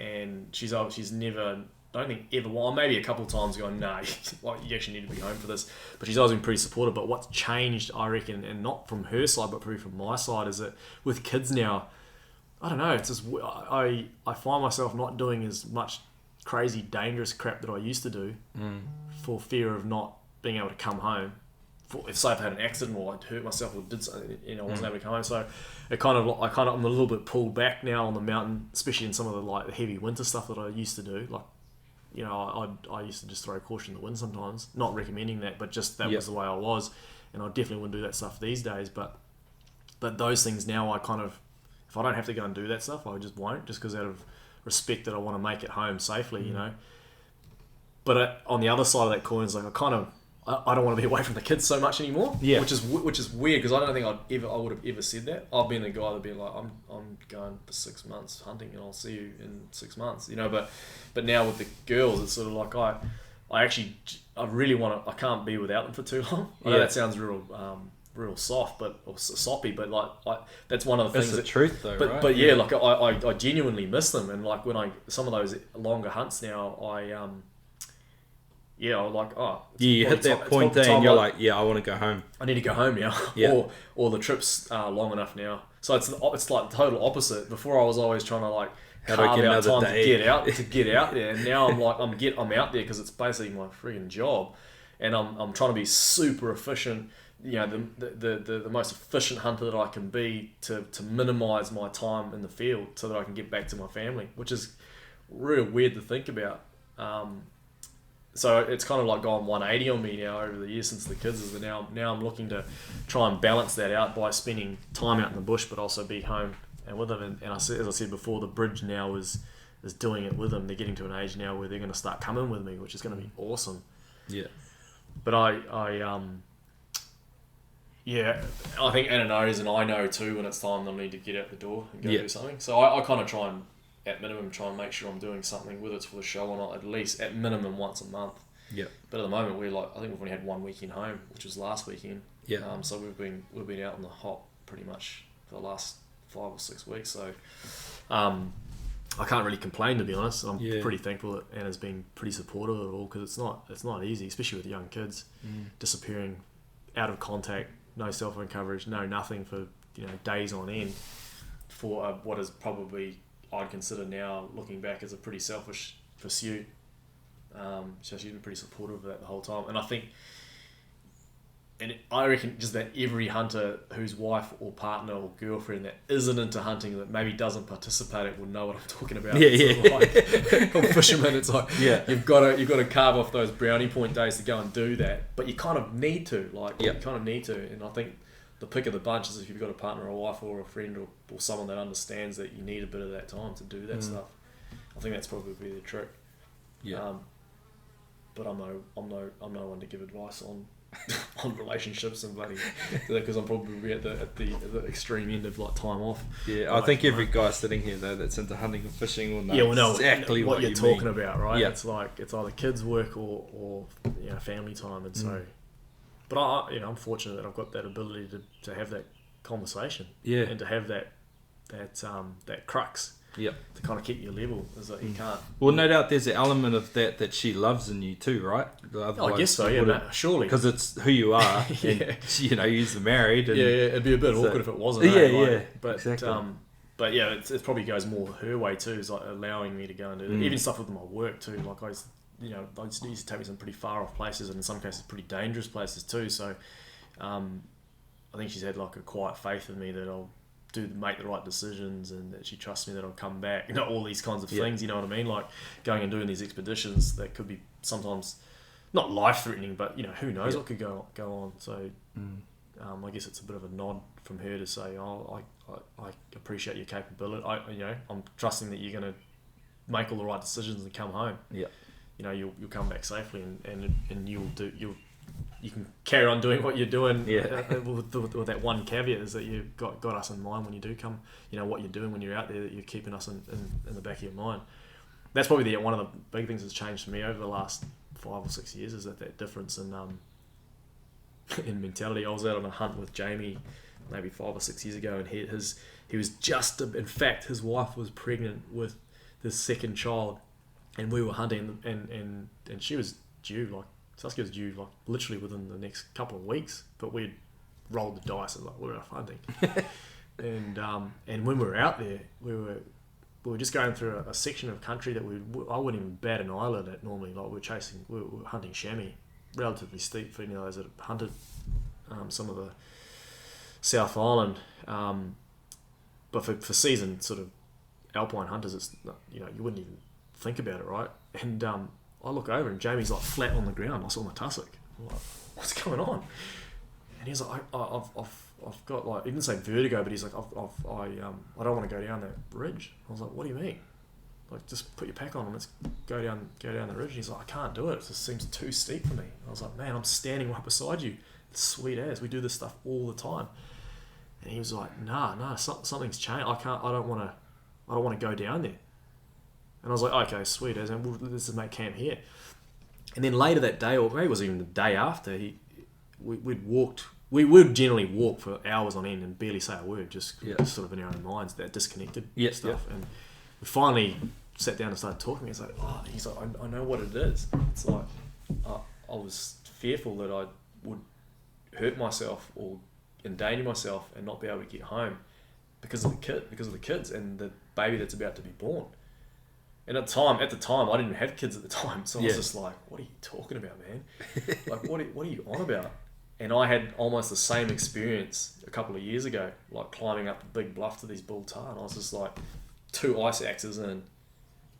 And she's never, I don't think ever, well, maybe a couple of times going, nah, like you actually need to be home for this. But she's always been pretty supportive. But what's changed, I reckon, and not from her side, but probably from my side, is that with kids now, I don't know, it's just, I find myself not doing as much crazy, dangerous crap that I used to do for fear of not being able to come home. If I had an accident or I'd hurt myself or did something, I wasn't able to come home. So I'm a little bit pulled back now on the mountain, especially in some of the heavy winter stuff that I used to do. I used to just throw caution to the wind sometimes. Not recommending that, but just that was the way I was, and I definitely wouldn't do that stuff these days. But those things now, if I don't have to go and do that stuff, I just won't, just because out of respect that I want to make it home safely, But on the other side of that coin is I don't want to be away from the kids so much anymore. Yeah. Which is weird, because I don't think I would have ever said that. I've been the guy that'd be like, I'm going for 6 months hunting, and I'll see you in 6 months. But now with the girls, it's sort of like I really want to. I can't be without them for too long. I know that sounds real soft, or soppy, but that's one of the things. That's the truth, though, right? But I genuinely miss them, and when some of those longer hunts now, you hit that point there and you're like, I want to go home. I need to go home now. Yeah. or the trip's long enough now. So it's like the total opposite. Before I was always trying to carve out time to get out there, and now I'm like I'm out there because it's basically my friggin' job, and I'm trying to be super efficient. The most efficient hunter that I can be to minimise my time in the field so that I can get back to my family, which is real weird to think about. So it's kind of like gone 180 on me now over the years since the kids. Now I'm looking to try and balance that out by spending time out in the bush, but also be home and with them. And as I said before, the bridge now is doing it with them. They're getting to an age now where they're going to start coming with me, which is going to be awesome. Yeah. But I think Anna knows, and I know too, when it's time they'll need to get out the door and go do something. So I kind of try and, at minimum, try and make sure I'm doing something, whether it's for the show or not, at least at minimum once a month. Yeah. But at the moment I think we've only had 1 weekend home, which was last weekend. Yeah. So we've been out on the hop pretty much for the last 5 or 6 weeks. So I can't really complain, to be honest. I'm pretty thankful that Anna's been pretty supportive of it all, because it's not easy, especially with young kids disappearing out of contact, no cell phone coverage, no nothing for days on end for what is probably, I'd consider now, looking back, as a pretty selfish pursuit. So she's been pretty supportive of that the whole time. And I think, I reckon just that every hunter whose wife or partner or girlfriend that isn't into hunting, that maybe doesn't participate, will know what I'm talking about. Or fishermen, it's like, you've got to carve off those brownie point days to go and do that. But you kind of need to, And I think the pick of the bunch is if you've got a partner or a wife or a friend or someone that understands that you need a bit of that time to do that stuff. I think that's probably the trick. Yeah. But I'm no one to give advice on on relationships and bloody, because I'm probably at the extreme end of like time off. Yeah, I think every guy sitting here though that's into hunting and fishing will know exactly what you're talking about, right? Yeah. It's like it's either kids' work or family time, and so. But I'm fortunate that I've got that ability to have that conversation, and to have that crux. Yep. To kind of keep your level, is that you can't. Well, no doubt there's an element of that she loves in you too, right? I guess so, yeah, surely. Because it's who you are, yeah. And you're married. And it'd be a bit awkward if it wasn't. But, exactly. But yeah, it probably goes more her way too, is like allowing me to go and do it. Even stuff with my work too. Like I used to take me some pretty far off places, and in some cases pretty dangerous places too. So, I think she's had like a quiet faith in me that I'll make the right decisions, and that she trusts me that I'll come back. All these kinds of things. You know what I mean? Like going and doing these expeditions that could be sometimes not life threatening, but who knows what could go on. So, I guess it's a bit of a nod from her to say, I appreciate your capability. I'm trusting that you're going to make all the right decisions and come home. Yeah. You'll come back safely, and you can carry on doing what you're doing. With that one caveat is that you've got us in mind when you do come. What you're doing when you're out there, that you're keeping us in the back of your mind. That's probably one of the big things that's changed for me over the last 5 or 6 years, is that difference in mentality. I was out on a hunt with Jamie maybe 5 or 6 years ago, and he was just, in fact, his wife was pregnant with his second child, and we were hunting, and she was due, like Saskia was due like literally within the next couple of weeks, but we'd rolled the dice and like we're off hunting. And when we were out there, we were just going through a section of country that I wouldn't even bat an eyelid at normally. Like we were hunting chamois, relatively steep for any of those that have hunted some of the South Island. But for seasoned sort of alpine hunters, it's not, you wouldn't even think about it, right? And I look over and Jamie's like flat on the ground. I saw my tussock. I'm like, what's going on? And he's like, I've got like, he didn't say vertigo, but he's like, I don't want to go down that ridge. I was like, what do you mean? Like, just put your pack on and let's go down the ridge. And he's like, I can't do it. It just seems too steep for me. I was like, man, I'm standing right beside you. It's sweet as. We do this stuff all the time. And he was like, nah, something's changed. I don't want to go down there. And I was like, okay, sweet as, and let's just make camp here. And then later that day, or maybe it was even the day after, we would generally walk for hours on end and barely say a word, just sort of in our own minds, that disconnected stuff. And we finally sat down and started talking. He's like, I know what it is. It's like, I was fearful that I would hurt myself or endanger myself and not be able to get home because of the kids and the baby that's about to be born. And at the time, I didn't have kids at the time, so I was just like, "What are you talking about, man? Like, what are you on about?" And I had almost the same experience a couple of years ago, like climbing up the big bluff to these bull tar, and I was just like 2 ice axes in,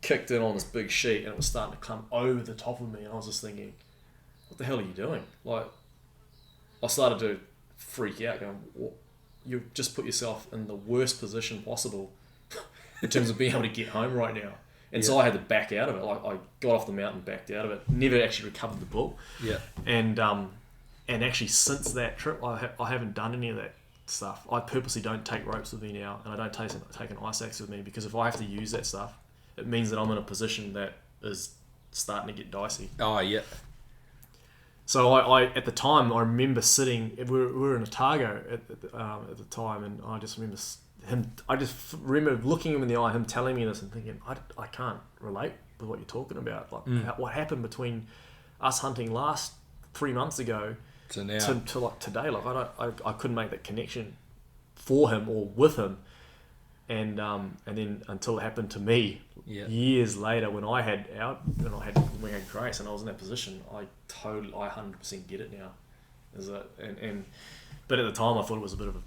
kicked in on this big sheet, and it was starting to come over the top of me, and I was just thinking, "What the hell are you doing?" Like, I started to freak out, going, "What? You've just put yourself in the worst position possible in terms of being able to get home right now." And so I had to back out of it. Like, I got off the mountain, backed out of it. Never actually recovered the bull. Yeah. And actually since that trip, I haven't done any of that stuff. I purposely don't take ropes with me now, and I don't take an ice axe with me, because if I have to use that stuff, it means that I'm in a position that is starting to get dicey. Oh yeah. So I at the time, I remember sitting. We were in Otago at the time, and I just remember looking him in the eye, him telling me this, and thinking, I can't relate with what you're talking about. Like, what happened between us hunting last 3 months ago to now to like today? Like, I couldn't make that connection for him or with him, and then until it happened to me years later when we had Grace and I was in that position, I 100% get it now. But at the time I thought it was a bit of a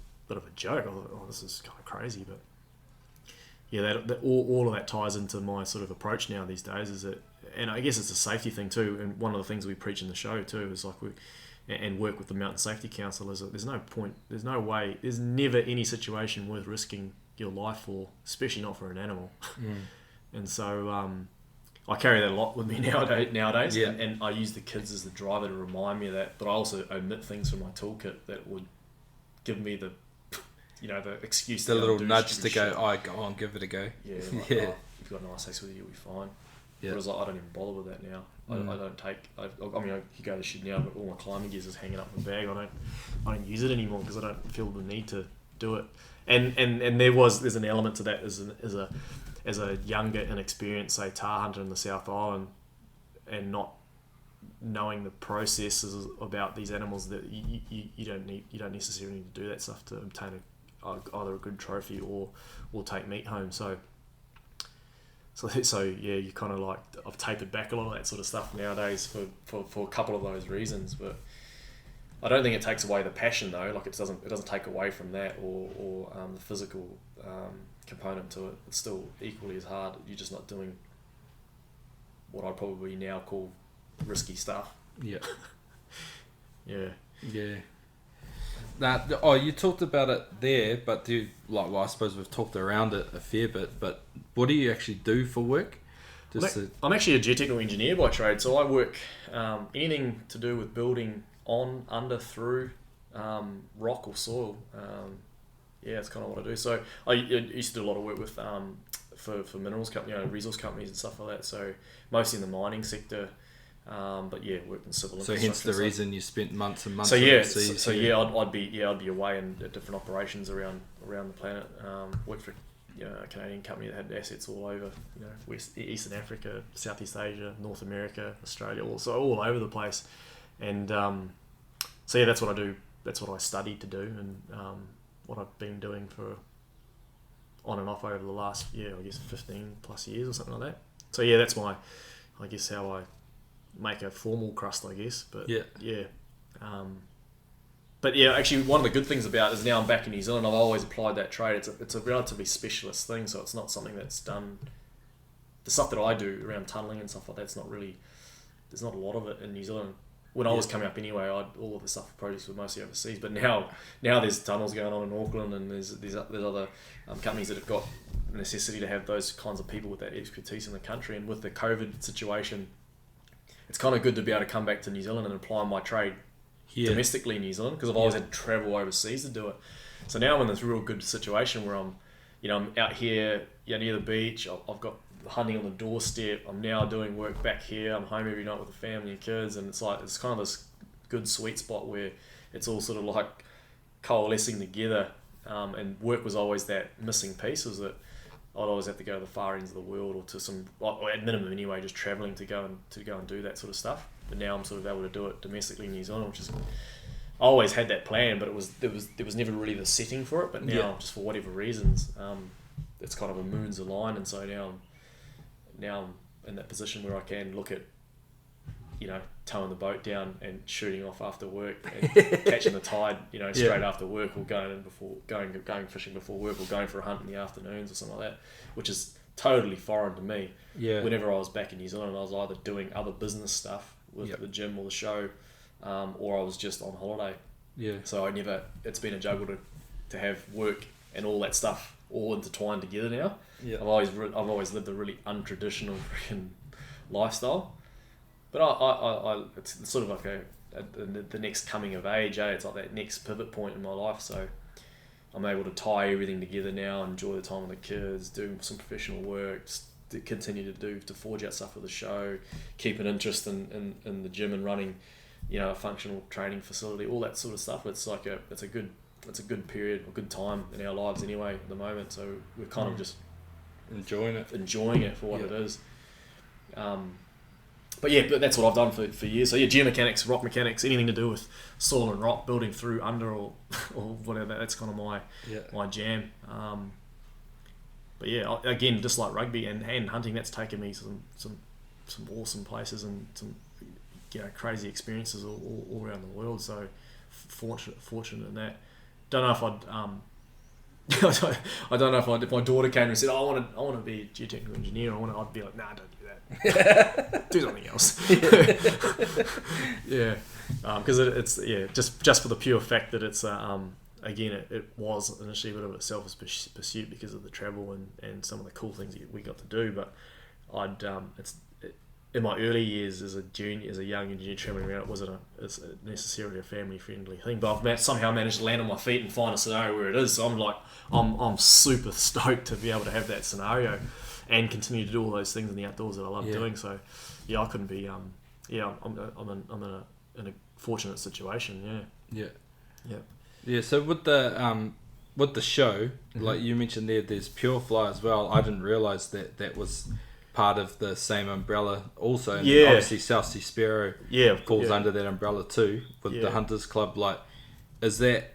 joke. I thought, oh, this is kind of crazy, but all of that ties into my sort of approach now these days. Is that, and I guess it's a safety thing too. And one of the things we preach in the show too is like and work with the Mountain Safety Council. There's no point, there's no way, there's never any situation worth risking your life for, especially not for an animal. And so I carry that a lot with me nowadays, and I use the kids as the driver to remind me of that, but I also omit things from my toolkit that would give me the excuse, the little nudge to go, go on, give it a go. Yeah, like, oh, you've got nice sex with you, you'll be fine. Whereas I don't even bother with that now. I don't take. I mean, you go to the shed now, but all my climbing gear is hanging up in my bag. I don't use it anymore because I don't feel the need to do it. And there's an element to that as a younger, inexperienced, say, tar hunter in the South Island, and not knowing the processes about these animals, that you don't necessarily need to do that stuff to obtain either a good trophy or take meat home. So yeah, you kind of like, I've tapered back a lot of that sort of stuff nowadays for a couple of those reasons. But I don't think it takes away the passion though. Like it doesn't take away from that or the physical component to it. It's still equally as hard. You're just not doing what I'd probably now call risky stuff. Yeah. Yeah. Now, you talked about it there, but I suppose we've talked around it a fair bit. But what do you actually do for work? I'm actually a geotechnical engineer by trade, so I work anything to do with building on, under, through rock or soil. It's kind of what I do. So I used to do a lot of work with for minerals company, resource companies and stuff like that. So mostly in the mining sector. But yeah, worked in civil. So hence the reason you spent months and months. So I'd be away in different operations around the planet. Worked for a Canadian company that had assets all over, Eastern Africa, Southeast Asia, North America, Australia, all over the place. And that's what I do. That's what I studied to do, and what I've been doing for on and off over the last 15 plus years or something like that. So yeah, that's how I make a formal crust, I guess. But actually one of the good things about it is now I'm back in New Zealand, I've always applied that trade. It's a relatively specialist thing, so it's not something that's done. The stuff that I do around tunnelling and stuff like that, there's not a lot of it in New Zealand. When I was coming up anyway, all of the stuff for projects were mostly overseas. But now there's tunnels going on in Auckland, and there's other companies that have got the necessity to have those kinds of people with that expertise in the country. And with the COVID situation, it's kind of good to be able to come back to New Zealand and apply my trade domestically in New Zealand, because I've always had to travel overseas to do it. So now I'm in this real good situation where I'm out here near the beach. I've got hunting on the doorstep. I'm now doing work back here. I'm home every night with the family and kids, and it's kind of this good sweet spot where it's all sort of like coalescing together. And work was always that missing piece, was that I'd always have to go to the far ends of the world, or at minimum anyway, just travelling to go and do that sort of stuff. But now I'm sort of able to do it domestically in New Zealand, which is, I always had that plan, but there was never really the setting for it. But now, just for whatever reasons, it's kind of a moons aligned, and so now I'm in that position where I can look at, towing the boat down and shooting off after work and catching the tide, straight after work, or going fishing before work, or going for a hunt in the afternoons or something like that, which is totally foreign to me. Yeah. Whenever I was back in New Zealand, I was either doing other business stuff with the gym or the show, or I was just on holiday. Yeah. So it's been a juggle to have work and all that stuff all intertwined together now. Yeah. I've always lived a really untraditional freaking lifestyle, but it's sort of like the next coming of age. It's like that next pivot point in my life. So I'm able to tie everything together now, enjoy the time with the kids, do some professional work, to continue to forge out stuff for the show, keep an interest in the gym and running, a functional training facility, all that sort of stuff. It's a good period, a good time in our lives anyway at the moment. So we're kind of just enjoying it for what it is. But that's what I've done for years. So geomechanics, rock mechanics, anything to do with soil and rock, building through, under, or whatever. That's kind of my jam. But yeah, again, just like rugby and hunting, that's taken me some awesome places and some crazy experiences all around the world. So fortunate in that. Don't know if I'd I don't know if my daughter came and said, I want to be a geotechnical engineer, I'd be like, nah, don't do that. Do something else. Yeah, because it's just for the pure fact that it's again it was initially a bit of a selfish pursuit because of the travel and some of the cool things we got to do, but in my early years as a young engineer traveling around, it wasn't necessarily a family friendly thing. But I've somehow managed to land on my feet and find a scenario where it is. So I'm super stoked to be able to have that scenario and continue to do all those things in the outdoors that I love doing. So yeah, I couldn't be I'm in a fortunate situation. Yeah. So with the show, like you mentioned there's Pure Fly as well. I didn't realise that was part of the same umbrella also, and obviously South Sea Spearo falls under that umbrella too with the Hunters Club. Like, is that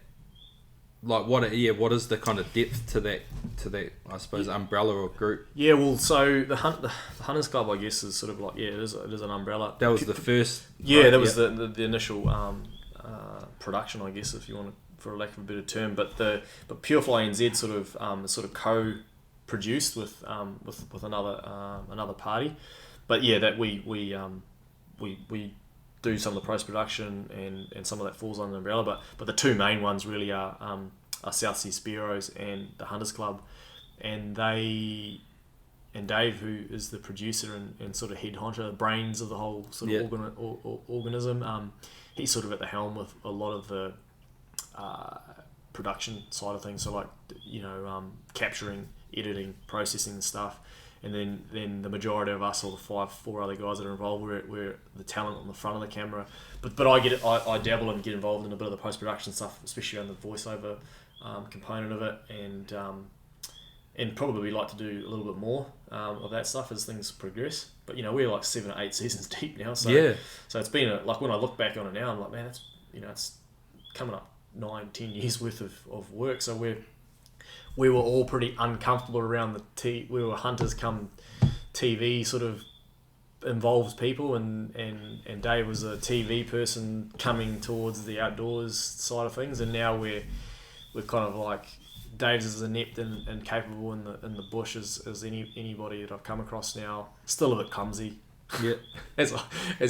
like what is the kind of depth to that I suppose umbrella or group? Yeah, well, so the Hunters Club, I guess, is sort of like it is an umbrella. That was the first. That was the initial production, I guess, if you want to, for lack of a better term. But Pure Fly NZ sort of co-produced with another party, but that we do some of the post production and some of that falls under the umbrella. But the two main ones really are South Sea Spearos and the Hunters Club, and Dave, who is the producer and sort of head honcho, the brains of the whole sort of organism. He's sort of at the helm with a lot of the production side of things. So like capturing, editing, processing the stuff, and then the majority of us, or the four other guys that are involved, we're the talent on the front of the camera. But I dabble and get involved in a bit of the post production stuff, especially around the voiceover component of it, and probably like to do a little bit more of that stuff as things progress. But we're like 7 or 8 seasons deep now, so it's been like when I look back on it now, I'm like, man, that's it's coming up 9-10 years worth of work. So we were all pretty uncomfortable around we were hunters come TV sort of involves people, and Dave was a TV person coming towards the outdoors side of things, and now we're kind of like Dave's as inept and capable in the bush as anybody that I've come across now. Still a bit clumsy. Yeah. as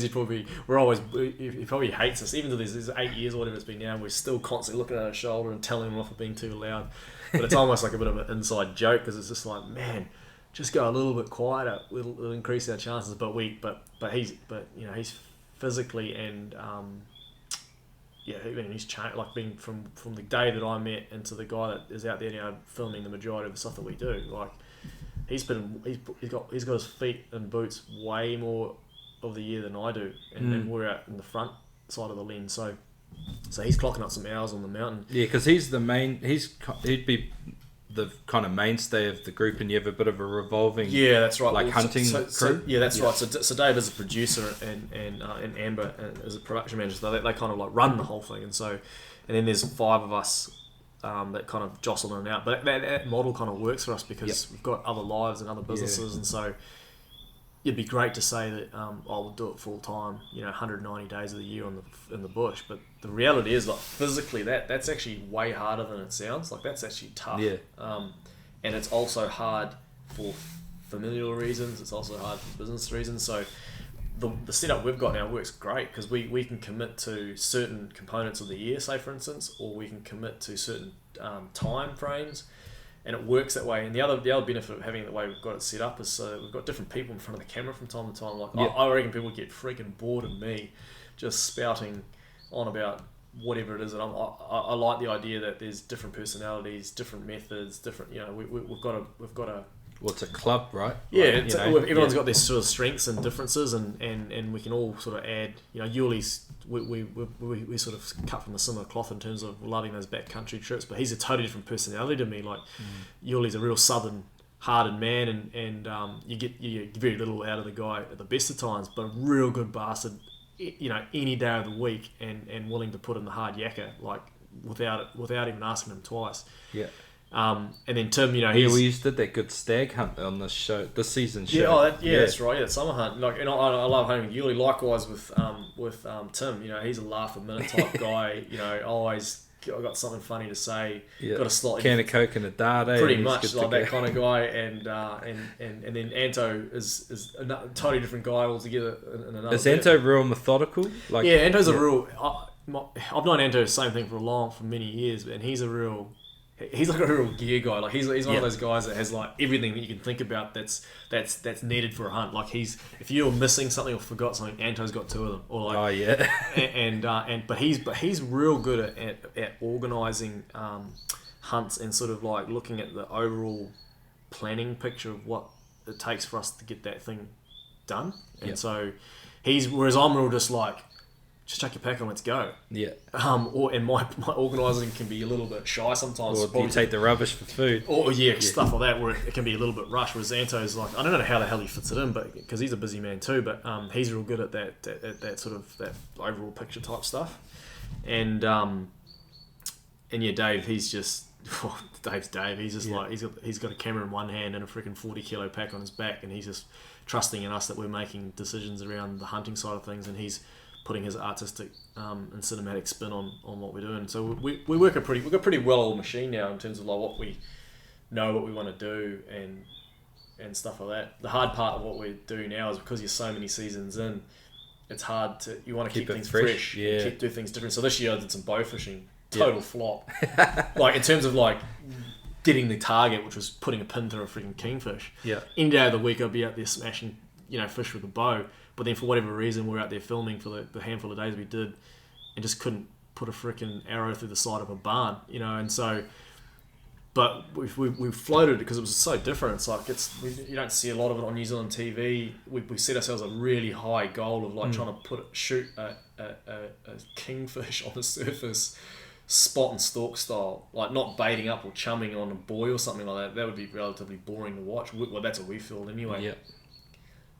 he probably he probably hates us, even though there's 8 years or whatever it's been now. We're still constantly looking at our shoulder and telling him off for being too loud. But it's almost like a bit of an inside joke, because it's just like, man, just go a little bit quieter. It'll increase our chances. But he's physically and he's changed. Like being from the day that I met into the guy that is out there now filming the majority of the stuff that we do. Like he's got his feet in boots way more of the year than I do, and we're out in the front side of the lens. So he's clocking up some hours on the mountain. Yeah, because he's the main. He'd be the kind of mainstay of the group, and you have a bit of a revolving. Yeah, that's right. Like hunting crew. Yeah, that's right. So Dave is a producer, and Amber is a production manager. So they kind of like run the whole thing, and then there's 5 of us that kind of jostle in and out. But that model kind of works for us because we've got other lives and other businesses, and so it'd be great to say that I would do it full time, 190 days of the year in the bush. But the reality is, like physically, that's actually way harder than it sounds. Like that's actually tough. Yeah. And it's also hard for familial reasons. It's also hard for business reasons. So the setup we've got now works great because we can commit to certain components of the year, say for instance, or we can commit to certain time frames. And it works that way. And the other benefit of having it the way we've got it set up is so we've got different people in front of the camera from time to time. Like I reckon people get freaking bored of me just spouting on about whatever it is. And I like the idea that there's different personalities, different methods, different. We've got a. Well, it's a club, right? Yeah, like, everyone's got their sort of strengths and differences, and we can all sort of add. Yuli's we sort of cut from a similar cloth in terms of loving those backcountry trips, but he's a totally different personality to me. Like Yuli's a real southern-hearted man, and you get very little out of the guy at the best of times, but a real good bastard. Any day of the week, and willing to put in the hard yakka, like without even asking him twice. Yeah. And then Tim, we used did that good stag hunt on this season show. That's right. Yeah, summer hunt. Like, and I love hunting with Yuli. Likewise with Tim. He's a laugh a minute type guy. Always I got something funny to say. Yeah. Got a slightly can of Coke and a dart. pretty much like that kind of guy, and then Anto is a totally different guy altogether. In another Is bit. Anto real methodical? Like, Yeah, Anto's a real. I've known Anto the same thing for many years, and he's like a real gear guy. Like he's one of those guys that has like everything that you can think about that's needed for a hunt. Like if you're missing something or forgot something, Anto's got two of them. Or like, Oh yeah. but he's real good at organising hunts and sort of like looking at the overall planning picture of what it takes for us to get that thing done. And so whereas I'm real just like, just chuck your pack on, let's go. Yeah. And my organising can be a little bit shy sometimes. Or do you take the rubbish for food? Or stuff like that, where it can be a little bit rushed. Whereas Anto's like, I don't know how the hell he fits it in, but because he's a busy man too. But he's real good at that sort of that overall picture type stuff. And yeah, Dave, he's just Dave's Dave. He's just like he's got a camera in one hand and a freaking 40-kilo pack on his back, and he's just trusting in us that we're making decisions around the hunting side of things, and he's putting his artistic and cinematic spin on what we're doing. So we've got a pretty well-oiled machine now in terms of like what we know, what we want to do, and stuff like that. The hard part of what we do now is because you're so many seasons in, it's hard to you want to keep things fresh, do things different. So this year I did some bow fishing, total flop. Like in terms of like getting the target, which was putting a pin through a freaking kingfish. Yeah. Any day of the week I'd be out there smashing, fish with a bow. But then for whatever reason, we're out there filming for the handful of days we did, and just couldn't put a freaking arrow through the side of a barn, and so. But we floated it because it was so different. It's like you don't see a lot of it on New Zealand TV. We set ourselves a really high goal of like trying to shoot a kingfish on the surface, spot and stalk style, like not baiting up or chumming on a buoy or something like that. That would be relatively boring to watch. Well, that's what we feel anyway. Yeah.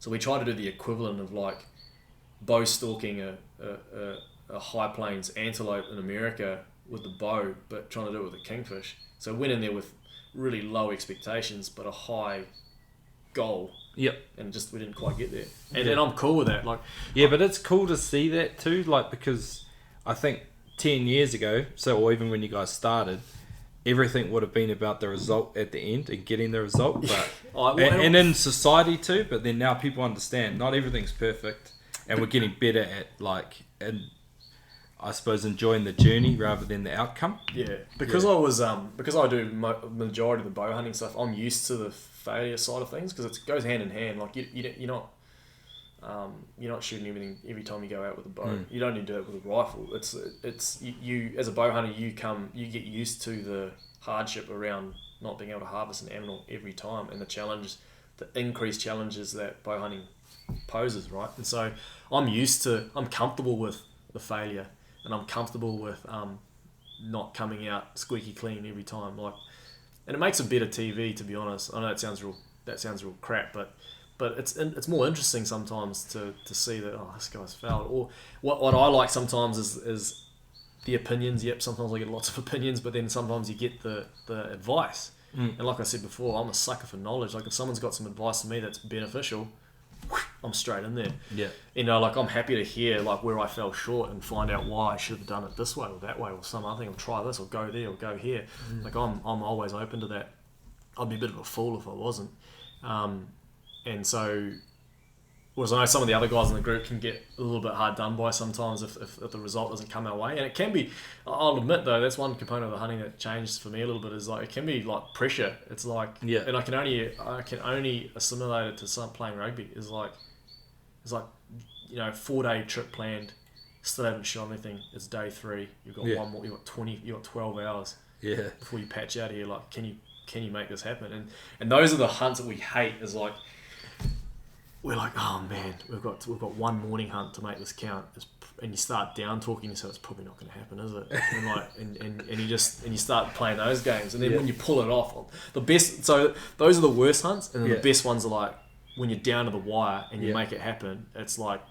So we try to do the equivalent of like bow stalking a high plains antelope in America with the bow, but trying to do it with a kingfish. So went in there with really low expectations, but a high goal. Yep. And just we didn't quite get there. And I'm cool with that. Like, yeah, but it's cool to see that too. Like because I think 10 years ago, or even when you guys started, everything would have been about the result at the end and getting the result, but and in society too. But then now people understand not everything's perfect, and we're getting better at and I suppose enjoying the journey rather than the outcome. Yeah, because I do majority of the bow hunting stuff. I'm used to the failure side of things because it goes hand in hand. Like you're not shooting everything every time you go out with a bow. You don't need to do it with a rifle. It's you as a bow hunter, you get used to the hardship around not being able to harvest an animal every time, and the increased challenges that bow hunting poses, right? And so I'm comfortable with the failure, and I'm comfortable with not coming out squeaky clean every time. And it makes a better TV, to be honest. I know that sounds real crap, but it's more interesting sometimes to see that this guy's failed. Or what I like sometimes is the opinions. Yep, sometimes I get lots of opinions, but then sometimes you get the advice. And like I said before, I'm a sucker for knowledge. Like if someone's got some advice to me that's beneficial, I'm straight in there. Yeah. I'm happy to hear like where I fell short and find out why I should have done it this way or that way or some other thing, or try this or go there or go here. Like I'm always open to that. I'd be a bit of a fool if I wasn't. And so, whereas I know some of the other guys in the group can get a little bit hard done by sometimes if the result doesn't come our way. And it can be, I'll admit though, that's one component of the hunting that changed for me a little bit, is like it can be like pressure. It's like, and I can only assimilate it to playing rugby. It's like 4-day trip planned, still haven't shot anything. It's day 3. You've got one more. You've got 12 hours. Yeah. Before you patch out here, like, can you make this happen? And those are the hunts that we hate. Is like, we're like, oh man, we've got one morning hunt to make this count, and you start down talking yourself, it's probably not going to happen, is it? And like, and you start playing those games, and then when you pull it off, the best. So those are the worst hunts, and then the best ones are like when you're down to the wire and you make it happen. It's like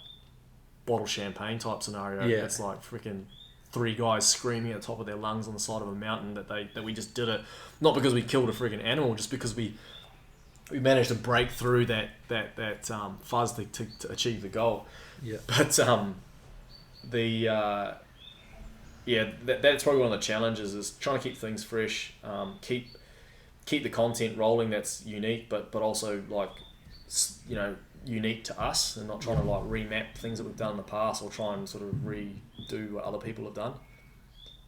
bottle champagne type scenario. Yeah. It's like freaking 3 guys screaming at the top of their lungs on the side of a mountain that we just did it, not because we killed a freaking animal, just because we managed to break through that fuzz to achieve the goal. Yeah. But that's probably one of the challenges is trying to keep things fresh, keep the content rolling that's unique, but also like, you know, unique to us, and not trying to like remap things that we've done in the past or try and sort of redo what other people have done.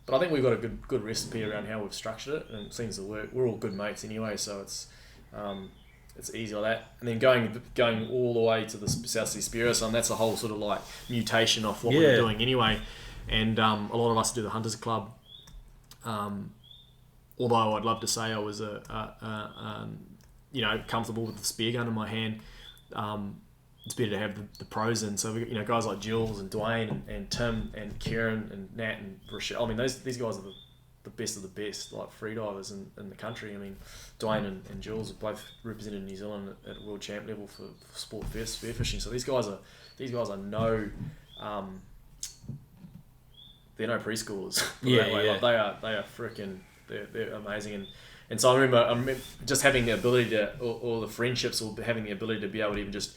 But I think we've got a good recipe around how we've structured it, and it seems to work. We're all good mates anyway, so it's easy like that. And then going all the way to the South Sea Spearo, so that's a whole sort of like mutation of what we're doing anyway. And a lot of us do the Hunters Club. Although I'd love to say I was comfortable with the spear gun in my hand. It's better to have the pros in. So we, you know, guys like Jules and Dwayne and Tim and Kieran and Nat and Rochelle. I mean, these guys are the best of the best, like freedivers in the country. I mean, Dwayne and Jules have both represented New Zealand at world champ level for sport spearfishing. So these guys are no, they're no preschoolers. Like they are freaking. They're amazing, and so I remember just having the ability to, or the friendships, or having the ability to be able to even just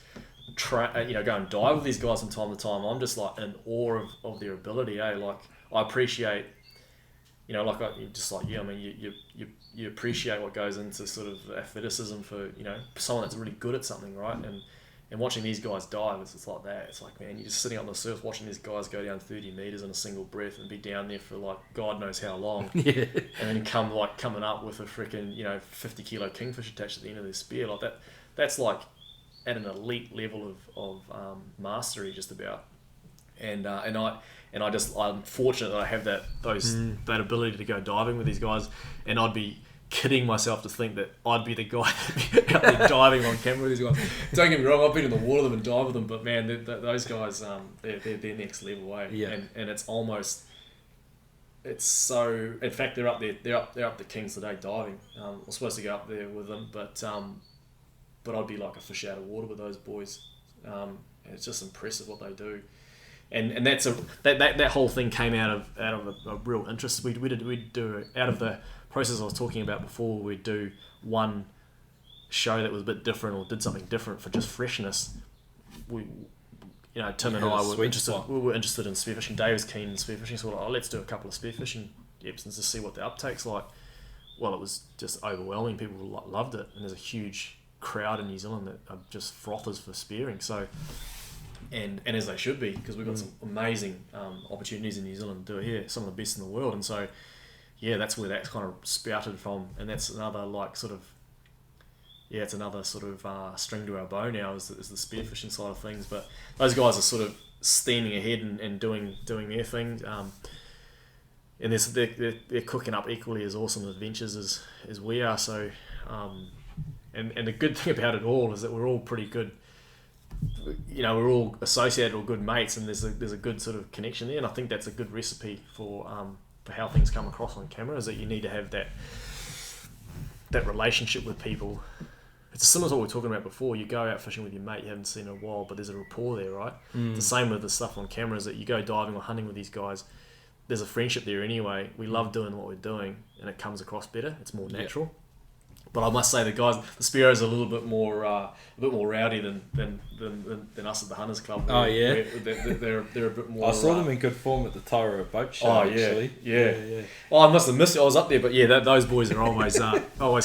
try, you know, go and dive with these guys from time to time. I'm just like in awe of their ability. Like I appreciate, you know, just like you. I mean, you appreciate what goes into sort of athleticism for, you know, someone that's really good at something, right? And watching these guys dive, it's like that. It's like, man, you're just sitting on the surf watching these guys go down 30 meters in a single breath and be down there for like God knows how long. Yeah. And then coming up with a freaking, you know, 50 kilo kingfish attached at the end of their spear. Like that, that's like at an elite level of mastery just about. And I'm fortunate that I have that ability to go diving with these guys, and I'd be kidding myself to think that I'd be the guy out there diving on camera with these guys. Don't get me wrong, I've been in the water with them and dived with them, but man, those guys, they're next level, eh? Yeah. And it's almost, it's so. In fact, they're up there. They're up the Kings today diving. I'm supposed to go up there with them, but I'd be like a fish out of water with those boys. And it's just impressive what they do. And that's that whole thing came out of a real interest. We'd do out of the process I was talking about before. We'd do one show that was a bit different or did something different for just freshness. Tim and I were interested. We were interested in spearfishing. Dave was keen in spearfishing, so we're like, let's do a couple of spearfishing eps and just see what the uptake's like. Well, it was just overwhelming. People loved it, and there's a huge crowd in New Zealand that are just frothers for spearing. So. And as they should be, because we've got some amazing opportunities in New Zealand to do it here, some of the best in the world. And so, yeah, that's where that's kind of sprouted from, and that's another it's another sort of string to our bow now is the spearfishing side of things. But those guys are sort of steaming ahead and doing their thing, and they're cooking up equally as awesome adventures as we are. So, and the good thing about it all is that we're all pretty good. You know, we're all associated or good mates, and there's a good sort of connection there, and I think that's a good recipe for how things come across on camera, is that you need to have that relationship with people. It's similar to what we were talking about before. You go out fishing with your mate you haven't seen in a while, but there's a rapport there, right? The same with the stuff on camera, is that you go diving or hunting with these guys, there's a friendship there anyway. We love doing what we're doing, and it comes across better. It's more natural. Yeah. But I must say, the Spearos are a little bit more rowdy than us at the Hunters Club. Oh yeah, they're a bit more. I saw them in good form at the Tyro boat show. Actually, yeah. Oh, I must have missed it. I was up there, but yeah, those boys are always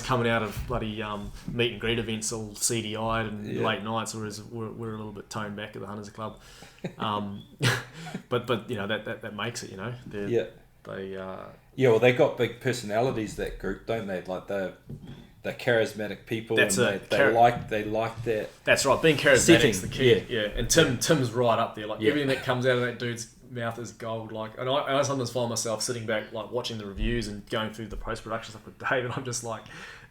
coming out of bloody meet and greet events, all seedy-eyed and late nights, whereas we're a little bit toned back at the Hunters Club. But you know that makes it. You know, well, they got big personalities, that group, don't they? Like they're charismatic people. They like that. That's right. Being charismatic is the key. Yeah. And Tim's right up there. Like everything that comes out of that dude's mouth is gold. Like, and I sometimes find myself sitting back, like watching the reviews and going through the post production stuff with Dave, and I'm just like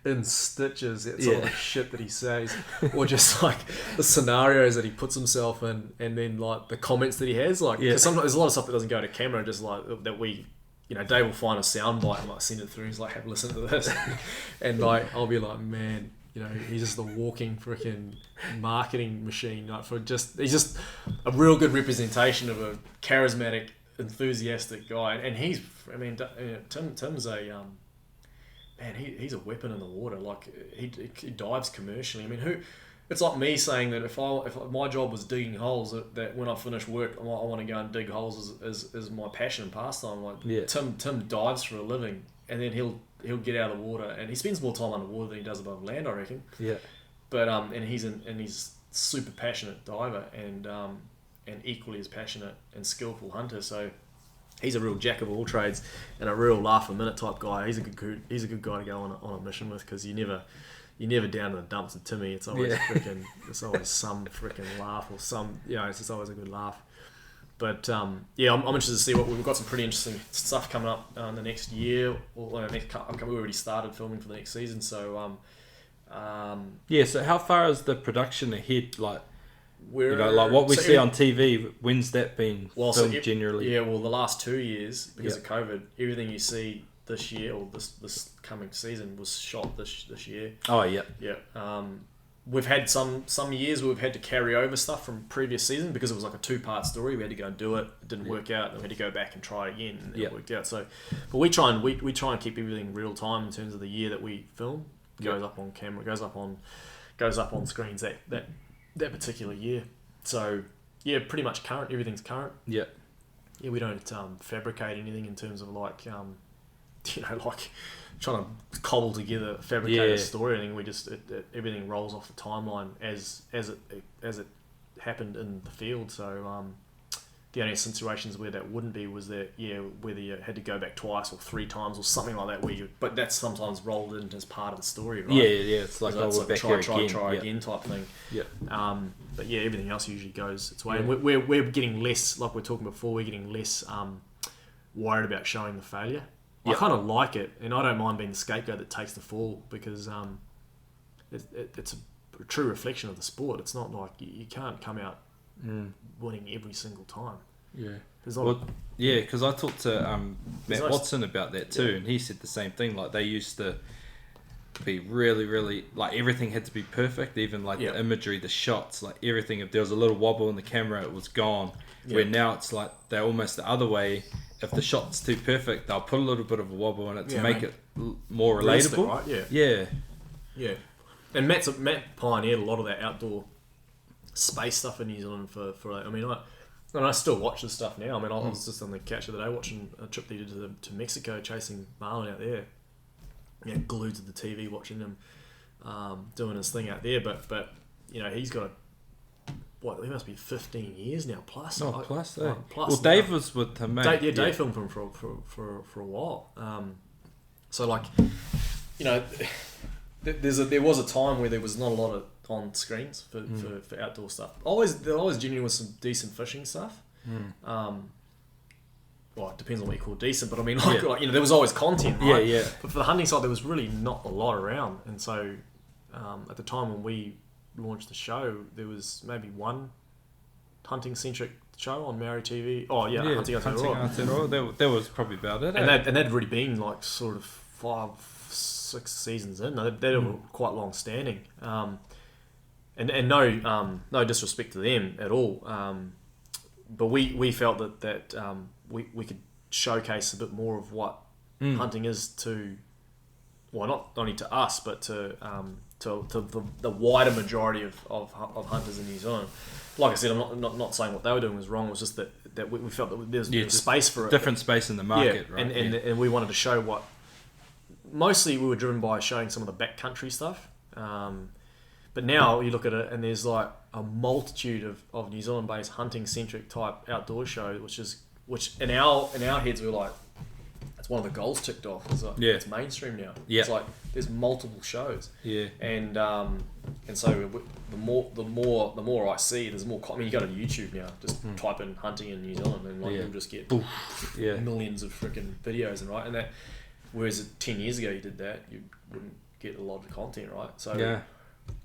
in stitches at some of the shit that he says, or just like the scenarios that he puts himself in, and then like the comments that he has. Like, because sometimes there's a lot of stuff that doesn't go to camera, just like that we. You know, Dave will find a sound bite and like send it through. He's like, "Have a listen to this," and like I'll be like, "Man, you know, he's just the walking freaking marketing machine." Like he's just a real good representation of a charismatic, enthusiastic guy. And Tim's a he's a weapon in the water. Like he dives commercially. I mean, It's like me saying that if my job was digging holes, that when I finish work, I want to go and dig holes as my passion and pastime. Like Tim dives for a living, and then he'll get out of the water, and he spends more time underwater than he does above land, I reckon. Yeah. But and he's super passionate diver and equally as passionate and skillful hunter. So he's a real jack of all trades and a real laugh a minute type guy. He's a good guy to go on a mission with, because you're never down in the dumps with Timmy. It's always it's always some freaking laugh or some, it's just always a good laugh. But I'm interested to see what we've got. Some pretty interesting stuff coming up in the next year. Or we already started filming for the next season. So so how far is the production ahead? Like, like what we see on TV, when's that been filmed generally? Yeah, well, the last 2 years, because of COVID, everything you see this year or this coming season was shot this year. Oh, yeah. Yeah. We've had some years where we've had to carry over stuff from previous season because it was like a 2-part story. We had to go and do it. It didn't work out. Then we had to go back and try again, and it worked out. So, but we try and keep everything real time in terms of the year that we film. Goes up on camera. Goes up on screens that particular year. So yeah, pretty much current. Everything's current. Yeah. Yeah, we don't fabricate anything in terms of like like trying to cobble together a fabricated story. I think we just everything rolls off the timeline as it happened in the field. So the only situations where that wouldn't be was that whether you had to go back twice or 3 times or something like that, but that's sometimes rolled in as part of the story, right? Yeah, it's like we're back here try again type thing. Yeah. But yeah, everything else usually goes its way, and we're getting less, like we were talking before, we're getting less worried about showing the failure. I kind of like it, and I don't mind being the scapegoat that takes the fall, because it's a true reflection of the sport. It's not like you can't come out winning every single time. Yeah. Because I talked to Matt Watson about that too, and he said the same thing. Like, they used to be really, really, like, everything had to be perfect, even like the imagery, the shots, like everything. If there was a little wobble in the camera, it was gone. Where now it's like they're almost the other way. If the shot's too perfect, they'll put a little bit of a wobble in it to make it more relatable. Right? Yeah. And Matt pioneered a lot of that outdoor space stuff in New Zealand for I mean, I still watch this stuff now. I mean, I was just on the couch the other day watching a trip they did to Mexico, chasing marlin out there. Glued to the TV, watching him doing his thing out there. But he's got he must be 15 years now plus. Plus. Plus. Well, Dave was with him, mate. Dave filmed him for a while. So like, there was a time where there was not a lot of on screens for outdoor stuff. They're always genuine with some decent fishing stuff. Well, it depends on what you call decent, but I mean, there was always content, right? Yeah. But for the hunting side, there was really not a lot around, and so at the time when we launched the show, there was maybe one hunting-centric show on Maori TV. Oh yeah, Hunting Aotearoa. That was probably about it. And they'd already been like sort of 5-6 seasons in. They were quite long-standing. And no disrespect to them at all. But we felt that we could showcase a bit more of what hunting is to, well, not only to us, but to the wider majority of hunters in New Zealand. Like I said, I'm not saying what they were doing was wrong. It was just that we felt that there's space for it. Different space in the market, right? And we wanted to show what. Mostly we were driven by showing some of the backcountry stuff. But now you look at it and there's like a multitude of New Zealand-based hunting-centric type outdoor shows, which in our heads we're like, it's one of the goals ticked off. It's like, it's mainstream now. Yeah. It's like there's multiple shows. Yeah. And so the more I see, there's more. I mean, you go to YouTube now, just type in hunting in New Zealand, and you'll just get millions of freaking videos, and that. Whereas 10 years ago you did that, you wouldn't get a lot of content, right? So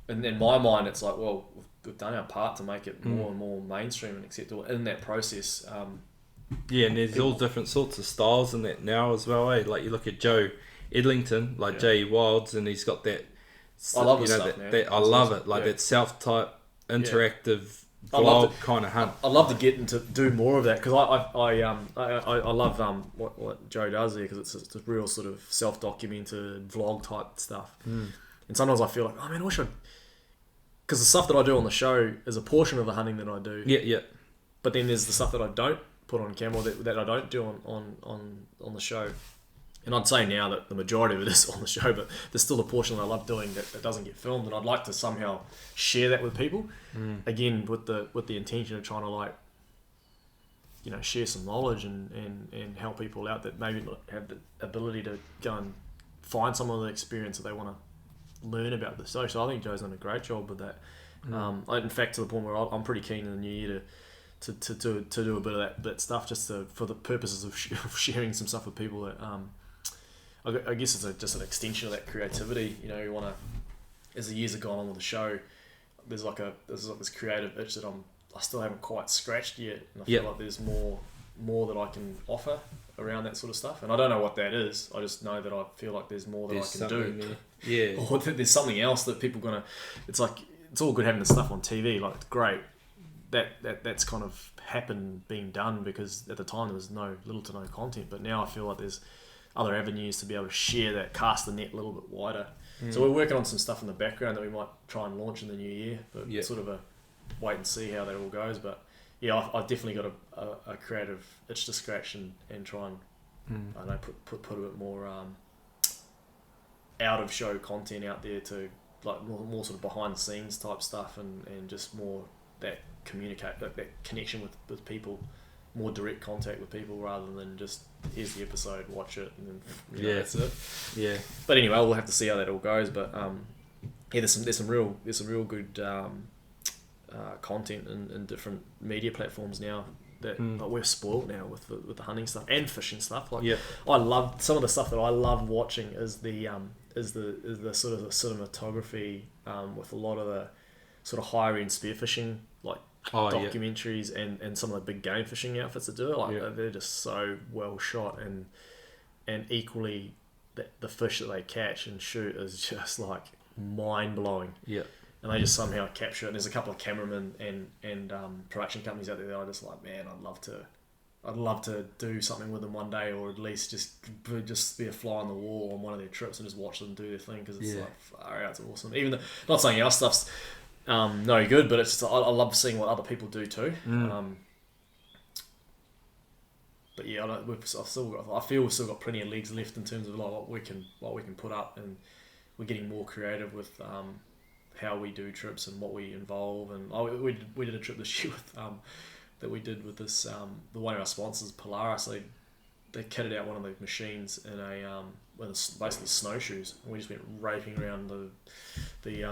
and in my mind, it's like, well, we've done our part to make it more and more mainstream and acceptable. In that process, and there's all different sorts of styles in that now as well. Like you look at Joe Edlington, like J.E. Wilds, and he's got that. I love his stuff, man. I love it, like that self-type, interactive vlog kind of hunt. I'd love to get into do more of that, because I love what Joe does there, because it's a real sort of self-documented vlog type stuff. And sometimes I feel like, oh man, I wish because because the stuff that I do on the show is a portion of the hunting that I do. Yeah. But then there's the stuff that I don't put on camera, that I don't do on the show. And I'd say now that the majority of it is on the show, but there's still a portion that I love doing that doesn't get filmed, and I'd like to somehow share that with people. Again, with the intention of trying to, like, you know, share some knowledge and help people out that maybe not have the ability to go and find some of the experience that they want to learn about the show. So I think Joe's done a great job with that. In fact, to the point where I'm pretty keen in the new year to do a bit of that stuff, just for the purposes of sharing some stuff with people that I guess it's just an extension of that creativity. You know, you want to, as the years have gone on with the show, there's like this creative itch that I still haven't quite scratched yet, and I feel like there's more that I can offer around that sort of stuff. And I don't know what that is. I just know that I feel like there's more that I can do. There. Yeah. Or that there's something else that people gonna. It's like, it's all good having the stuff on TV. Like, it's great. That's kind of happened being done because at the time there was little to no content. But now I feel like there's other avenues to be able to share that, cast the net a little bit wider. So we're working on some stuff in the background that we might try and launch in the new year, but sort of a wait and see how that all goes. But yeah, I've definitely got a creative itch to scratch and try and I don't know, put a bit more out of show content out there, to like more sort of behind the scenes type stuff, and just more that that connection with people, more direct contact with people rather than just here's the episode, watch it, and then that's it. Yeah. But anyway, we'll have to see how that all goes. But there's some real good content in different media platforms now. That like, we're spoiled now with the hunting stuff and fishing stuff. Like, I love some of the stuff that I love watching is the sort of the cinematography with a lot of the sort of higher end spearfishing, like documentaries and some of the big game fishing outfits that do it. Like, they're just so well shot, and equally the fish that they catch and shoot is just like mind blowing. Yeah. And they just somehow capture it. And there's a couple of cameramen and production companies out there that I just like, man, I'd love to do something with them one day, or at least just be a fly on the wall on one of their trips and just watch them do their thing, because it's like, far out, it's awesome. Even though, not saying our stuff's no good, but it's just, I love seeing what other people do too. But yeah, I feel we've still got plenty of legs left in terms of like what we can put up, and we're getting more creative with how we do trips and what we involve. And we did a trip this year with that we did with this one of our sponsors, Polaris. They kitted out one of the machines in a with basically snowshoes, and we just went raping around the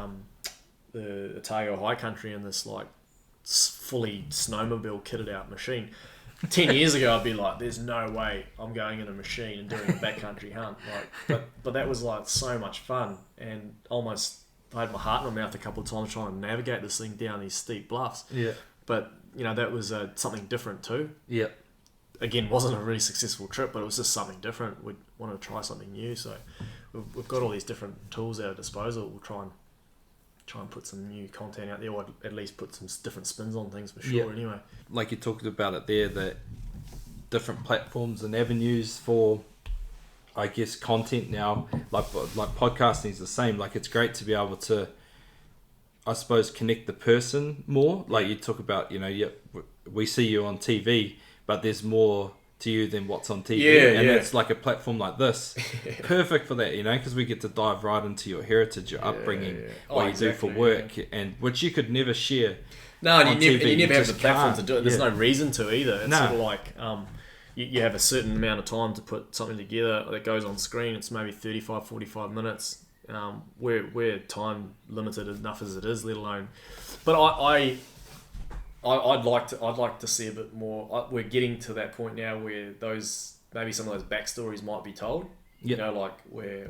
Otago High Country in this like fully snowmobile kitted out machine. 10 years ago, I'd be like, "There's no way I'm going in a machine and doing a backcountry hunt." Like, but that was like so much fun, and almost I had my heart in my mouth a couple of times trying to navigate this thing down these steep bluffs. Yeah. But you know, that was something different too. Yeah. Again, wasn't a really successful trip, but it was just something different. We wanted to try something new, so we've got all these different tools at our disposal. We'll try and put some new content out there, or at least put some different spins on things for sure. Anyway, like you talked about it there, that different platforms and avenues for, I guess, content now, like podcasting is the same. Like, it's great to be able to, I suppose, connect the person more. Like you talk about, we see you on TV, but there's more to you than what's on TV. And it's like a platform like this, perfect for that, because we get to dive right into your heritage, your upbringing, what you do for work, and which you could never share. No, and you never have the platform to do it. There's no reason to either. It's sort of like you have a certain amount of time to put something together that goes on screen. It's maybe 35, 45 minutes. We're time limited enough as it is, let alone. But I'd like to see a bit more. We're getting to that point now where maybe some of those backstories might be told. Like where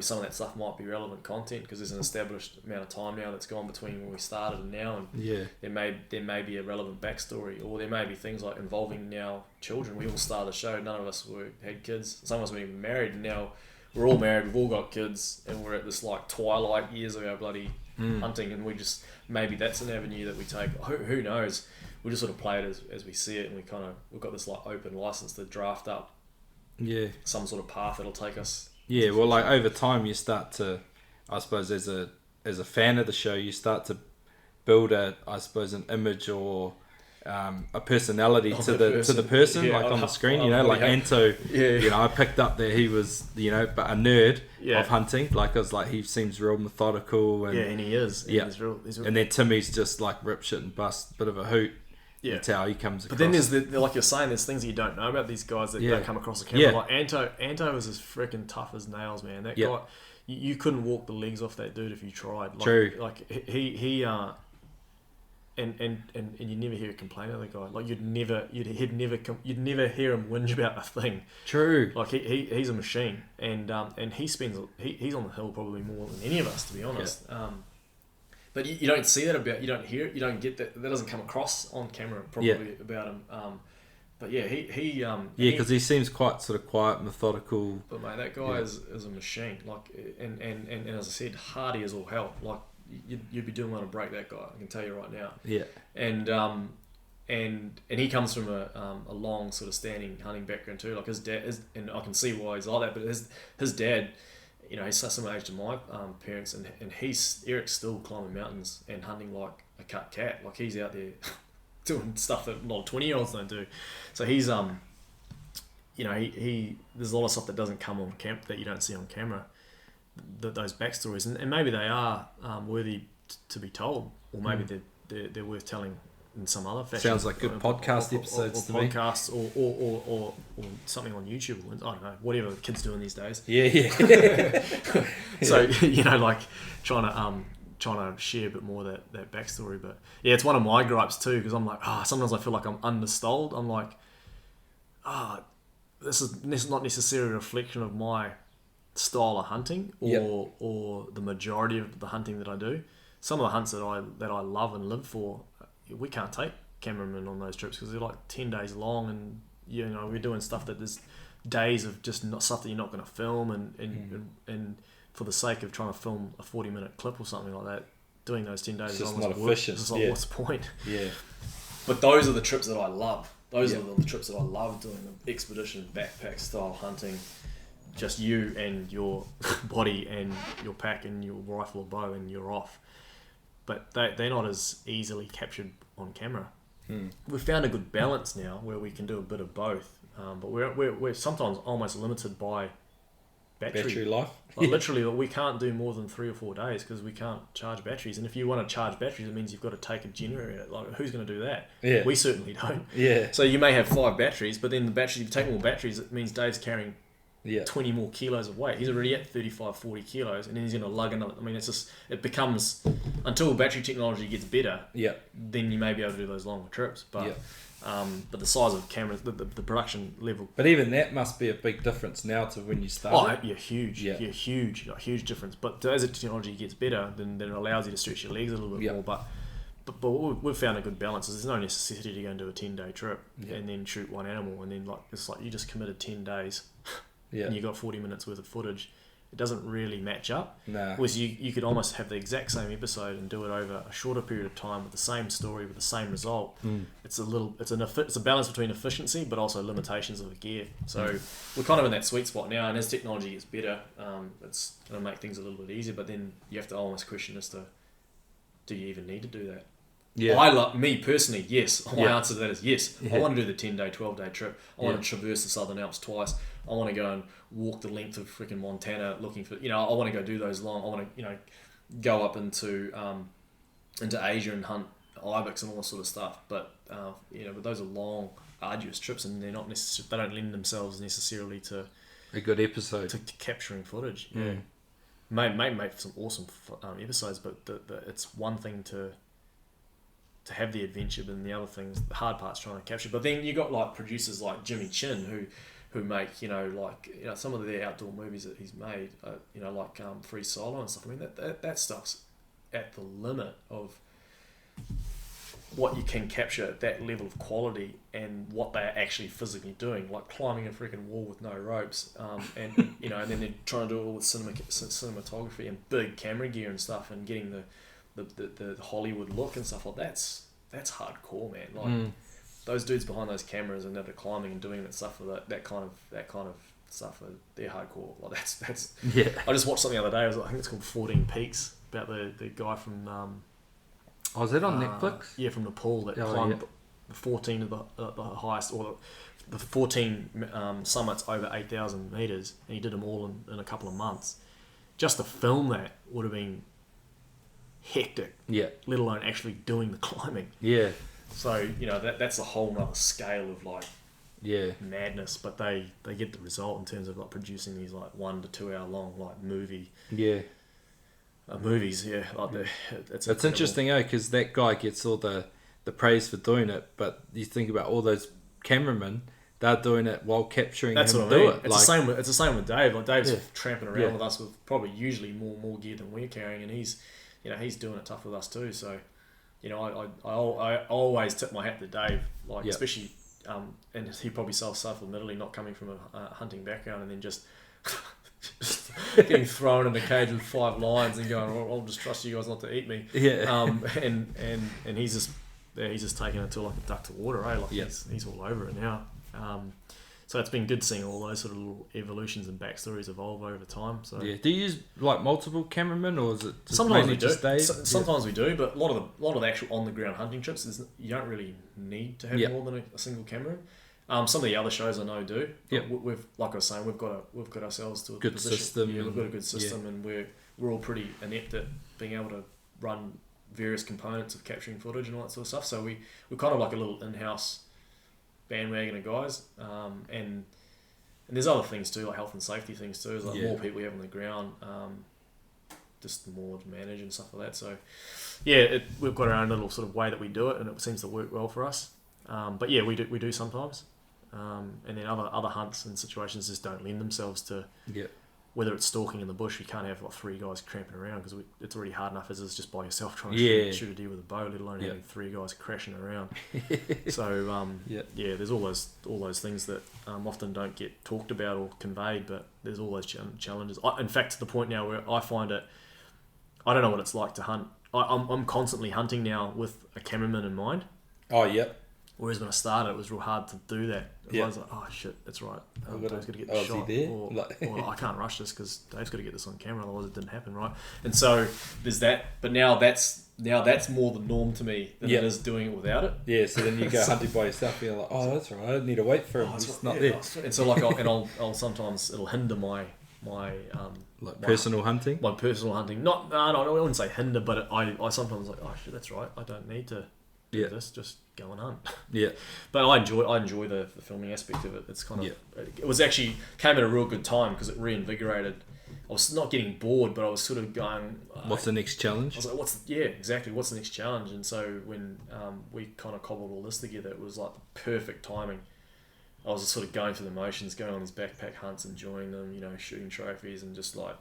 some of that stuff might be relevant content, because there's an established amount of time now that's gone between when we started and now, and there may be a relevant backstory, or there may be things like involving now children. We all started the show, none of us had kids. Some of us weren't even married, and now we're all married, we've all got kids, and we're at this like twilight years of our bloody hunting, and we just, maybe that's an avenue that we take. Who knows? We just sort of play it as we see it, and we've got this like open license to draft up some sort of path that'll take us. Yeah, well, like over time you start to, I suppose, as a as a fan of the show, you start to build I suppose, an image or a personality to the person, Yeah, like on the screen. Like Anto. I picked up that he was, but a nerd of hunting. Like I was like, he seems real methodical. And, and he is. Yeah. He's real. And then Timmy's just like rip shit and bust, bit of a hoot. Yeah. That's how he comes across. But then there's like you're saying, there's things that you don't know about these guys that don't come across the camera. Yeah. Like Anto was as freaking tough as nails, man. That Yeah. guy, you couldn't walk the legs off that dude if you tried. Like, True. Like he and you never hear a complaint of the guy. Like you'd never hear him whinge about a thing. True. Like he's a machine, and he's on the hill probably more than any of us, to be honest. Yeah. But you don't see that about, you don't hear it, you don't get that. That doesn't come across on camera probably about him. But yeah, because he seems quite sort of quiet, methodical. But mate, that guy is a machine. Like and as I said, hardy as all hell. Like you'd be doing well to break that guy. I can tell you right now. Yeah. And he comes from a long sort of standing hunting background too. Like his dad is, and I can see why he's like that. But his dad, he's similar age to my parents, and Eric's still climbing mountains and hunting like a cut cat. Like he's out there doing stuff that a lot of 20-year-olds don't do. So he's he there's a lot of stuff that doesn't come on camp that you don't see on camera. Those backstories, and maybe they are worthy to be told, or maybe they're worth telling in some other fashion. Sounds like good podcast episodes to me. Podcasts or something on YouTube. I don't know, whatever the kids doing these days. Yeah. So like trying to share a bit more of that backstory. But yeah, it's one of my gripes too, because I'm like, sometimes I feel like I'm understalled. I'm like, this is not necessarily a reflection of my style of hunting or the majority of the hunting that I do. Some of the hunts that I love and live for, we can't take cameramen on those trips because they're like 10 days long, and we're doing stuff that there's days of just not stuff that you're not going to film, and for the sake of trying to film a 40-minute clip or something like that, doing those 10 days it's is just almost not efficient. It's just like, what's the point? Yeah. But those are the trips that I love. Those are the trips that I love doing, the expedition backpack style hunting. Just you and your body and your pack and your rifle or bow, and you're off. But they're not as easily captured on camera. We've found a good balance now where we can do a bit of both, but we're sometimes almost limited by battery life. Like literally, we can't do more than 3 or 4 days because we can't charge batteries. And if you want to charge batteries, it means you've got to take a generator. Like, who's going to do that? Yeah. We certainly don't. Yeah. So you may have 5 batteries, but then the batteries, if you take more batteries, it means Dave's carrying 20 more kilos of weight. He's already at 35, 40 kilos, and then he's going to lug another. I mean, it becomes, until battery technology gets better, then you may be able to do those longer trips. But the size of cameras, the production level. But even that must be a big difference now to when you started. Oh, yeah, huge. Yeah, huge difference. But as the technology gets better, then it allows you to stretch your legs a little bit more. But what we've found a good balance is there's no necessity to go and do a 10-day trip and then shoot one animal, and then it's like you just committed 10 days. And you got 40 minutes worth of footage. It doesn't really match up. Nah. Whereas you could almost have the exact same episode and do it over a shorter period of time with the same story, with the same result. It's a balance between efficiency but also limitations of the gear. So we're kind of in that sweet spot now, and as technology gets better, it's going to make things a little bit easier. But then you have to almost question as to, do you even need to do that? Yeah. Me personally, yes. My answer to that is yes. I want to do the 10-day, 12-day trip. I want to traverse the Southern Alps twice. I want to go and walk the length of freaking Montana looking for, I want to go do those long. I want to, go up into Asia and hunt ibex and all that sort of stuff. But, but those are long, arduous trips, and they're not they don't lend themselves necessarily to a good episode, to capturing footage. Yeah. May make some awesome episodes, but it's one thing to have the adventure, but then the other things, the hard part's trying to capture. But then you got like producers like Jimmy Chin who make some of the outdoor movies that he's made, like Free Solo and stuff. I mean that stuff's at the limit of what you can capture at that level of quality and what they're actually physically doing, like climbing a freaking wall with no ropes, and then they're trying to do it all with cinematography and big camera gear and stuff, and getting the Hollywood look and stuff like that's hardcore, man. Like those dudes behind those cameras and they're climbing and doing that stuff for that kind of stuff, they're hardcore. Like that's. Yeah. I just watched something the other day. I think it's called 14 Peaks, about the guy from. Oh, is that on Netflix? Yeah, from Nepal that Oh, climbed yeah. the 14 of the highest, or the 14 summits over 8,000 meters, and he did them all in a couple of months. Just to film that would have been hectic. Yeah. Let alone actually doing the climbing. Yeah. So that's a whole nother scale of like Yeah. madness. But they get the result in terms of like producing these like 1 to 2 hour long like movies. Yeah, like it's It's interesting, because that guy gets all the praise for doing it, but you think about all those cameramen, they're doing it while capturing That's him what I mean. do it. It's the same with Dave. Like Dave's Yeah. tramping around with us with probably usually more gear than we're carrying, and he's doing it tough with us too. So, I always tip my hat to Dave, like especially, and he probably self-admittedly not coming from a hunting background, and then just getting thrown in the cage with 5 lions and going, I'll just trust you guys not to eat me. Yeah. And he's just taking it to like a duck to water, eh? Like he's all over it now. So it's been good seeing all those sort of little evolutions and backstories evolve over time. So Yeah. Do you use like multiple cameramen, or is it just sometimes mainly we do. just Dave? Sometimes we do, but a lot of the actual on the ground hunting trips is you don't really need to have more than a single camera. Some of the other shows I know do. Yep. We've like I was saying, we've got ourselves to a Good position. system. Yeah, we've got a good system, and we're all pretty inept at being able to run various components of capturing footage and all that sort of stuff. So we're kind of like a little in-house bandwagon of guys, and there's other things too, like health and safety things too. There's like more people we have on the ground, just more to manage and stuff like that. So we've got our own little sort of way that we do it, and it seems to work well for us. But yeah, we do sometimes, and then other hunts and situations just don't lend themselves to. Whether it's stalking in the bush, you can't have like 3 guys cramping around because it's already hard enough as it's just by yourself trying to shoot a deer with a bow, let alone having 3 guys crashing around. So there's all those things that often don't get talked about or conveyed, but there's all those challenges. In fact, to the point now where I find it, I don't know what it's like to hunt. I'm constantly hunting now with a cameraman in mind. Oh, yep. Whereas when I started, it was real hard to do that. I was like, oh shit, that's right. Dave's got to get the shot. Or I can't rush this because Dave's got to get this on camera, otherwise it didn't happen, right? And so there's that. But now that's more the norm to me than it is doing it without it. Yeah, so then you go hunting by yourself, and you're like, oh, that's right, I need to wait for him. He's not there. And so I'll sometimes it'll hinder my personal hunting. My personal hunting. No, I wouldn't say hinder, but I sometimes like, oh shit, that's right. I don't need to do this. Just go and hunt. Yeah. But I enjoy the filming aspect of it. It's kind of it was actually came at a real good time because it reinvigorated. I was not getting bored, but I was sort of going, what's the next challenge? I was like, exactly. What's the next challenge? And so when we kind of cobbled all this together, it was like the perfect timing. I was just sort of going through the motions, going on these backpack hunts, enjoying them, shooting trophies, and just like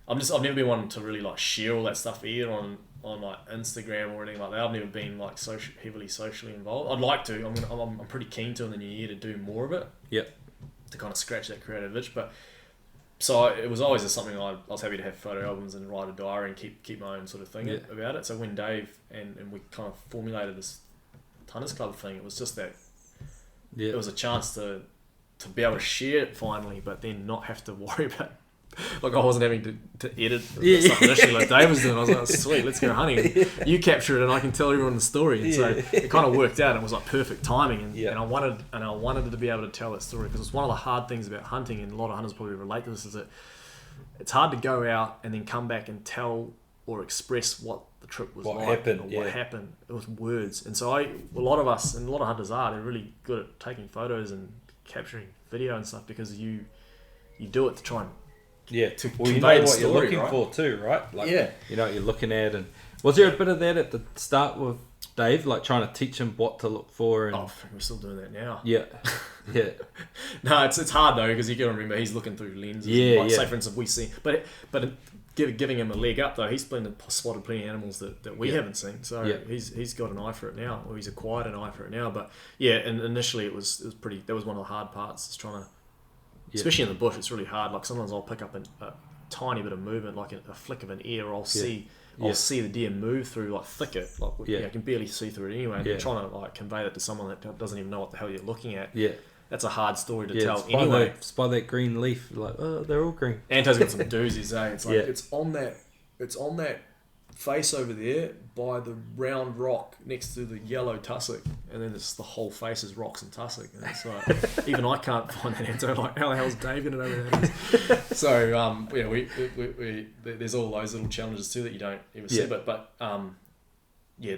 I've never been one to really like share all that stuff either on like Instagram or anything like that. I've never been like heavily socially involved. I'd like to. I'm pretty keen to in the new year to do more of it. Yep. To kind of scratch that creative itch, but so it was always just something I was happy to have photo albums and write a diary and keep my own sort of thing about it. So when Dave and we kind of formulated this Tunners Club thing, it was just that it was a chance to be able to share it finally, but then not have to worry about. Like I wasn't having to edit stuff initially like Dave was doing. I was like, sweet, let's go hunting. You capture it and I can tell everyone the story. And so it kind of worked out. It was like perfect timing, and I wanted to be able to tell that story because it's one of the hard things about hunting, and a lot of hunters probably relate to this, is that it's hard to go out and then come back and tell or express what the trip was what happened. It was words, and so a lot of us and a lot of hunters they're really good at taking photos and capturing video and stuff because you do it to try and to convey the story, you're looking for too, right? Like, you know what you're looking at. And was there a bit of that at the start with Dave, like trying to teach him what to look for? And we're still doing that now. Yeah. No, it's hard though because you got to remember he's looking through lenses. Say for instance, we see, but giving him a leg up though, he's spotted plenty of animals that we haven't seen. So he's got an eye for it now, or he's acquired an eye for it now. But and initially it was pretty. That was one of the hard parts, is trying to. Especially in the bush, it's really hard. Like sometimes I'll pick up a tiny bit of movement, like a flick of an ear. I'll see the deer move through like thicket. Like I can barely see through it anyway. And you're trying to like convey that to someone that doesn't even know what the hell you're looking at. that's a hard story to Yeah, tell it's by, anyway. it's by that green leaf. Like, oh, they're all green. Anto's got some doozies, eh? It's like Yeah. it's on that face over there by the round rock next to the yellow tussock, and then it's the whole face is rocks and tussock, and it's like even I can't find that Anto. Like, how the hell's Dave gonna know where that is? So yeah, we there's all those little challenges too that you don't ever see, Yeah. but yeah.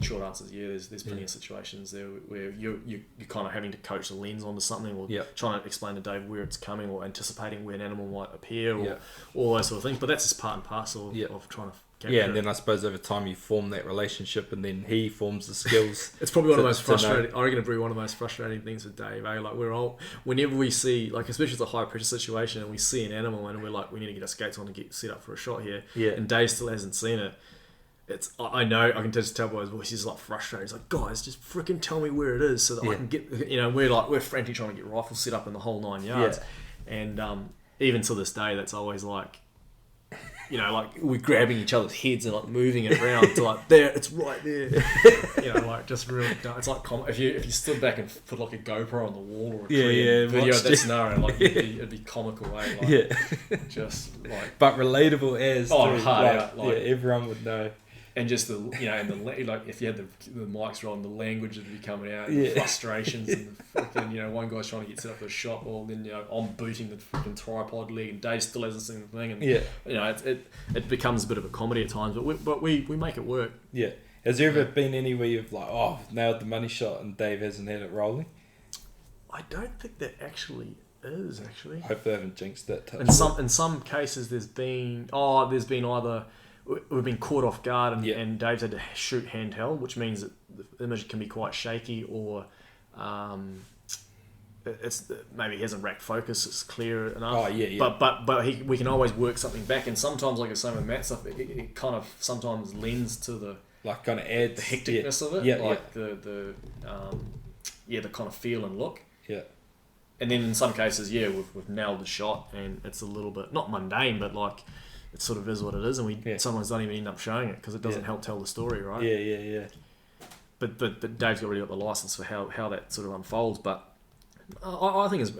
Short answer is yeah. There's plenty of situations there where you're kind of having to coach the lens onto something, or trying to explain to Dave where it's coming, or anticipating where an animal might appear, or all those sort of things. But that's just part and parcel of trying to capture Yeah, and then I suppose over time you form that relationship, and then he forms the skills. It's probably one of the most frustrating. I reckon it'd be one of the most frustrating things with Dave. Eh? Like whenever we see, like especially if it's a high pressure situation, and we see an animal, and we're like, we need to get our skates on to get set up for a shot here. Yeah. And Dave still hasn't seen it. I know, I can just tell by his voice, he's like frustrated. He's like, guys, just freaking tell me where it is so that I can get, we're frantic trying to get rifles set up in the whole 9 yards. Yeah. And even to this day, that's always like, like we're grabbing each other's heads and like moving it around to like, there, it's right there. Like just really dumb. It's like, if you stood back and put like a GoPro on the wall or a video of that scenario, like it'd be comical, eh? Like, just like. But relatable as. Everyone would know. And just the and the like if you had the mics rolling, the language that would be coming out, the frustrations, and the freaking one guy's trying to get set up for a shot, or then I'm booting the freaking tripod leg, and Dave still hasn't seen the thing, and it becomes a bit of a comedy at times, but we make it work. Yeah. Has there ever been anywhere you've like nailed the money shot and Dave hasn't had it rolling? I don't think that actually is actually. Hopefully I haven't jinxed that. In some cases there's been either. We've been caught off guard and Dave's had to shoot handheld, which means that the image can be quite shaky, or it's maybe he hasn't racked focus, it's clear enough. But we can always work something back, and sometimes, like I was saying with Matt stuff, it kind of sometimes lends to the like kind of adds the hecticness of it, the kind of feel and look. Yeah. And then in some cases, we've nailed the shot, and it's a little bit not mundane, but like. It sort of is what it is, and we sometimes don't even end up showing it because it doesn't help tell the story, right? Yeah. But Dave's already got the license for how that sort of unfolds. But I think his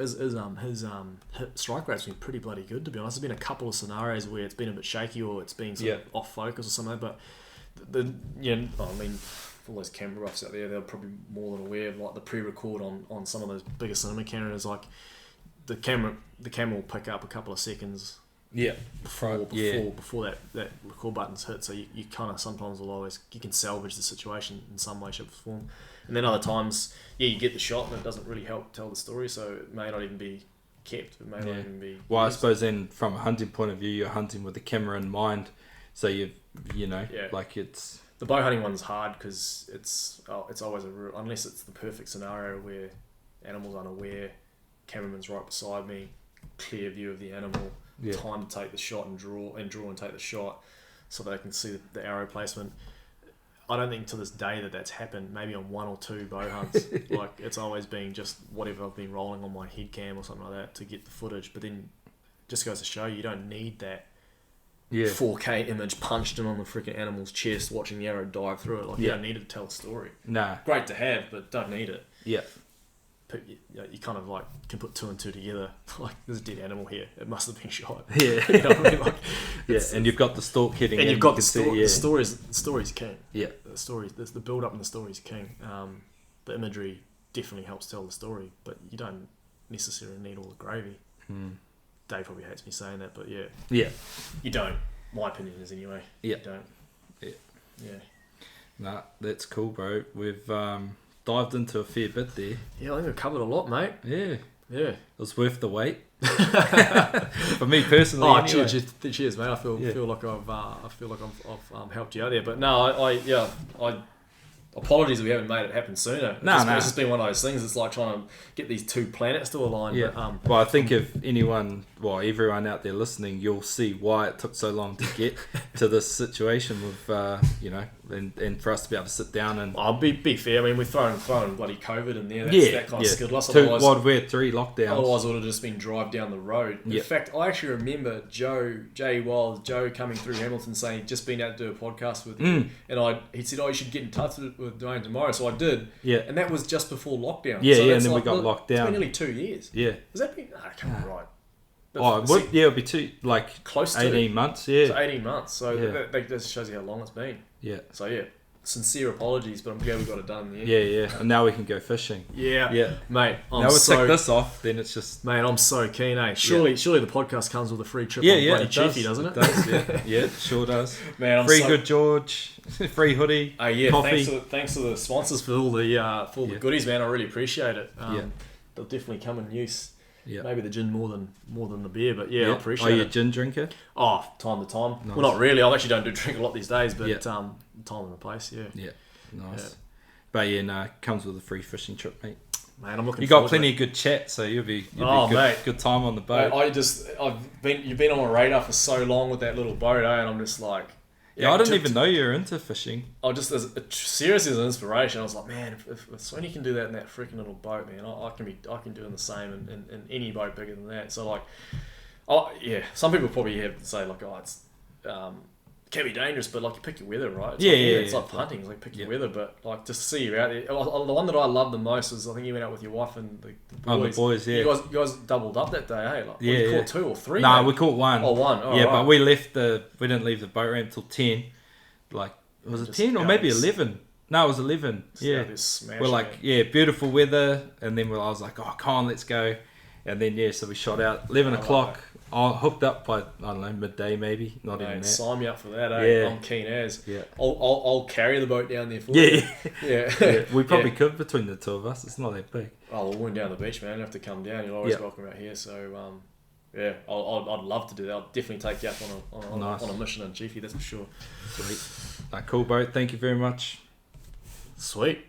strike rate's been pretty bloody good, to be honest. There's been a couple of scenarios where it's been a bit shaky or it's been sort of off focus or something. But for all those camera roughs out there, they're probably more than aware of like the pre-record on some of those bigger cinema cameras. Like the camera will pick up a couple of seconds. Yeah, before that record button's hit, so you kind of sometimes you can salvage the situation in some way, shape, or form, and then other times, you get the shot and it doesn't really help tell the story, so it may not even be kept. It may not even be. Well, I suppose then from a hunting point of view, you're hunting with the camera in mind, so like it's the bow hunting one's hard because it's always unless it's the perfect scenario where animal's unaware, cameraman's right beside me, clear view of the animal. Time to take the shot and draw and take the shot so they can see the arrow placement. I don't think to this day that's happened. Maybe on one or two bow hunts. Like it's always been just whatever I've been rolling on my head cam or something like that to get the footage. But then just goes to show you don't need that 4K image punched in on the freaking animal's chest watching the arrow dive through it. Like you don't need it to tell a story. Nah. Great to have, but don't need it. Yeah. You kind of like can put two and two together. Like there's a dead animal here. It must have been shot. Yeah, you know what I mean? Like, and you've got the stalk hitting, and you've got the story's king. Yeah, the build up in the story's king. The imagery definitely helps tell the story, but you don't necessarily need all the gravy. Dave probably hates me saying that, but yeah, you don't. My opinion is anyway. Yeah, you don't. Yeah. Nah, that's cool, bro. We've dived into a fair bit there. Yeah, I think we've covered a lot, mate. Yeah. It was worth the wait. For me personally. Oh, anyway. cheers, mate. I feel like I've helped you out there. But no, I apologies if we haven't made it happen sooner. It's just been one of those things. It's like trying to get these two planets to align. Yeah. But, well, I think if everyone out there listening, you'll see why it took so long to get to this situation with, and for us to be able to sit down and I'll be fair. I mean, we're throwing bloody COVID in there. That's, yeah, that kind of skilled us. we had 3 lockdowns. Otherwise, it would have just been drive down the road. In Yep. fact, I actually remember Joe coming through Hamilton saying he'd just been out to do a podcast with you, and he said, "Oh, you should get in touch with Dwayne tomorrow." So I did. Yeah. And that was just before lockdown. Yeah, so yeah, that's and then we got locked It's down. been nearly 2 years. Yeah. Has that been? I can't be right. Oh, it would, yeah, it'll be Close to 18 months, yeah. So 18 months. So Yeah. that just shows you how long it's been. Yeah. So yeah, sincere apologies, but I'm glad we got it done in the end. Yeah. And now we can go fishing. Yeah. Yeah. Mate, Now we'll tick this off, then it's just... Mate, I'm so keen, eh? Surely the podcast comes with a free trip Yeah, on yeah, Bloody it Chiefy, does. doesn't it? It does, yeah. Yeah, it sure does. Man, I'm free so... Good George, free hoodie, yeah, coffee. thanks to the sponsors for all the goodies, man. I really appreciate it. They'll definitely come in use. Yeah. Maybe the gin more than the beer, but yeah, I appreciate Are you a it. gin drinker? Oh, time to time. Nice. Well, not really. I actually don't drink a lot these days, but Yeah. time and the place, yeah. Yeah, nice. Yeah. But yeah, no, it comes with a free fishing trip, mate. Man, I'm looking. You got forward to plenty it. of good chat, so you'll be mate. good time on the boat. You've been on my radar for so long with that little boat, and I'm just like, Yeah, I didn't even know you were into fishing. Seriously as an inspiration. I was like, man, if Sony can do that in that freaking little boat, man, I can do the same in any boat bigger than that. So like, some people probably have to say like, oh, it's can be dangerous, but like you pick your weather, right? It's like hunting. It's like pick your weather, but like just to see you out there. The one that I loved the most was I think you went out with your wife and the boys. Oh, the boys, yeah. You guys doubled up that day, hey? Like, Yeah, you yeah. caught 2 or 3. Nah, mate? we caught 1. Oh, 1. Oh, yeah, right. but we didn't leave the boat ramp till 10. Like, was it Just 10 or out maybe this- 11? No, it was 11. Yeah. out this smash, We're like, man. yeah, beautiful weather. And then I was like, oh, come on, let's go. And then, yeah, so we shot out 11 o'clock. I hooked up by, I don't know, midday maybe. Not even Mate, that. sign me up for that, eh? Yeah. I'm keen as. Yeah. I'll carry the boat down there for you. Yeah. Yeah. We probably Yeah. could between the 2 of us. It's not that big. Oh, we'll win down the beach, man. You have to come down. You're always Yeah. welcome out here. So, yeah, I'd love to do that. I'll definitely take you up Nice. on a mission on Chiefy, that's for sure. Sweet. Cool, boat. Thank you very much. Sweet.